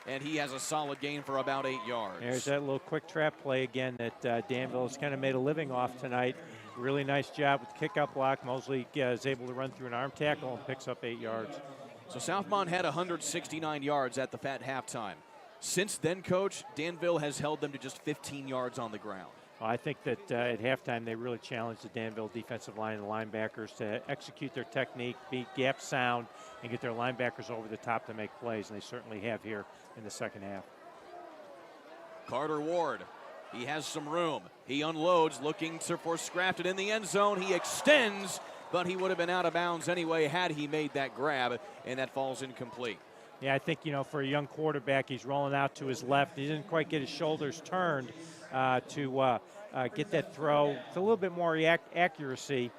and he has a solid gain for about 8 yards. There's that little quick trap play again that Danville has kind of made a living off tonight. Really nice job with the kick-up block. Mosley is able to run through an arm tackle and picks up 8 yards. So Southmont had 169 yards at the Fat halftime. Since then, Coach, Danville has held them to just 15 yards on the ground. Well, I think that at halftime they really challenged the Danville defensive line and the linebackers to execute their technique, be gap sound, and get their linebackers over the top to make plays, and they certainly have here in the second half. Carter Ward, he has some room. He unloads, looking for Scrafton in the end zone. He extends, but he would have been out of bounds anyway had he made that grab, and that falls incomplete. Yeah, I think, for a young quarterback, he's rolling out to his left. He didn't quite get his shoulders turned to get that throw. It's a little bit more accuracy.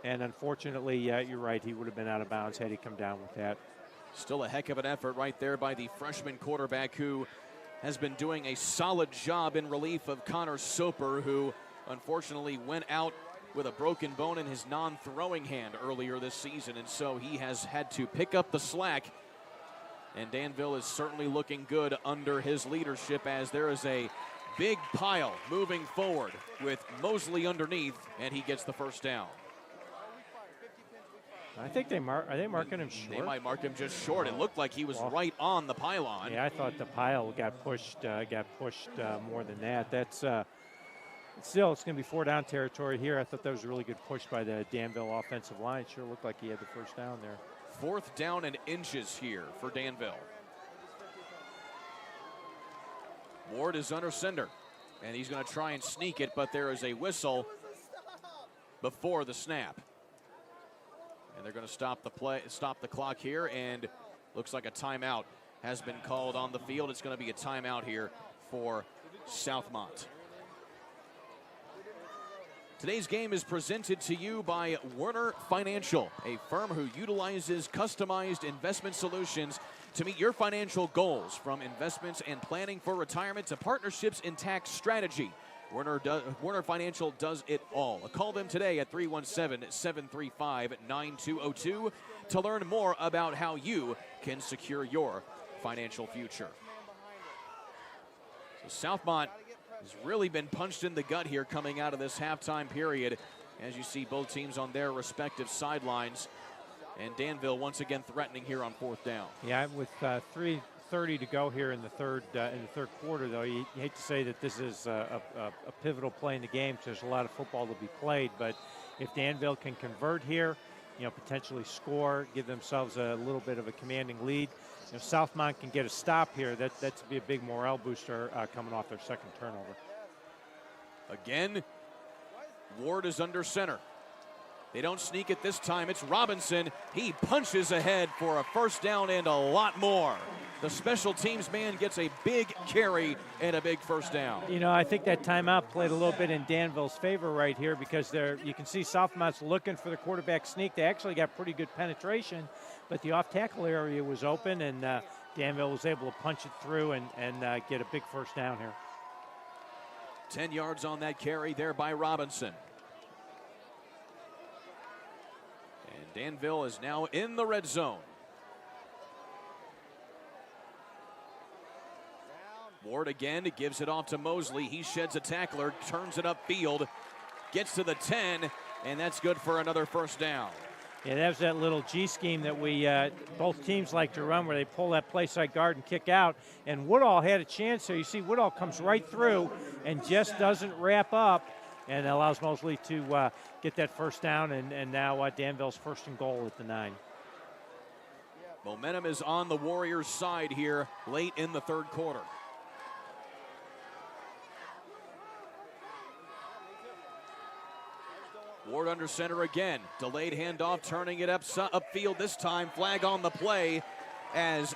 And unfortunately, you're right, he would have been out of bounds had he come down with that. Still a heck of an effort right there by the freshman quarterback, who has been doing a solid job in relief of Connor Soper, who unfortunately went out with a broken bone in his non-throwing hand earlier this season, and so he has had to pick up the slack. And Danville is certainly looking good under his leadership, as there is a big pile moving forward with Mosley underneath, and he gets the first down. I think are they marking him short? They might mark him just short. It looked like he was right on the pylon. Yeah, I thought the pile got pushed more than that. That's still, it's going to be 4 down territory here. I thought that was a really good push by the Danville offensive line. It sure looked like he had the first down there. 4th down and inches here for Danville. Ward is under center, and he's going to try and sneak it, but there is a whistle before the snap. And they're going to stop the clock here, and looks like a timeout has been called on the field. It's going to be a timeout here for Southmont. Today's game is presented to you by Werner Financial, a firm who utilizes customized investment solutions to meet your financial goals, from investments and planning for retirement to partnerships and tax strategy. Werner Financial does it all. Call them today at 317-735-9202 to learn more about how you can secure your financial future. So Southmont has really been punched in the gut here coming out of this halftime period, as you see both teams on their respective sidelines, and Danville once again threatening here on 4th down. Yeah, with 3:30 to go here in the third quarter, though, you hate to say that this is a pivotal play in the game, because there's a lot of football to be played, but if Danville can convert here, potentially score, give themselves a little bit of a commanding lead. If Southmont can get a stop here, that's be a big morale booster coming off their second turnover. Again, Ward is under center. They don't sneak it this time. It's Robinson. He punches ahead for a first down and a lot more. The special teams man gets a big carry and a big first down. I think that timeout played a little bit in Danville's favor right here, because you can see Southmont's looking for the quarterback sneak. They actually got pretty good penetration, but the off-tackle area was open, and Danville was able to punch it through and get a big first down here. 10 yards on that carry there by Robinson. And Danville is now in the red zone. Ward again gives it off to Mosley. He sheds a tackler, turns it upfield, gets to the 10, and that's good for another first down. Yeah, that was that little G scheme that we both teams like to run, where they pull that play side guard and kick out. And Woodall had a chance, so you see Woodall comes right through and just doesn't wrap up, and allows Mosley to get that first down, and now Danville's first and goal at the 9. Momentum is on the Warriors' side here late in the third quarter. Ward under center again. Delayed handoff, turning it upfield this time. Flag on the play as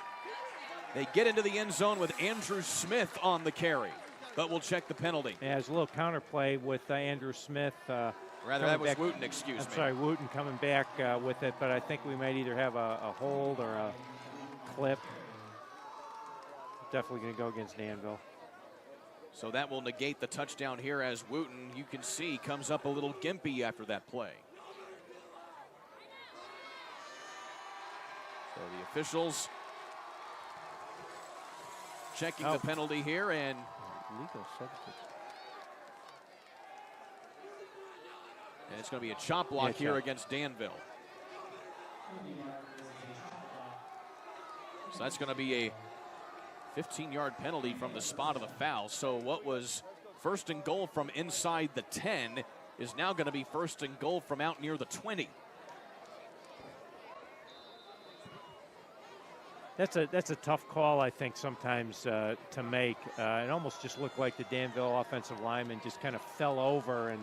they get into the end zone with Andrew Smith on the carry. But we'll check the penalty. Yeah, there's a little counter play with Andrew Smith. Rather, that was Wooten, excuse me. I'm sorry, Wooten coming back with it, but I think we might either have a hold or a clip. Definitely going to go against Danville. So that will negate the touchdown here as Wooten, you can see, comes up a little gimpy after that play. So the officials checking the penalty here, and legal substitute. And it's going to be a chop block here against Danville. So that's going to be a 15-yard penalty from the spot of the foul. So what was first and goal from inside the 10 is now going to be first and goal from out near the 20. That's a tough call, I think, sometimes to make. It almost just looked like the Danville offensive lineman just kind of fell over and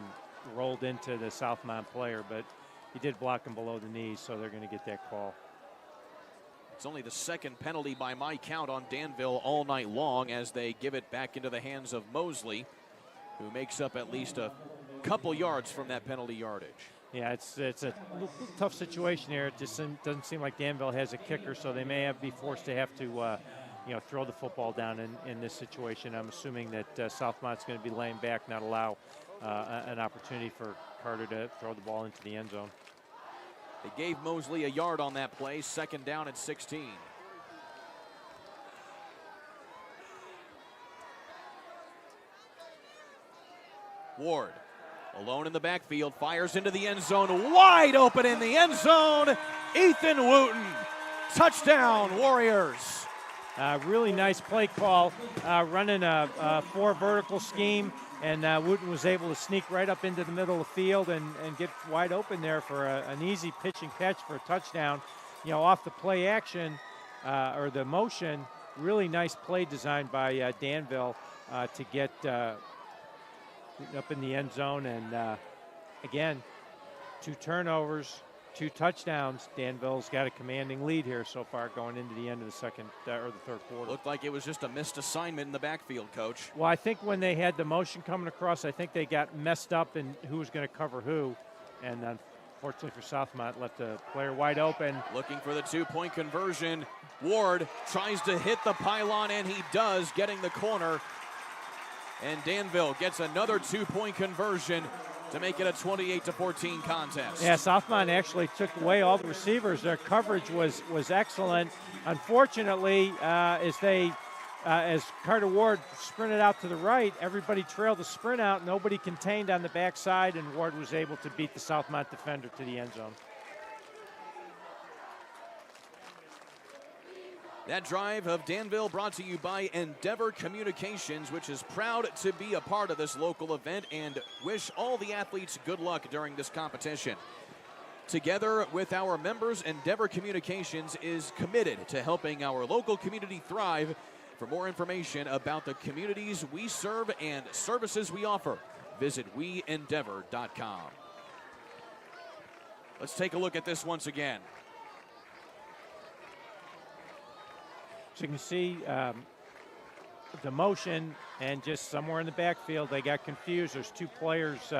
rolled into the Southmont player, but he did block him below the knees, so they're going to get that call. It's only the second penalty by my count on Danville all night long as they give it back into the hands of Mosley, who makes up at least a couple yards from that penalty yardage. Yeah, it's a tough situation here. It just doesn't seem like Danville has a kicker, so they may be forced to have to throw the football down in this situation. I'm assuming that Southmont's going to be laying back, not allow an opportunity for Carter to throw the ball into the end zone. They gave Mosley a yard on that play, second down at 16. Ward, alone in the backfield, fires into the end zone, wide open in the end zone. Ethan Wooten, touchdown Warriors. Really nice play call, running a 4 vertical scheme, and Wooten was able to sneak right up into the middle of the field and get wide open there for an easy pitch and catch for a touchdown. Off the play action or the motion, really nice play designed by Danville to get up in the end zone, and again, 2 turnovers, 2 touchdowns. Danville's got a commanding lead here so far going into the end of the second or the third quarter. Looked like it was just a missed assignment in the backfield, Coach. Well, I think when they had the motion coming across, I think they got messed up in who was going to cover who, and unfortunately for Southmont, left the player wide open. Looking for the 2-point conversion. Ward tries to hit the pylon, and he does, getting the corner. And Danville gets another 2-point conversion to make it a 28-14 contest. Yeah, Southmont actually took away all the receivers. Their coverage was excellent. Unfortunately, as Carter Ward sprinted out to the right, everybody trailed the sprint out. Nobody contained on the backside, and Ward was able to beat the Southmont defender to the end zone. That drive of Danville brought to you by Endeavor Communications, which is proud to be a part of this local event and wish all the athletes good luck during this competition. Together with our members, Endeavor Communications is committed to helping our local community thrive. For more information about the communities we serve and services we offer, visit weendeavor.com. Let's take a look at this once again. So you can see the motion, and just somewhere in the backfield they got confused. There's 2 players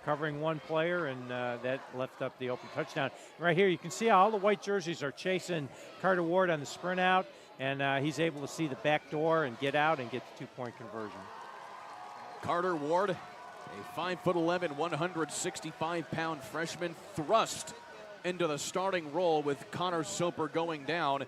covering 1 player, and that left up the open touchdown. Right here you can see how all the white jerseys are chasing Carter Ward on the sprint out, and he's able to see the back door and get out and get the 2-point conversion. Carter Ward, a 5'11", 165-pound freshman, thrust into the starting role with Connor Soper going down.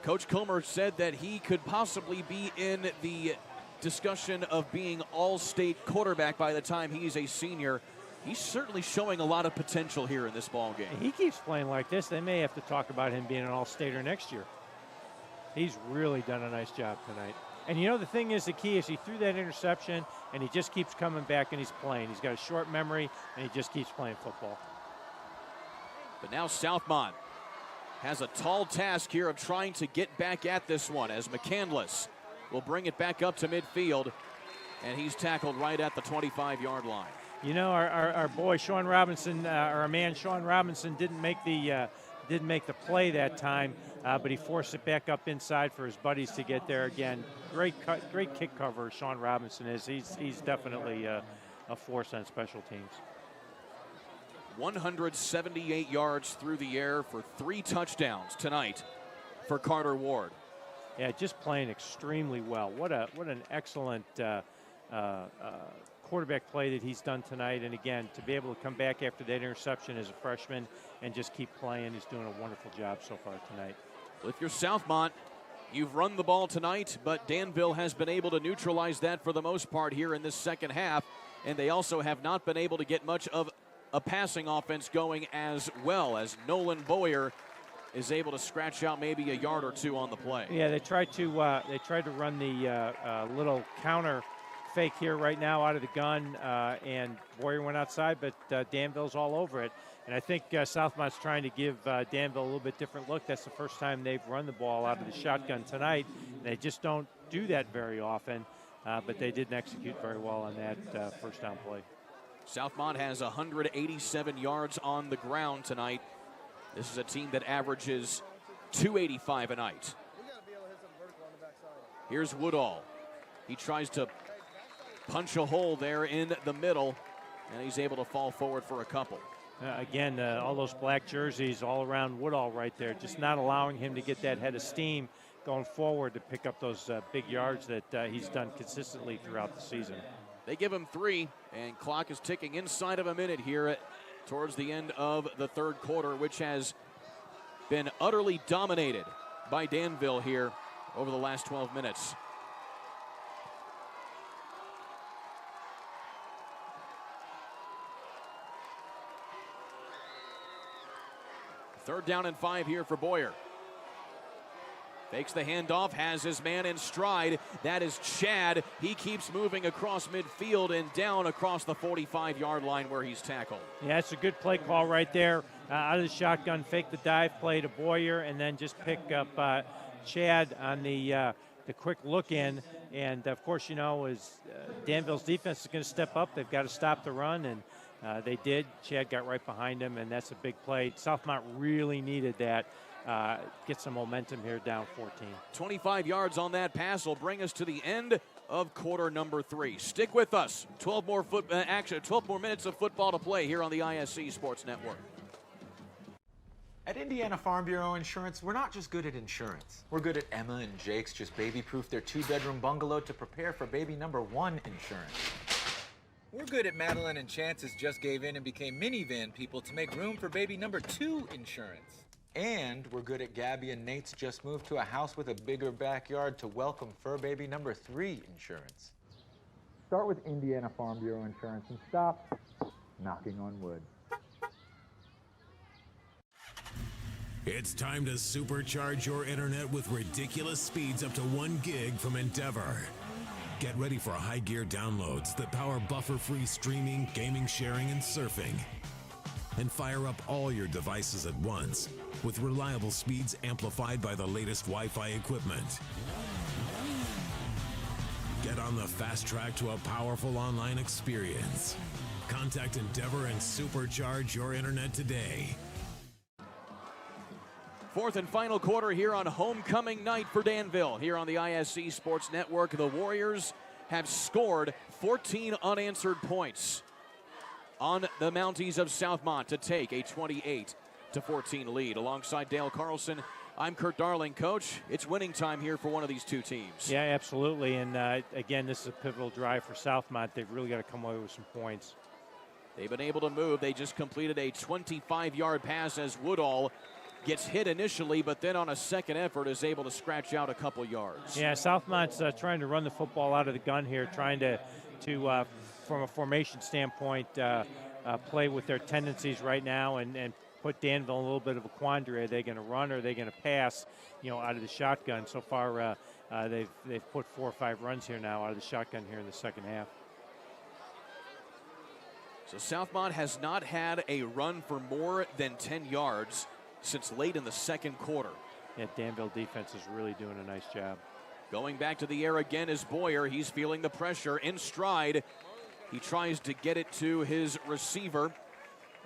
Coach Comer said that he could possibly be in the discussion of being all-state quarterback by the time he's a senior. He's certainly showing a lot of potential here in this ball game. He keeps playing like this. They may have to talk about him being an all-stater next year. He's really done a nice job tonight. And the thing is, the key is he threw that interception, and he just keeps coming back and he's playing. He's got a short memory, and he just keeps playing football. But now Southmont has a tall task here of trying to get back at this one, as McCandless will bring it back up to midfield, and he's tackled right at the 25-yard line. Our boy Sean Robinson, our man Sean Robinson, didn't make the play that time, but he forced it back up inside for his buddies to get there again. Great kick cover, Sean Robinson is. He's definitely a force on special teams. 178 yards through the air for 3 touchdowns tonight for Carter Ward. Yeah, just playing extremely well. What an excellent quarterback play that he's done tonight. And again, to be able to come back after that interception as a freshman and just keep playing, he's doing a wonderful job so far tonight. If you're Southmont, you've run the ball tonight, but Danville has been able to neutralize that for the most part here in this second half. And they also have not been able to get much of a passing offense going as well, as Nolan Boyer is able to scratch out maybe a yard or two on the play. Yeah, they tried to run the little counter fake here right now out of the gun, and Boyer went outside, but Danville's all over it. And I think Southmont's trying to give Danville a little bit different look. That's the first time they've run the ball out of the shotgun tonight. They just don't do that very often, but they didn't execute very well on that first down play. Southmont has 187 yards on the ground tonight. This is a team that averages 285 a night. Here's Woodall. He tries to punch a hole there in the middle, and he's able to fall forward for a couple. Again, all those black jerseys all around Woodall right there, just not allowing him to get that head of steam going forward to pick up those big yards that he's done consistently throughout the season. They give him 3, and clock is ticking inside of a minute here towards the end of the third quarter, which has been utterly dominated by Danville here over the last 12 minutes. Third down and 5 here for Boyer. Fakes the handoff, has his man in stride. That is Chad. He keeps moving across midfield and down across the 45-yard line where he's tackled. Yeah, it's a good play call right there. Out of the shotgun, fake the dive play to Boyer, and then just pick up Chad on the quick look in. And of course, you know, as Danville's defense is going to step up, they've got to stop the run, and they did. Chad got right behind him, and that's a big play. Southmont really needed that. Get some momentum here, down 14. 25 yards on that pass will bring us to the end of quarter number 3. Stick with us. 12 more minutes of football to play here on the ISC Sports Network. At Indiana Farm Bureau Insurance, we're not just good at insurance. We're good at Emma and Jake's just baby-proof their 2-bedroom bungalow to prepare for baby number 1 insurance. We're good at Madeline and Chance's just gave in and became minivan people to make room for baby number 2 insurance. And we're good at Gabby and Nate's just moved to a house with a bigger backyard to welcome fur baby number 3 insurance. Start with Indiana Farm Bureau Insurance and stop knocking on wood. It's time to supercharge your internet with ridiculous speeds up to 1 gig from Endeavor. Get ready for high gear downloads that power buffer-free streaming, gaming, sharing, and surfing. And fire up all your devices at once with reliable speeds amplified by the latest Wi-Fi equipment. Get on the fast track to a powerful online experience. Contact Endeavor and supercharge your internet today. Fourth and final quarter here on homecoming night for Danville. Here on the ISC Sports Network, the Warriors have scored 14 unanswered points on the Mounties of Southmont to take a 28-14 lead. Alongside Dale Carlson, I'm Kurt Darling. Coach, it's winning time here for one of these two teams. Yeah, absolutely. And again, this is a pivotal drive for Southmont. They've really got to come away with some points. They've been able to move. They just completed a 25-yard pass as Woodall gets hit initially, but then on a second effort is able to scratch out a couple yards. Yeah, Southmont's trying to run the football out of the gun here, trying to from a formation standpoint, play with their tendencies right now and put Danville in a little bit of a quandary. Are they going to run or are they going to pass, you know, out of the shotgun? So far, they've put 4 or 5 runs here now out of the shotgun here in the second half. So Southmont has not had a run for more than 10 yards since late in the second quarter. Yeah, Danville defense is really doing a nice job. Going back to the air again is Boyer. He's feeling the pressure in stride. He tries to get it to his receiver,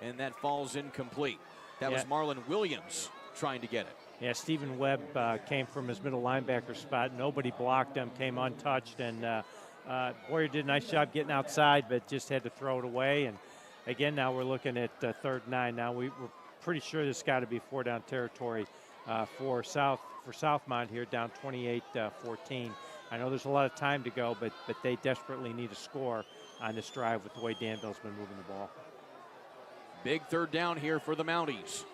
and that falls incomplete. That was Marlon Williams trying to get it. Yeah, Stephen Webb came from his middle linebacker spot. Nobody blocked him, came untouched, and Boyer did a nice job getting outside, but just had to throw it away. And again, now we're looking at 3rd and 9. Now we're pretty sure this got to be 4 down territory for Southmont here, down 28-14. I know there's a lot of time to go, but they desperately need a score on this drive with the way Danville's been moving the ball. Big third down here for the Mounties.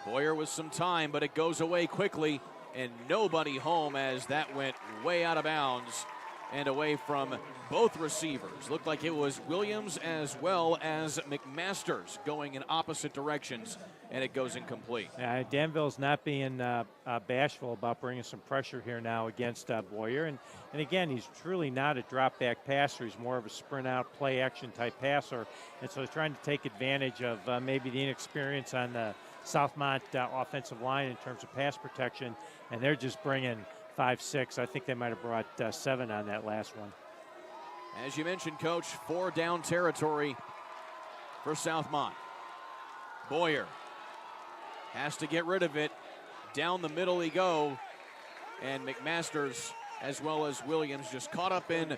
Boyer with some time, but it goes away quickly, and nobody home as that went way out of bounds and away from both receivers. Looked like it was Williams as well as McMasters going in opposite directions, and it goes incomplete. Danville's not being bashful about bringing some pressure here now against Boyer. And again, he's truly not a drop-back passer. He's more of a sprint-out, play-action type passer. And so he's trying to take advantage of maybe the inexperience on the Southmont offensive line in terms of pass protection. And they're just bringing 5, 6. I think they might have brought 7 on that last one. As you mentioned, Coach, 4 down territory for Southmont. Boyer has to get rid of it. Down the middle he go. And McMasters as well as Williams just caught up in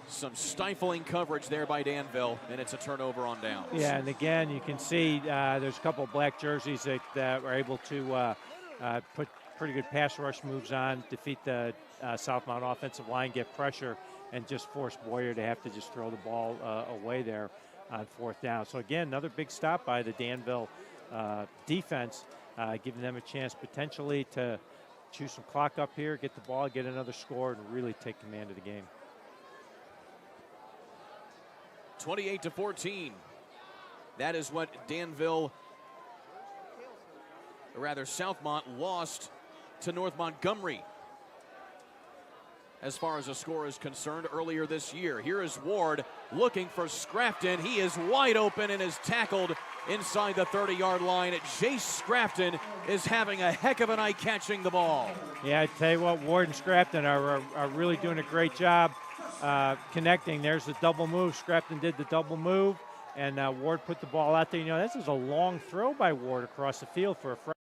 some stifling coverage there by Danville, and it's a turnover on downs. Yeah, and again, you can see there's a couple of black jerseys that are able to put pretty good pass rush moves on, defeat the Southmont offensive line, get pressure, and just force Boyer to have to just throw the ball away there on 4th down. So again, another big stop by the Danville defense, giving them a chance potentially to chew some clock up here, get the ball, get another score, and really take command of the game. 28-14. That is what Danville, or rather Southmont, lost to North Montgomery as far as the score is concerned earlier this year. Here is Ward looking for Scrafton. He is wide open and is tackled inside the 30-yard line. Jace Scrafton is having a heck of a night catching the ball. Yeah, I tell you what, Ward and Scrafton are really doing a great job connecting. There's the double move. Scrafton did the double move, and Ward put the ball out there. You know, this is a long throw by Ward across the field for a freshman.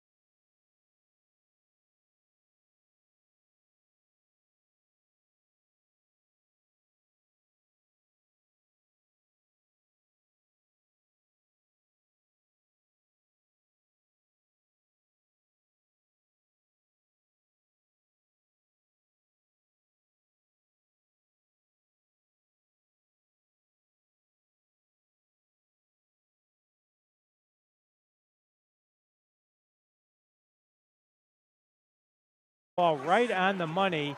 Ball right on the money.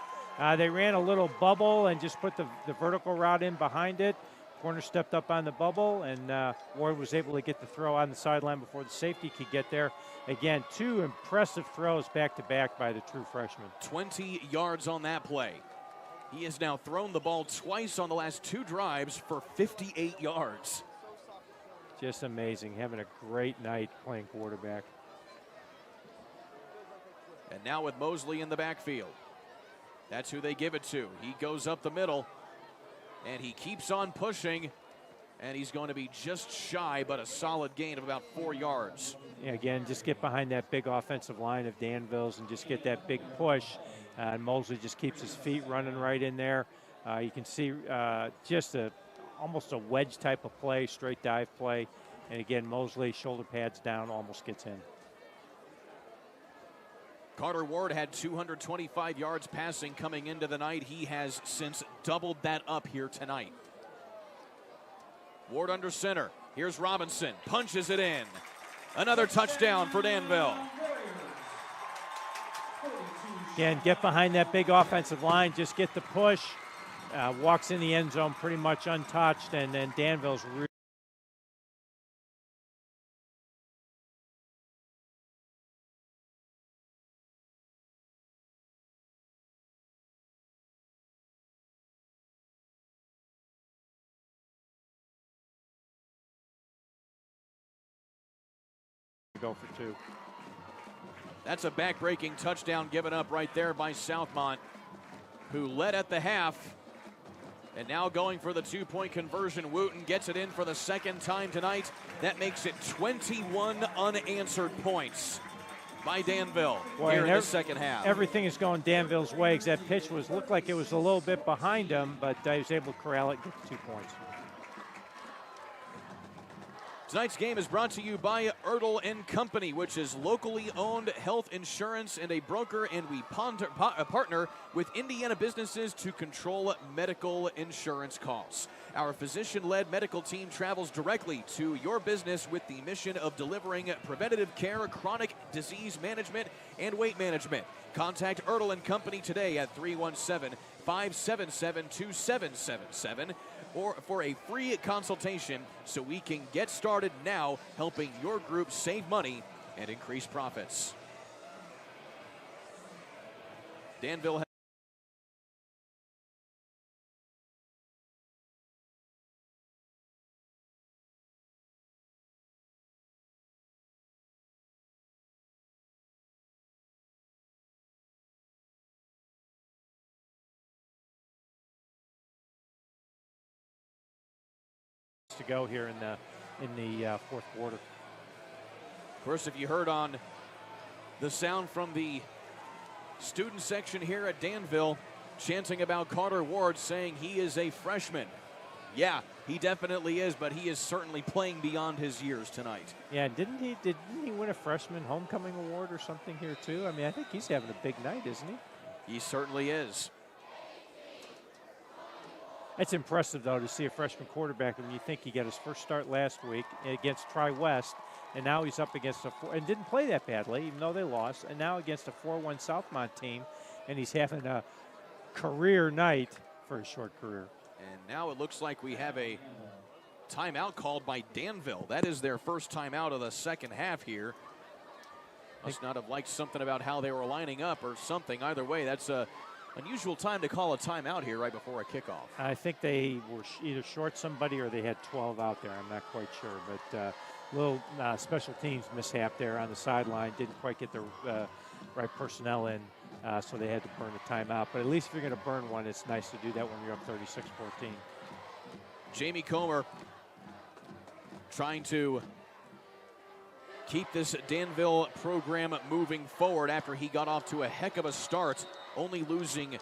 They ran a little bubble and just put the vertical route in behind it. Corner stepped up on the bubble, and Ward was able to get the throw on the sideline before the safety could get there. Again, 2 impressive throws back-to-back by the true freshman. 20 yards on that play. He has now thrown the ball twice on the last 2 drives for 58 yards. Just amazing. Having a great night playing quarterback. And now with Mosley in the backfield. That's who they give it to. He goes up the middle, and he keeps on pushing, and he's going to be just shy, but a solid gain of about 4 yards. Yeah, again, just get behind that big offensive line of Danville's and just get that big push. And Mosley just keeps his feet running right in there. You can see just almost a wedge type of play, straight dive play. And again, Mosley, shoulder pads down, almost gets in. Carter Ward had 225 yards passing coming into the night. He has since doubled that up here tonight. Ward under center. Here's Robinson. Punches it in. Another touchdown for Danville. Again, get behind that big offensive line. Just get the push. Walks in the end zone pretty much untouched. And then Danville's really go for 2. That's a back-breaking touchdown given up right there by Southmont, who led at the half. And now going for the 2-point conversion. Wooten gets it in for the 2nd time tonight. That makes it 21 unanswered points by Danville here in the 2nd half. Everything is going Danville's way because that pitch looked like it was a little bit behind him, but he was able to corral it and get the 2 points. Tonight's game is brought to you by Erdl & Company, which is locally owned health insurance and a broker, and we partner with Indiana businesses to control medical insurance costs. Our physician-led medical team travels directly to your business with the mission of delivering preventative care, chronic disease management, and weight management. Contact Erdl & Company today at 317-577-2777 or for a free consultation so we can get started now helping your group save money and increase profits. Danville to go here in the fourth quarter. Of course, if you heard on the sound from the student section here at Danville, chanting about Carter Ward, saying he is a freshman. Yeah, he definitely is, but he is certainly playing beyond his years tonight. Yeah, didn't he win a freshman homecoming award or something here too? I mean, I think he's having a big night, isn't he? He certainly is. It's impressive, though, to see a freshman quarterback when you think he got his first start last week against Tri-West, and now he's up against and didn't play that badly, even though they lost, and now against a 4-1 Southmont team, and he's having a career night for a short career. And now it looks like we have a timeout called by Danville. That is their first timeout of the second half here. Must not have liked something about how they were lining up or something. Either way, that's a unusual time to call a timeout here right before a kickoff. I think they were either short somebody or they had 12 out there. I'm not quite sure, but little special teams mishap there on the sideline. Didn't quite get the right personnel in, so they had to burn a timeout. But at least if you're going to burn one, it's nice to do that when you're up 36-14. Jamie Comer trying to keep this Danville program moving forward after he got off to a heck of a start, only losing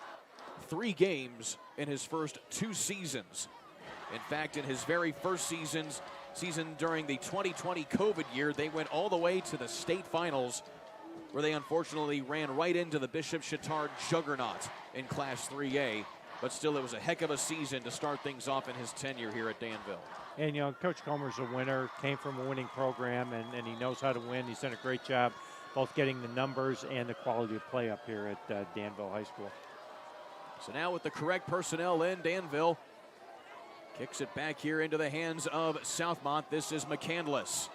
3 games in his first 2 seasons. In fact, in his very first season during the 2020 COVID year, they went all the way to the state finals, where they unfortunately ran right into the Bishop Chatard juggernaut in Class 3A. But still, it was a heck of a season to start things off in his tenure here at Danville. And, you know, Coach Comer's a winner, came from a winning program, and he knows how to win. He's done a great job both getting the numbers and the quality of play up here at Danville High School. So now with the correct personnel in, Danville kicks it back here into the hands of Southmont. This is McCandless.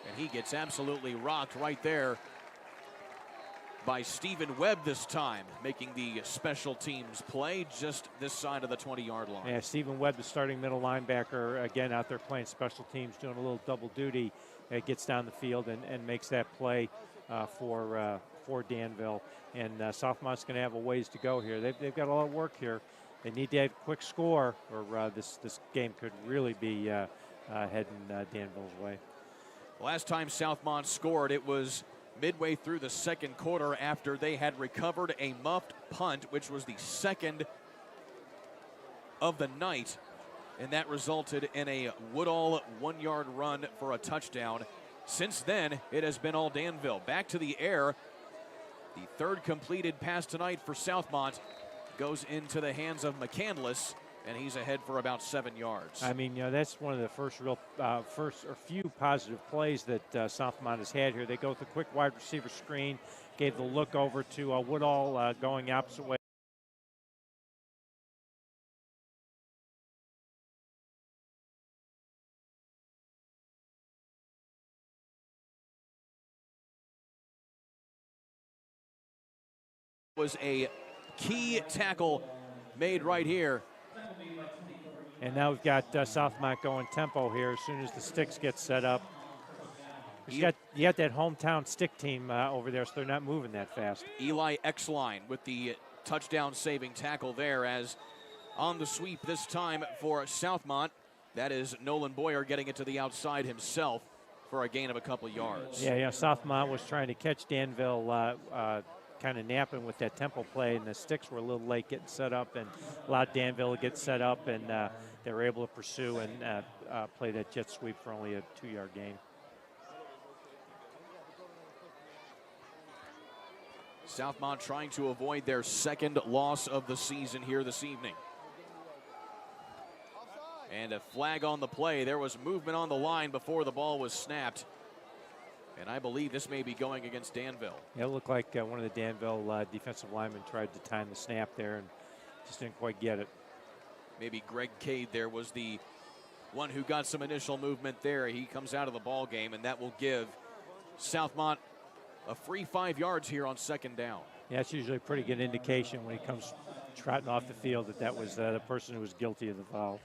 And he gets absolutely rocked right there by Stephen Webb this time, making the special teams play just this side of the 20-yard line. Yeah, Stephen Webb, the starting middle linebacker, again out there playing special teams, doing a little double duty. Gets down the field and makes that play for Danville. And Southmont's going to have a ways to go here. They've got a lot of work here. They need to have a quick score, or this game could really be heading Danville's way. Last time Southmont scored, it was midway through the second quarter after they had recovered a muffed punt, which was the second of the night, and that resulted in a Woodall 1-yard run for a touchdown. Since then, it has been all Danville. Back to the air. The third completed pass tonight for Southmont goes into the hands of McCandless, and he's ahead for about 7 yards. I mean, you know, that's one of the first few positive plays that Southmont has had here. They go with a quick wide receiver screen, gave the look over to Woodall going opposite way. Was a key tackle made right here. And now we've got Southmont going tempo here as soon as the sticks get set up. You got that hometown stick team over there, so they're not moving that fast. Eli Exline with the touchdown saving tackle there, as on the sweep this time for Southmont. That is Nolan Boyer getting it to the outside himself for a gain of a couple yards. Yeah, Southmont was trying to catch Danville kind of napping with that tempo play, and the sticks were a little late getting set up and allowed Danville to get set up, and they were able to pursue and play that jet sweep for only a 2-yard gain. Southmont trying to avoid their second loss of the season here this evening. And a flag on the play. There was movement on the line before the ball was snapped. And I believe this may be going against Danville. Yeah, it looked like one of the Danville defensive linemen tried to time the snap there and just didn't quite get it. Maybe Greg Cade there was the one who got some initial movement there. He comes out of the ball game, and that will give Southmont a free 5 yards here on second down. Yeah, it's usually a pretty good indication when he comes trotting off the field that was the person who was guilty of the foul.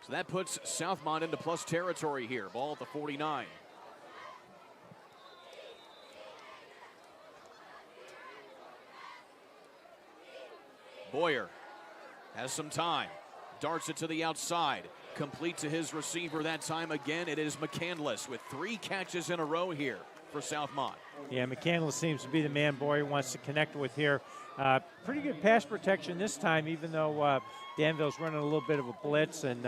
So that puts Southmont into plus territory here. Ball at the 49. Boyer has some time. Darts it to the outside. Complete to his receiver that time again. It is McCandless with 3 catches in a row here for Southmont. Yeah, McCandless seems to be the man Boyer wants to connect with here. Pretty good pass protection this time, even though Danville's running a little bit of a blitz, and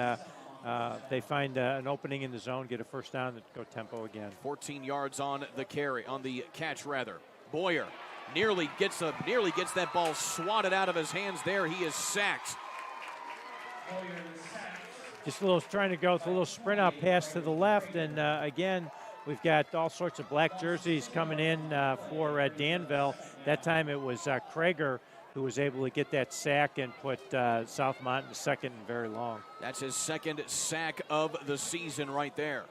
they find an opening in the zone, get a first down, and go tempo again. 14 yards on the carry, on the catch rather. Boyer nearly gets that ball swatted out of his hands there. He is sacked. Just a little trying to go with a little sprint out pass to the left, and again, we've got all sorts of black jerseys coming in for Danville. That time it was Krager who was able to get that sack and put Southmont in second and very long. That's his second sack of the season right there.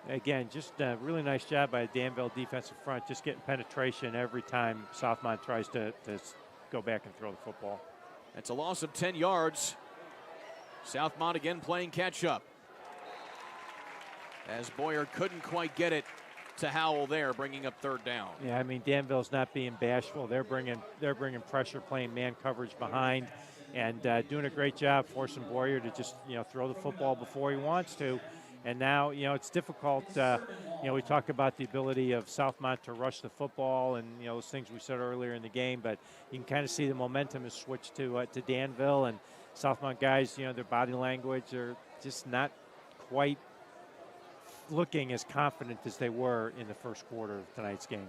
Again, just a really nice job by the Danville defensive front, just getting penetration every time Southmont tries to go back and throw the football. That's a loss of 10 yards. Southmont again playing catch up, as Boyer couldn't quite get it to Howell there, bringing up third down. Yeah, I mean, Danville's not being bashful. They're bringing pressure, playing man coverage behind, and doing a great job forcing Boyer to just throw the football before he wants to. And now it's difficult. We talk about the ability of Southmont to rush the football and those things we said earlier in the game, but you can kind of see the momentum has switched to Danville, and Southmont guys, their body language are just not quite looking as confident as they were in the first quarter of tonight's game.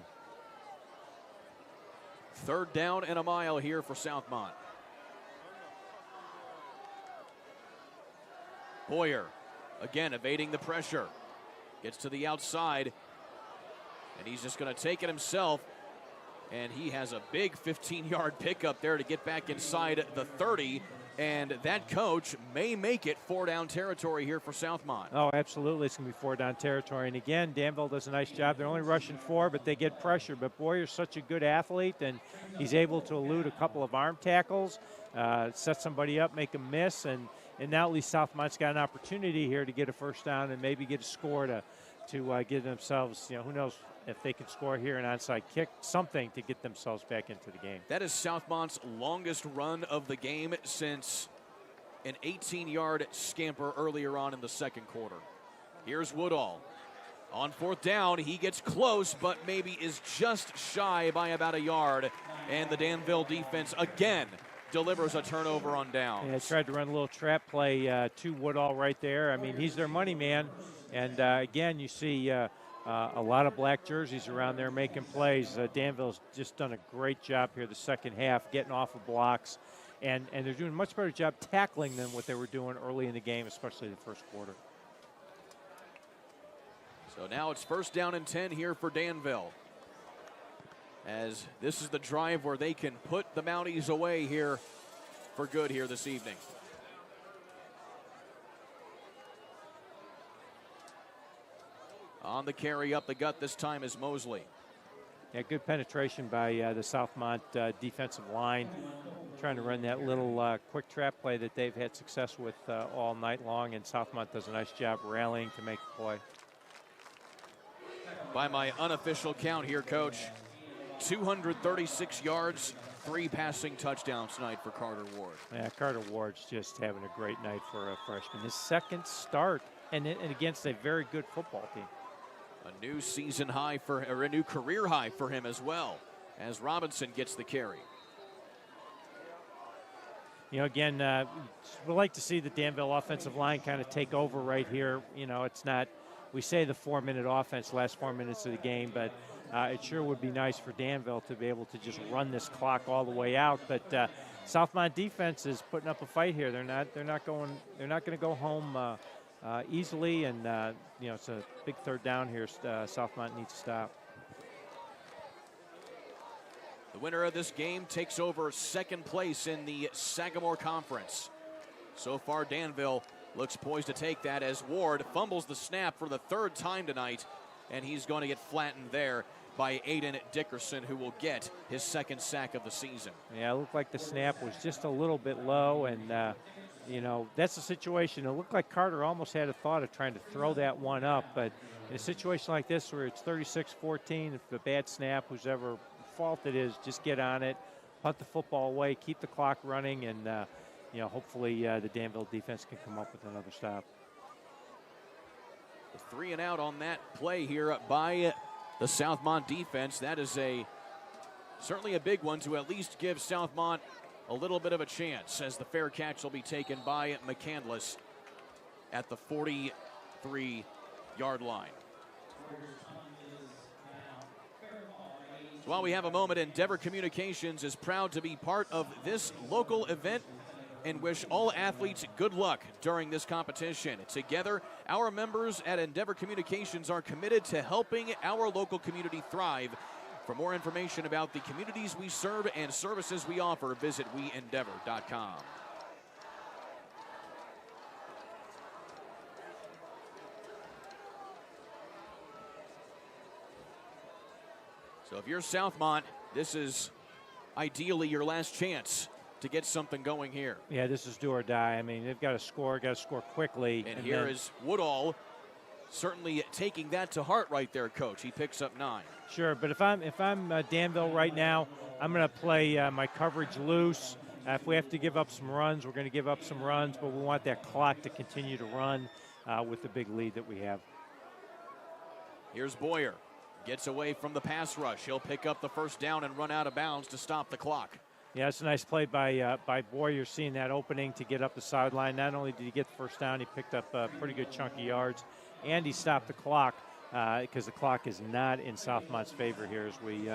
Third down and a mile here for Southmont. Boyer again evading the pressure. Gets to the outside, and he's just going to take it himself. And he has a big 15-yard pickup there to get back inside the 30. And that coach may make it 4-down territory here for Southmont. Oh, absolutely. It's going to be 4-down territory. And again, Danville does a nice job. They're only rushing 4, but they get pressure. But Boyer's such a good athlete, and he's able to elude a couple of arm tackles, set somebody up, make them miss. And now at least Southmont's got an opportunity here to get a first down and maybe get a score to get themselves, who knows if they can score here an onside kick, something to get themselves back into the game. That is Southmont's longest run of the game since an 18-yard scamper earlier on in the second quarter. Here's Woodall. On fourth down, he gets close, but maybe is just shy by about a yard. And the Danville defense again delivers a turnover on down. Yeah, tried to run a little trap play to Woodall right there. I mean, he's their money man. And again, you see a lot of black jerseys around there making plays. Danville's just done a great job here the second half, getting off of blocks. And they're doing a much better job tackling than what they were doing early in the game, especially the first quarter. So now it's first down and 10 here for Danville, as this is the drive where they can put the Mounties away here for good here this evening. On the carry up the gut this time is Mosley. Yeah, good penetration by the Southmont defensive line, trying to run that little quick trap play that they've had success with all night long, and Southmont does a nice job rallying to make the play. By my unofficial count here, Coach, 236 yards, 3 passing touchdowns tonight for Carter Ward. Yeah, Carter Ward's just having a great night for a freshman. His second start, and against a very good football team. A new season high or a new career high for him as well, as Robinson gets the carry. You know, again, we'd like to see the Danville offensive line kind of take over right here. You know, it's not, we say the 4-minute offense, last 4 minutes of the game, but it sure would be nice for Danville to be able to just run this clock all the way out. But Southmont defense is putting up a fight here. They're not going to go home easily, and you know, it's a big third down here. Southmont needs to stop. The winner of this game takes over second place in the Sagamore Conference. So far, Danville looks poised to take that as Ward fumbles the snap for the third time tonight, and he's going to get flattened there by Aiden Dickerson, who will get his second sack of the season. Yeah, it looked like the snap was just a little bit low, and you know, that's the situation. It looked like Carter almost had a thought of trying to throw that one up, but in a situation like this where it's 36-14, if a bad snap, whoever fault it is, just get on it, punt the football away, keep the clock running, and you know, hopefully the Danville defense can come up with another stop. 3 and out on that play here by the Southmont defense. That is certainly a big one to at least give Southmont a little bit of a chance, as the fair catch will be taken by McCandless at the 43-yard line. So while we have a moment, Endeavor Communications is proud to be part of this local event and wish all athletes good luck during this competition. Together, our members at Endeavor Communications are committed to helping our local community thrive. For more information about the communities we serve and services we offer, visit weendeavor.com. So if you're Southmont, this is ideally your last chance to get something going here. Yeah, this is do or die. I mean, they've got to score quickly. And here is Woodall certainly taking that to heart right there, Coach. He picks up 9. Sure, but if I'm Danville right now, I'm going to play my coverage loose. If we have to give up some runs, we're going to give up some runs, but we want that clock to continue to run with the big lead that we have. Here's Boyer. Gets away from the pass rush. He'll pick up the first down and run out of bounds to stop the clock. Yeah, it's a nice play by Boyer, seeing that opening to get up the sideline. Not only did he get the first down, he picked up a pretty good chunk of yards, and he stopped the clock because the clock is not in Southmont's favor here as we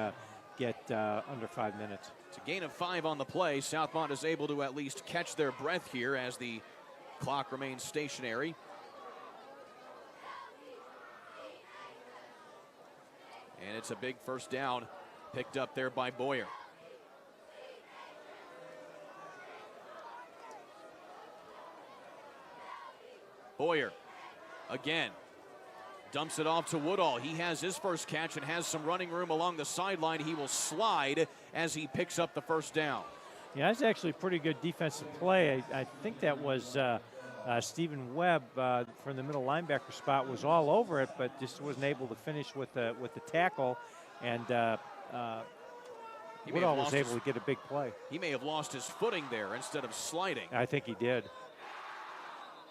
get under 5 minutes. It's a gain of 5 on the play. Southmont is able to at least catch their breath here as the clock remains stationary. And it's a big first down picked up there by Boyer. Boyer again dumps it off to Woodall. He has his first catch and has some running room along the sideline. He will slide as he picks up the first down. Yeah, that's actually a pretty good defensive play. I think that was Stephen Webb from the middle linebacker spot was all over it, but just wasn't able to finish with the tackle, and Woodall was able to get a big play. He may have lost his footing there instead of sliding. I think he did.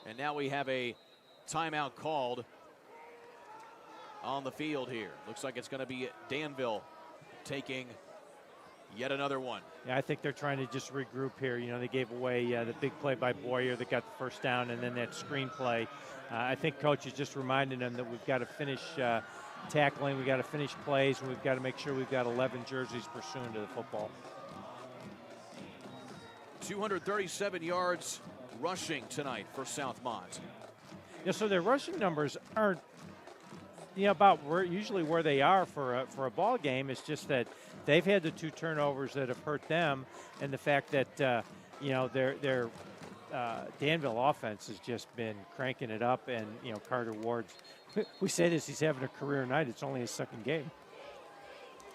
And now we have a timeout called on the field here. Looks like it's going to be Danville taking yet another one. Yeah, I think they're trying to just regroup here. You know, they gave away the big play by Boyer that got the first down, and then that screen play. I think Coach is just reminding them that we've got to finish tackling, we've got to finish plays, and we've got to make sure we've got 11 jerseys pursuing to the football. 237 yards rushing tonight for Southmont. Yeah, so their rushing numbers aren't, you know, about usually where they are for a ball game. It's just that they've had the 2 turnovers that have hurt them, and the fact that you know, their Danville offense has just been cranking it up, and you know, Carter Ward's. We say this, he's having a career night. It's only his second game.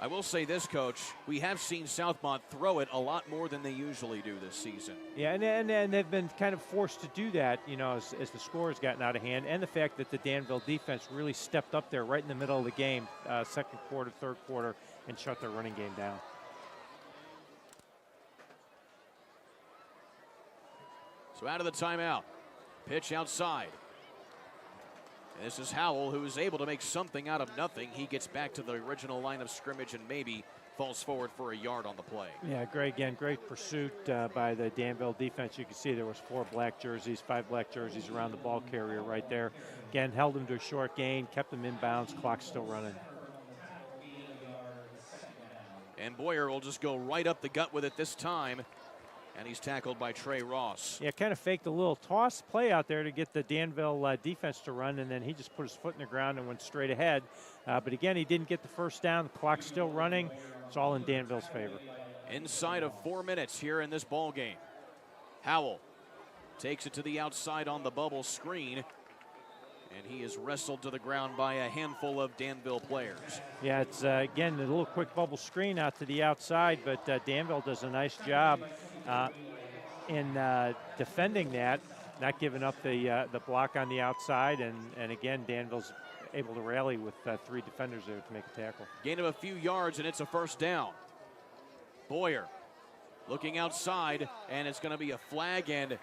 I will say this, Coach. We have seen Southmont throw it a lot more than they usually do this season. Yeah, and they've been kind of forced to do that, you know, as the score has gotten out of hand, and the fact that the Danville defense really stepped up there right in the middle of the game, second quarter, third quarter, and shut their running game down. So out of the timeout, pitch outside. This is Howell, who is able to make something out of nothing. He gets back to the original line of scrimmage and maybe falls forward for a yard on the play. Yeah, great pursuit by the Danville defense. You can see there was 5 black jerseys around the ball carrier right there. Again, held him to a short gain, kept him inbounds, clock still running. And Boyer will just go right up the gut with it this time. And he's tackled by Trey Ross. Yeah, kind of faked a little toss play out there to get the Danville defense to run, and then he just put his foot in the ground and went straight ahead. But again, he didn't get the first down. The clock's still running. It's all in Danville's favor. Inside of 4 minutes here in this ball game. Howell takes it to the outside on the bubble screen. And he is wrestled to the ground by a handful of Danville players. Yeah, it's, again, a little quick bubble screen out to the outside, but Danville does a nice job in defending that, not giving up the block on the outside. And again, Danville's able to rally with 3 defenders there to make a tackle. Gain of a few yards, and it's a first down. Boyer looking outside, and it's going to be a flag and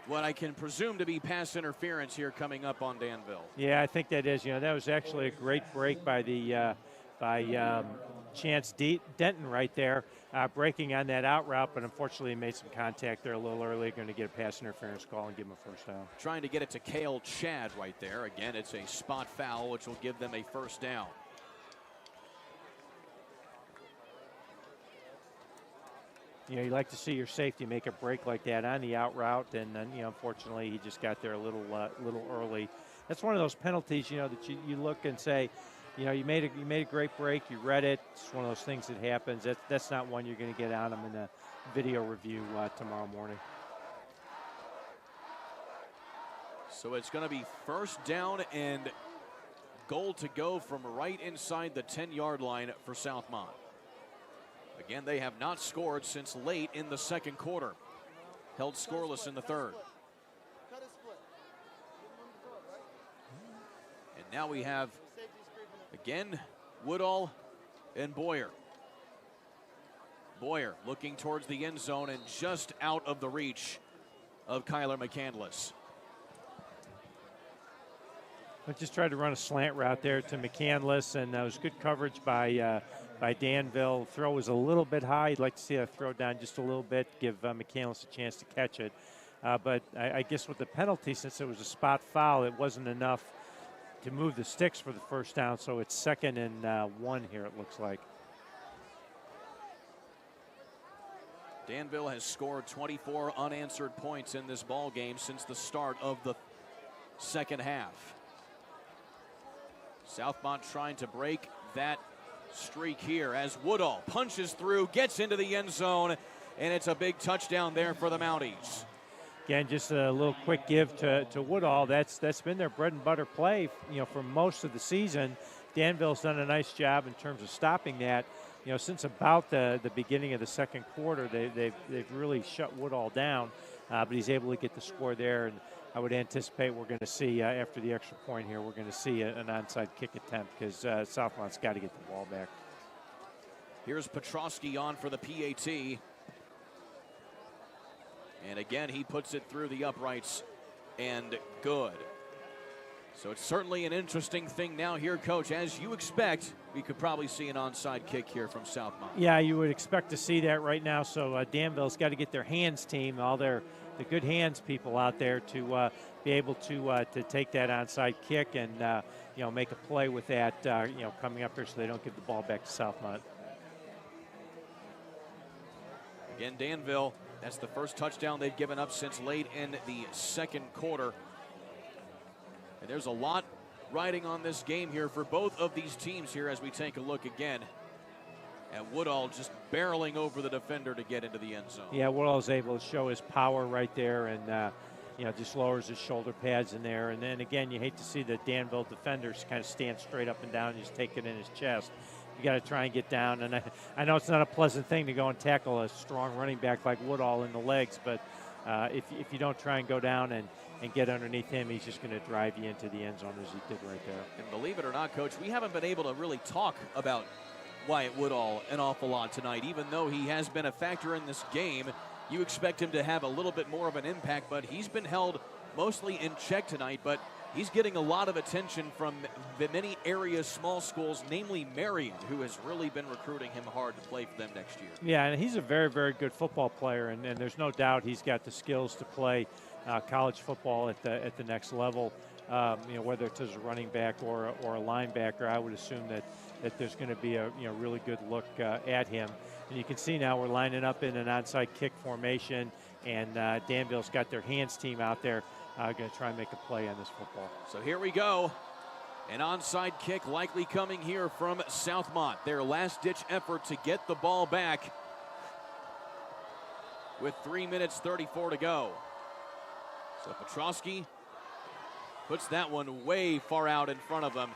what I can presume to be pass interference here coming up on Danville. Yeah, I think that is. That was actually a great break by the Chance Denton right there, breaking on that out route, but unfortunately made some contact there a little early. Going to get a pass interference call and give him a first down. Trying to get it to Cale Chad right there. Again, it's a spot foul, which will give them a first down. You like to see your safety make a break like that on the out route, and then, unfortunately, he just got there a little early. That's one of those penalties, that you look and say, you made a great break, you read it. It's one of those things that happens. That's not one you're going to get on him in a video review tomorrow morning. So it's going to be first down and goal to go from right inside the 10-yard line for Southmont. Again, they have not scored since late in the second quarter. Held scoreless in the third. And now we have, again, Woodall and Boyer. Boyer looking towards the end zone and just out of the reach of Kyler McCandless. I just tried to run a slant route there to McCandless, and that was good coverage by Danville. Throw was a little bit high. You'd like to see that throw down just a little bit, give McCandless a chance to catch it. But I guess with the penalty, since it was a spot foul, it wasn't enough to move the sticks for the first down. So it's 2nd and 1 here, it looks like. Danville has scored 24 unanswered points in this ball game since the start of the second half. Southmont trying to break that streak here as Woodall punches through, gets into the end zone, and it's a big touchdown there for the Mounties. Again, just a little quick give to Woodall. That's been their bread and butter play, for most of the season. Danville's done a nice job in terms of stopping that. Since about the beginning of the second quarter, they've really shut Woodall down, but he's able to get the score there. And I would anticipate we're going to see, after the extra point here, we're going to see an onside kick attempt because Southmont's got to get the ball back. Here's Petrosky on for the PAT. And again, he puts it through the uprights and good. So it's certainly an interesting thing now here, Coach. As you expect, we could probably see an onside kick here from Southmont. Yeah, you would expect to see that right now. So Danville's got to get their hands team, all the good hands people out there to be able to take that onside kick and make a play with that coming up here so they don't give the ball back to Southmont. Again, Danville, that's the first touchdown they've given up since late in the second quarter. And there's a lot riding on this game here for both of these teams here as we take a look again at Woodall just barreling over the defender to get into the end zone. Yeah, Woodall's able to show his power right there and, just lowers his shoulder pads in there. And then again, you hate to see the Danville defenders kind of stand straight up and down and just take it in his chest. You got to try and get down. And I know it's not a pleasant thing to go and tackle a strong running back like Woodall in the legs, but if you don't try and go down and get underneath him, he's just going to drive you into the end zone as he did right there. And believe it or not, Coach, we haven't been able to really talk about Wyatt Woodall an awful lot tonight. Even though he has been a factor in this game, you expect him to have a little bit more of an impact, but he's been held mostly in check tonight. But he's getting a lot of attention from the many area small schools, namely Marion, who has really been recruiting him hard to play for them next year. Yeah, and he's a very, very good football player, and there's no doubt he's got the skills to play college football at the next level. Whether it's as a running back or a linebacker, I would assume that there's going to be a really good look at him. And you can see now we're lining up in an onside kick formation, and Danville's got their hands team out there going to try and make a play on this football. So here we go. An onside kick likely coming here from Southmont. Their last-ditch effort to get the ball back with 3 minutes 34 to go. So Petrosky puts that one way far out in front of him,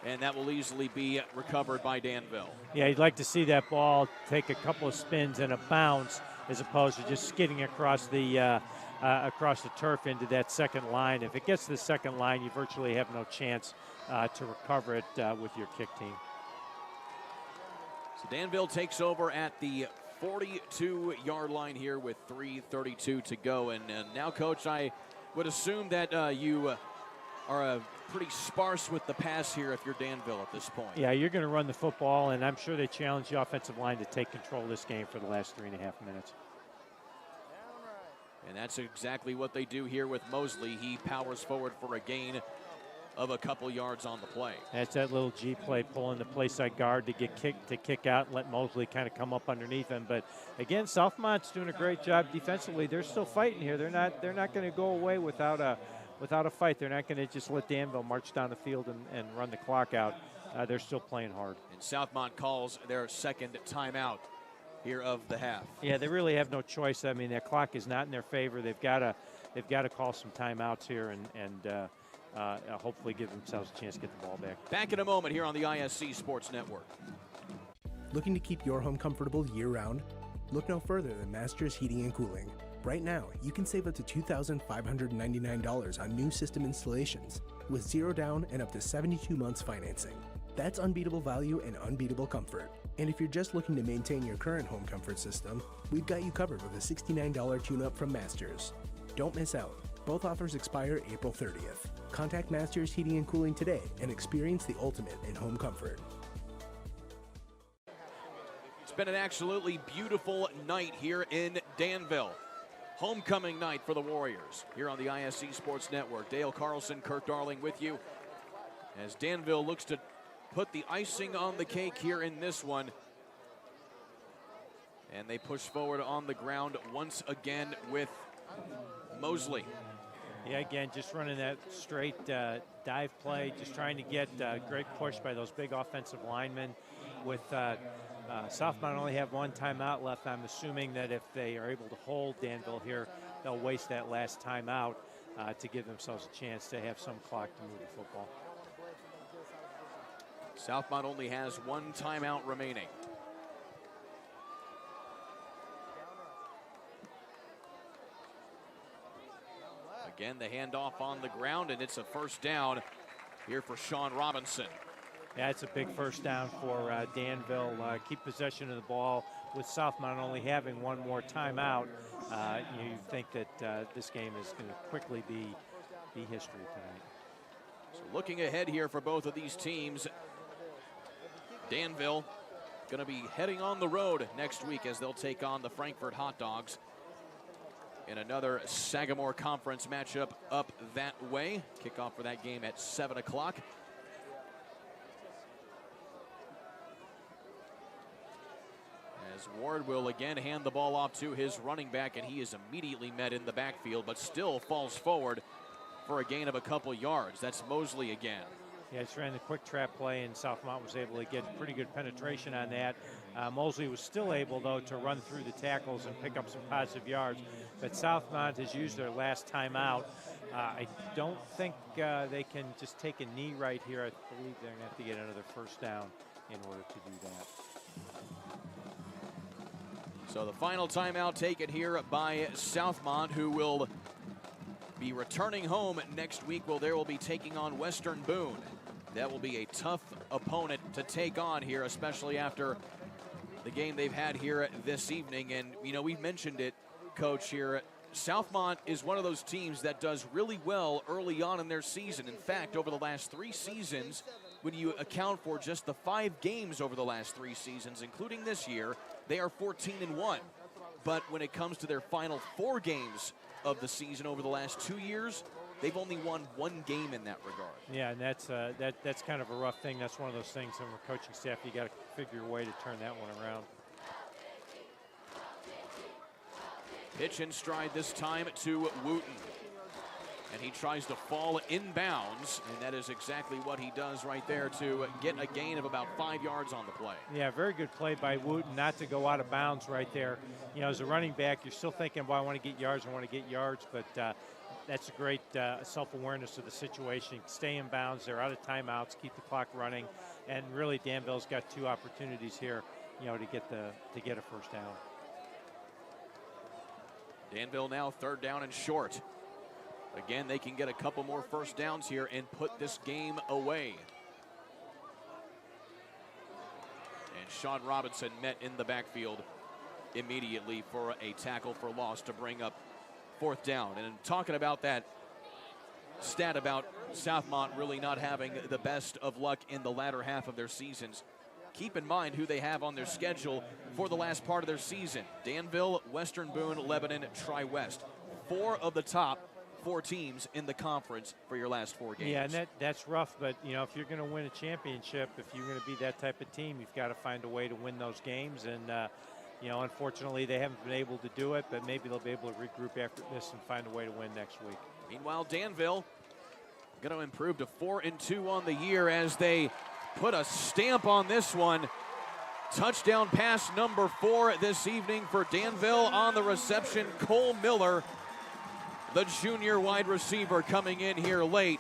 and that will easily be recovered by Danville. Yeah, you'd like to see that ball take a couple of spins and a bounce as opposed to just skidding across the turf into that second line. If it gets to the second line, you virtually have no chance to recover it with your kick team. So Danville takes over at the 42-yard line here with 3:32 to go. And now, Coach, I would assume that you are pretty sparse with the pass here if you're Danville at this point. Yeah, you're going to run the football, and I'm sure they challenge the offensive line to take control of this game for the last 3.5 minutes. And that's exactly what they do here with Mosley. He powers forward for a gain of a couple yards on the play. That's that little G play, pulling the play side guard to kick out and let Mosley kind of come up underneath him. But again, Southmont's doing a great job defensively. They're still fighting here. They're not going to go away without a fight. They're not going to just let Danville march down the field and run the clock out. They're still playing hard. And Southmont calls their second timeout here of the half. Yeah, they really have no choice. I mean, that clock is not in their favor. They've got to call some timeouts here and hopefully give themselves a chance to get the ball back. Back in a moment here on the ISC Sports Network. Looking to keep your home comfortable year-round? Look no further than Masters Heating and Cooling. Right now, you can save up to $2,599 on new system installations with 0 down and up to 72 months financing. That's unbeatable value and unbeatable comfort. And if you're just looking to maintain your current home comfort system, we've got you covered with a $69 tune-up from Masters. Don't miss out. Both offers expire April 30th. Contact Masters Heating and Cooling today and experience the ultimate in home comfort. It's been an absolutely beautiful night here in Danville. Homecoming night for the Warriors here on the ISC Sports Network. Dale Carlson, Kirk Darling with you as Danville looks to put the icing on the cake here in this one. And they push forward on the ground once again with Mosley. Yeah, again, just running that straight dive play, just trying to get great push by those big offensive linemen. With Southmont only have one timeout left, I'm assuming that if they are able to hold Danville here, they'll waste that last timeout to give themselves a chance to have some clock to move the football. Southmont only has one timeout remaining. Again, the handoff on the ground, and it's a first down here for Sean Robinson. Yeah, it's a big first down for Danville. Keep possession of the ball with Southmont only having one more timeout. You think that this game is going to quickly be history tonight. So looking ahead here for both of these teams, Danville going to be heading on the road next week as they'll take on the Frankfurt Hot Dogs in another Sagamore Conference matchup up that way. Kickoff for that game at 7 o'clock. As Ward will again hand the ball off to his running back, and he is immediately met in the backfield, but still falls forward for a gain of a couple yards. That's Mosley again. Yeah, just ran the quick trap play, and Southmont was able to get pretty good penetration on that. Mosley was still able, though, to run through the tackles and pick up some positive yards. But Southmont has used their last timeout. I don't think they can just take a knee right here. I believe they're going to have to get another first down in order to do that. So the final timeout taken here by Southmont, who will be returning home next week. Well, they will be taking on Western Boone. That will be a tough opponent to take on here, especially after the game they've had here this evening. And, you know, we've mentioned it, Coach, here. Southmont is one of those teams that does really well early on in their season. In fact, over the last 3 seasons, when you account for just the 5 games over the last 3 seasons, including this year, they are 14-1. But when it comes to their final 4 games of the season over the last 2 years, they've only won 1 game in that regard. Yeah, and that's kind of a rough thing. That's one of those things from a coaching staff, you got to figure a way to turn that one around. Pitch in stride this time to Wooten. And he tries to fall inbounds, and that is exactly what he does right there to get a gain of about 5 yards on the play. Yeah, very good play by Wooten not to go out of bounds right there. You know, as a running back, you're still thinking, well, I want to get yards, but that's a great self-awareness of the situation. Stay in bounds, they're out of timeouts, keep the clock running, and really Danville's got 2 opportunities here, you know, to get a first down. Danville now 3rd down and short. Again, they can get a couple more first downs here and put this game away. And Sean Robinson met in the backfield immediately for a tackle for loss to bring up 4th down. And talking about that stat about Southmont really not having the best of luck in the latter half of their seasons, keep in mind who they have on their schedule for the last part of their season. Danville, Western Boone, Lebanon, Tri-West. 4 of the top 4 teams in the conference for your last 4 games. Yeah, and that's rough, but you know, if you're going to win a championship, if you're going to be that type of team, you've got to find a way to win those games. And you know, unfortunately, they haven't been able to do it, but maybe they'll be able to regroup after this and find a way to win next week. Meanwhile, Danville going to improve to 4-2 on the year as they put a stamp on this one. Touchdown pass number 4 this evening for Danville on the reception. Cole Miller, the junior wide receiver, coming in here late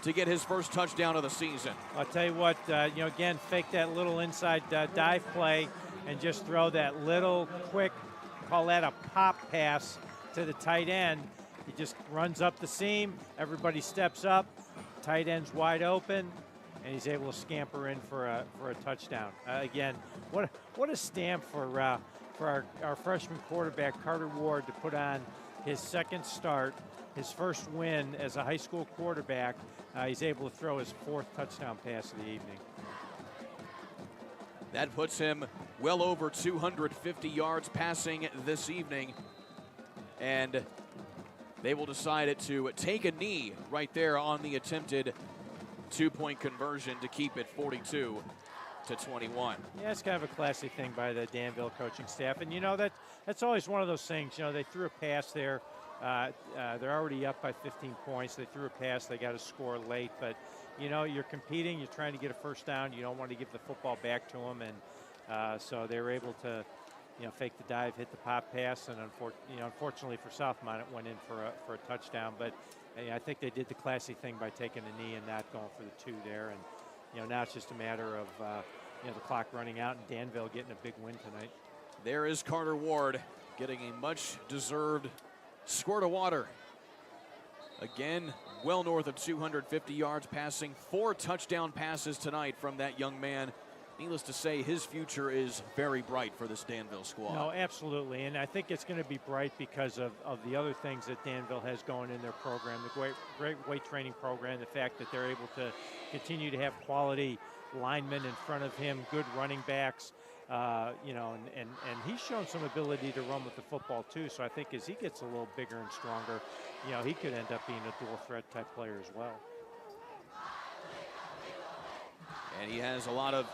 to get his first touchdown of the season. I'll tell you what, you know, again, fake that little inside dive play and just throw that little quick, call that a pop pass to the tight end. He just runs up the seam, everybody steps up, tight end's wide open, and he's able to scamper in for a touchdown. Again, what a stamp for our freshman quarterback, Carter Ward, to put on his 2nd start, his first win as a high school quarterback. He's able to throw his 4th touchdown pass of the evening. That puts him well over 250 yards passing this evening. And they will decide to take a knee right there on the attempted 2-point conversion to keep it 42-21. Yeah, it's kind of a classy thing by the Danville coaching staff. And, you know, that's always one of those things. You know, they threw a pass there. They're already up by 15 points. They threw a pass. They got to score late. But, you know, you're competing. You're trying to get a first down. You don't want to give the football back to them. And so they were able to, you know, fake the dive, hit the pop pass. And, unfortunately for Southmont, it went in for a touchdown. But I think they did the classy thing by taking a knee and not going for the 2 there. And, you know, now it's just a matter of, you know, the clock running out and Danville getting a big win tonight. There is Carter Ward getting a much-deserved squirt of water. Again, well north of 250 yards passing. 4 touchdown passes tonight from that young man. Needless to say, his future is very bright for this Danville squad. No, absolutely, and I think it's going to be bright because of the other things that Danville has going in their program, the great weight training program, the fact that they're able to continue to have quality linemen in front of him, good running backs, you know, and he's shown some ability to run with the football too, so I think as he gets a little bigger and stronger, you know, he could end up being a dual threat type player as well. And he has a lot of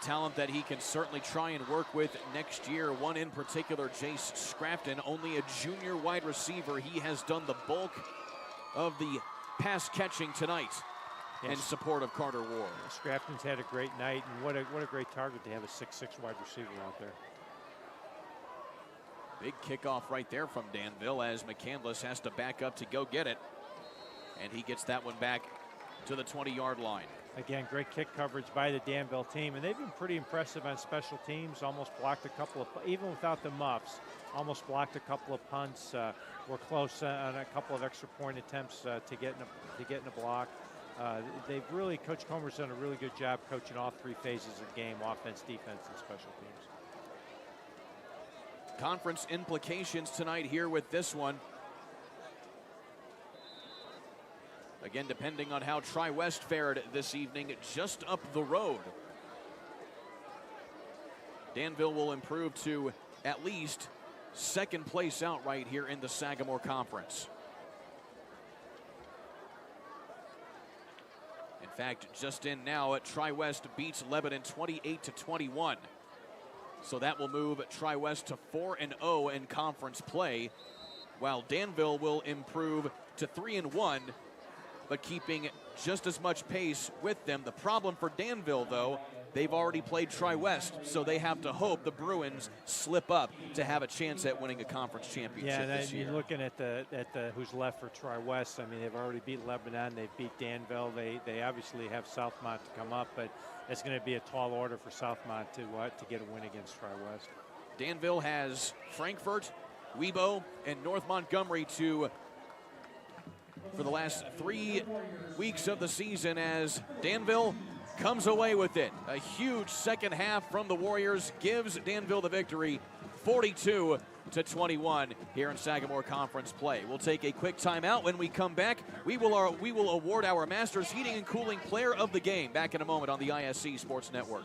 talent that he can certainly try and work with next year. One in particular, Jace Scrafton, only a junior wide receiver. He has done the bulk of the pass catching tonight in support of Carter Ward. Scrafton's had a great night, and what a great target to have a 6'6" wide receiver out there. Big kickoff right there from Danville as McCandless has to back up to go get it. And he gets that one back to the 20-yard line. Again, great kick coverage by the Danville team, and they've been pretty impressive on special teams. Almost blocked a couple of, even without the muffs, almost blocked a couple of punts. Were close on a couple of extra point attempts to get in a block. They've really, Coach Comer's done a really good job coaching all 3 phases of the game: offense, defense, and special teams. conference implications tonight here with this one. Again, depending on how Tri-West fared this evening, just up the road. Danville will improve to at least second place outright here in the Sagamore Conference. In fact, just in now, Tri-West beats Lebanon 28-21. So that will move Tri-West to 4-0 in conference play, while Danville will improve to 3-1, but keeping just as much pace with them. The problem for Danville, though, they've already played Tri-West, so they have to hope the Bruins slip up to have a chance at winning a conference championship this year. You're looking at the who's left for Tri-West. I mean, they've already beat Lebanon, they've beat Danville. They obviously have Southmont to come up, but it's going to be a tall order for Southmont to get a win against Tri-West. Danville has Frankfort, Webo, and North Montgomery for the last 3 weeks of the season, as Danville comes away with it. A huge second half from the Warriors gives Danville the victory, 42-21 here in Sagamore Conference play. We'll take a quick timeout. When we come back, we will award our Masters Heating and Cooling Player of the Game. Back in a moment on the ISC Sports Network.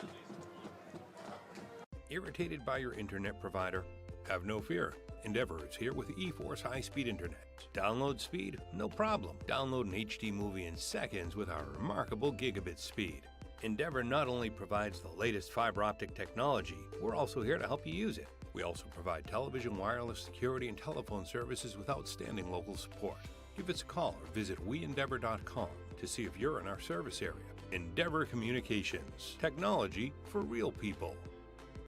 Irritated by your internet provider? Have no fear. Endeavor is here with eForce high-speed internet. Download speed? No problem. Download an HD movie in seconds with our remarkable gigabit speed. Endeavor not only provides the latest fiber optic technology, we're also here to help you use it. We also provide television, wireless, security, and telephone services with outstanding local support. Give us a call or visit weendeavor.com to see if you're in our service area. Endeavor Communications. Technology for real people.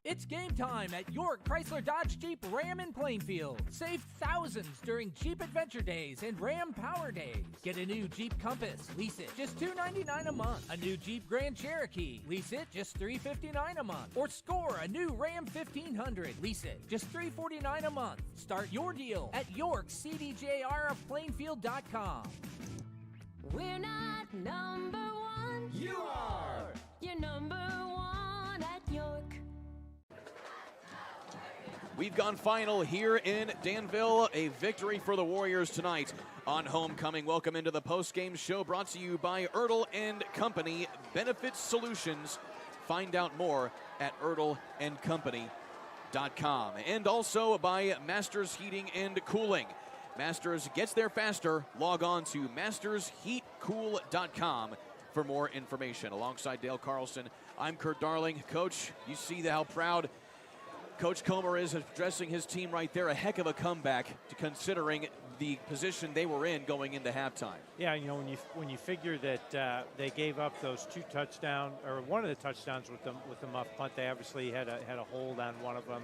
It's game time at York Chrysler Dodge Jeep Ram in Plainfield. Save thousands during Jeep Adventure Days and Ram Power Days. Get a new Jeep Compass, lease it, just $299 a month. A new Jeep Grand Cherokee, lease it, just $359 a month. Or score a new Ram 1500, lease it, just $349 a month. Start your deal at YorkCDJRofPlainfield.com. We're not number one. You are. You're number one at York. We've gone final here in Danville. A victory for the Warriors tonight on homecoming. Welcome into the postgame show brought to you by Ertl and Company Benefits Solutions. Find out more at ertlandcompany.com. And also by Masters Heating and Cooling. Masters gets there faster. Log on to mastersheatcool.com for more information. Alongside Dale Carlson, I'm Kurt Darling. Coach, you see how proud Coach Comer is addressing his team right there. A heck of a comeback, considering the position they were in going into halftime. Yeah, you know, when you figure that they gave up those 2 touchdowns, or one of the touchdowns with the muff punt, they obviously had a hold on one of them,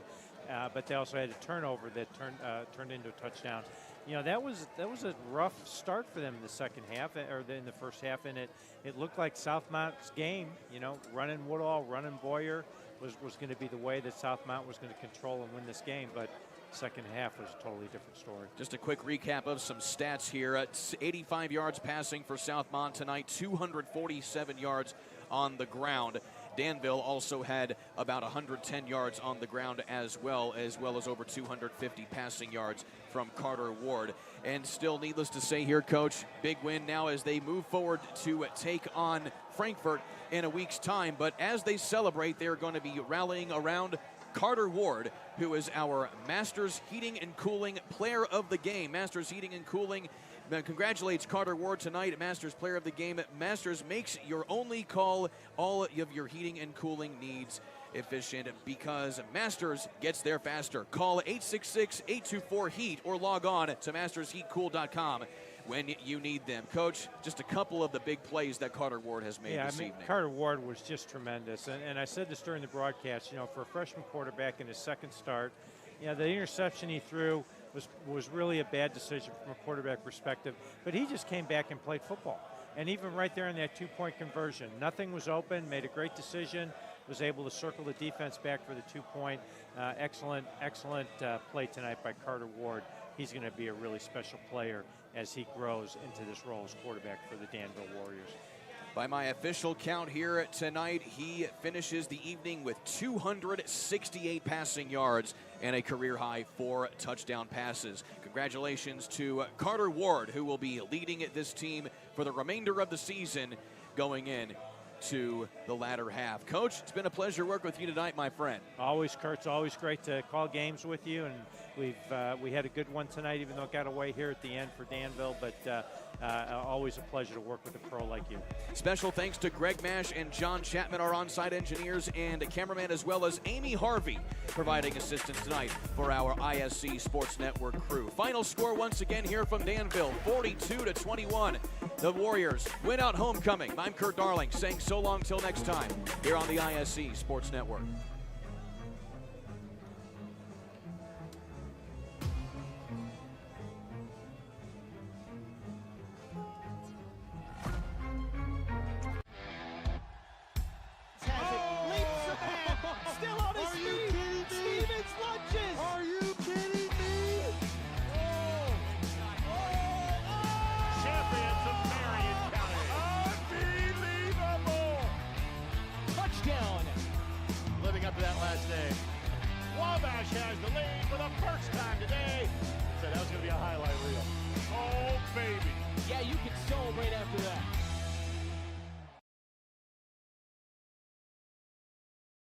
but they also had a turnover that turned into a touchdown. You know, that was a rough start for them in the second half, or in the first half, and it looked like Southmont's game. You know, running Woodall, running Boyer was going to be the way that Southmont was going to control and win this game, but second half was a totally different story. Just a quick recap of some stats here. 85 yards passing for Southmont tonight, 247 yards on the ground. Danville also had about 110 yards on the ground as well as over 250 passing yards from Carter Ward. And still, needless to say here, Coach, big win now as they move forward to take on Frankfort in a week's time. But as they celebrate, they're going to be rallying around Carter Ward, who is our Masters Heating and Cooling Player of the Game. Masters Heating and Cooling congratulates Carter Ward tonight, Masters Player of the Game. Masters makes your only call, all of your heating and cooling needs efficient, because Masters gets there faster. Call 866-824-HEAT or log on to mastersheatcool.com when you need them. Coach, just a couple of the big plays that Carter Ward has made this evening. Carter Ward was just tremendous, and I said this during the broadcast, you know, for a freshman quarterback in his second start, you know, the interception he threw was really a bad decision from a quarterback perspective, but he just came back and played football. And even right there in that 2-point conversion, nothing was open, made a great decision, was able to circle the defense back for the 2-point. Excellent play tonight by Carter Ward. He's going to be a really special player as he grows into this role as quarterback for the Danville Warriors. By my official count here tonight, he finishes the evening with 268 passing yards and a career-high 4 touchdown passes. Congratulations to Carter Ward, who will be leading this team for the remainder of the season going in to the latter half. Coach, it's been a pleasure working with you tonight, my friend. Always, Kurt. It's always great to call games with you, and we had a good one tonight, even though it got away here at the end for Danville, but always a pleasure to work with a pro like you. Special thanks to Greg Mash and John Chapman, our on-site engineers and cameraman, as well as Amy Harvey, providing assistance tonight for our ISC Sports Network crew. Final score once again here from Danville, 42-21. The Warriors win out homecoming. I'm Kurt Darling saying so long till next time here on the ISC Sports Network. Living up to that last name. Wabash has the lead for the first time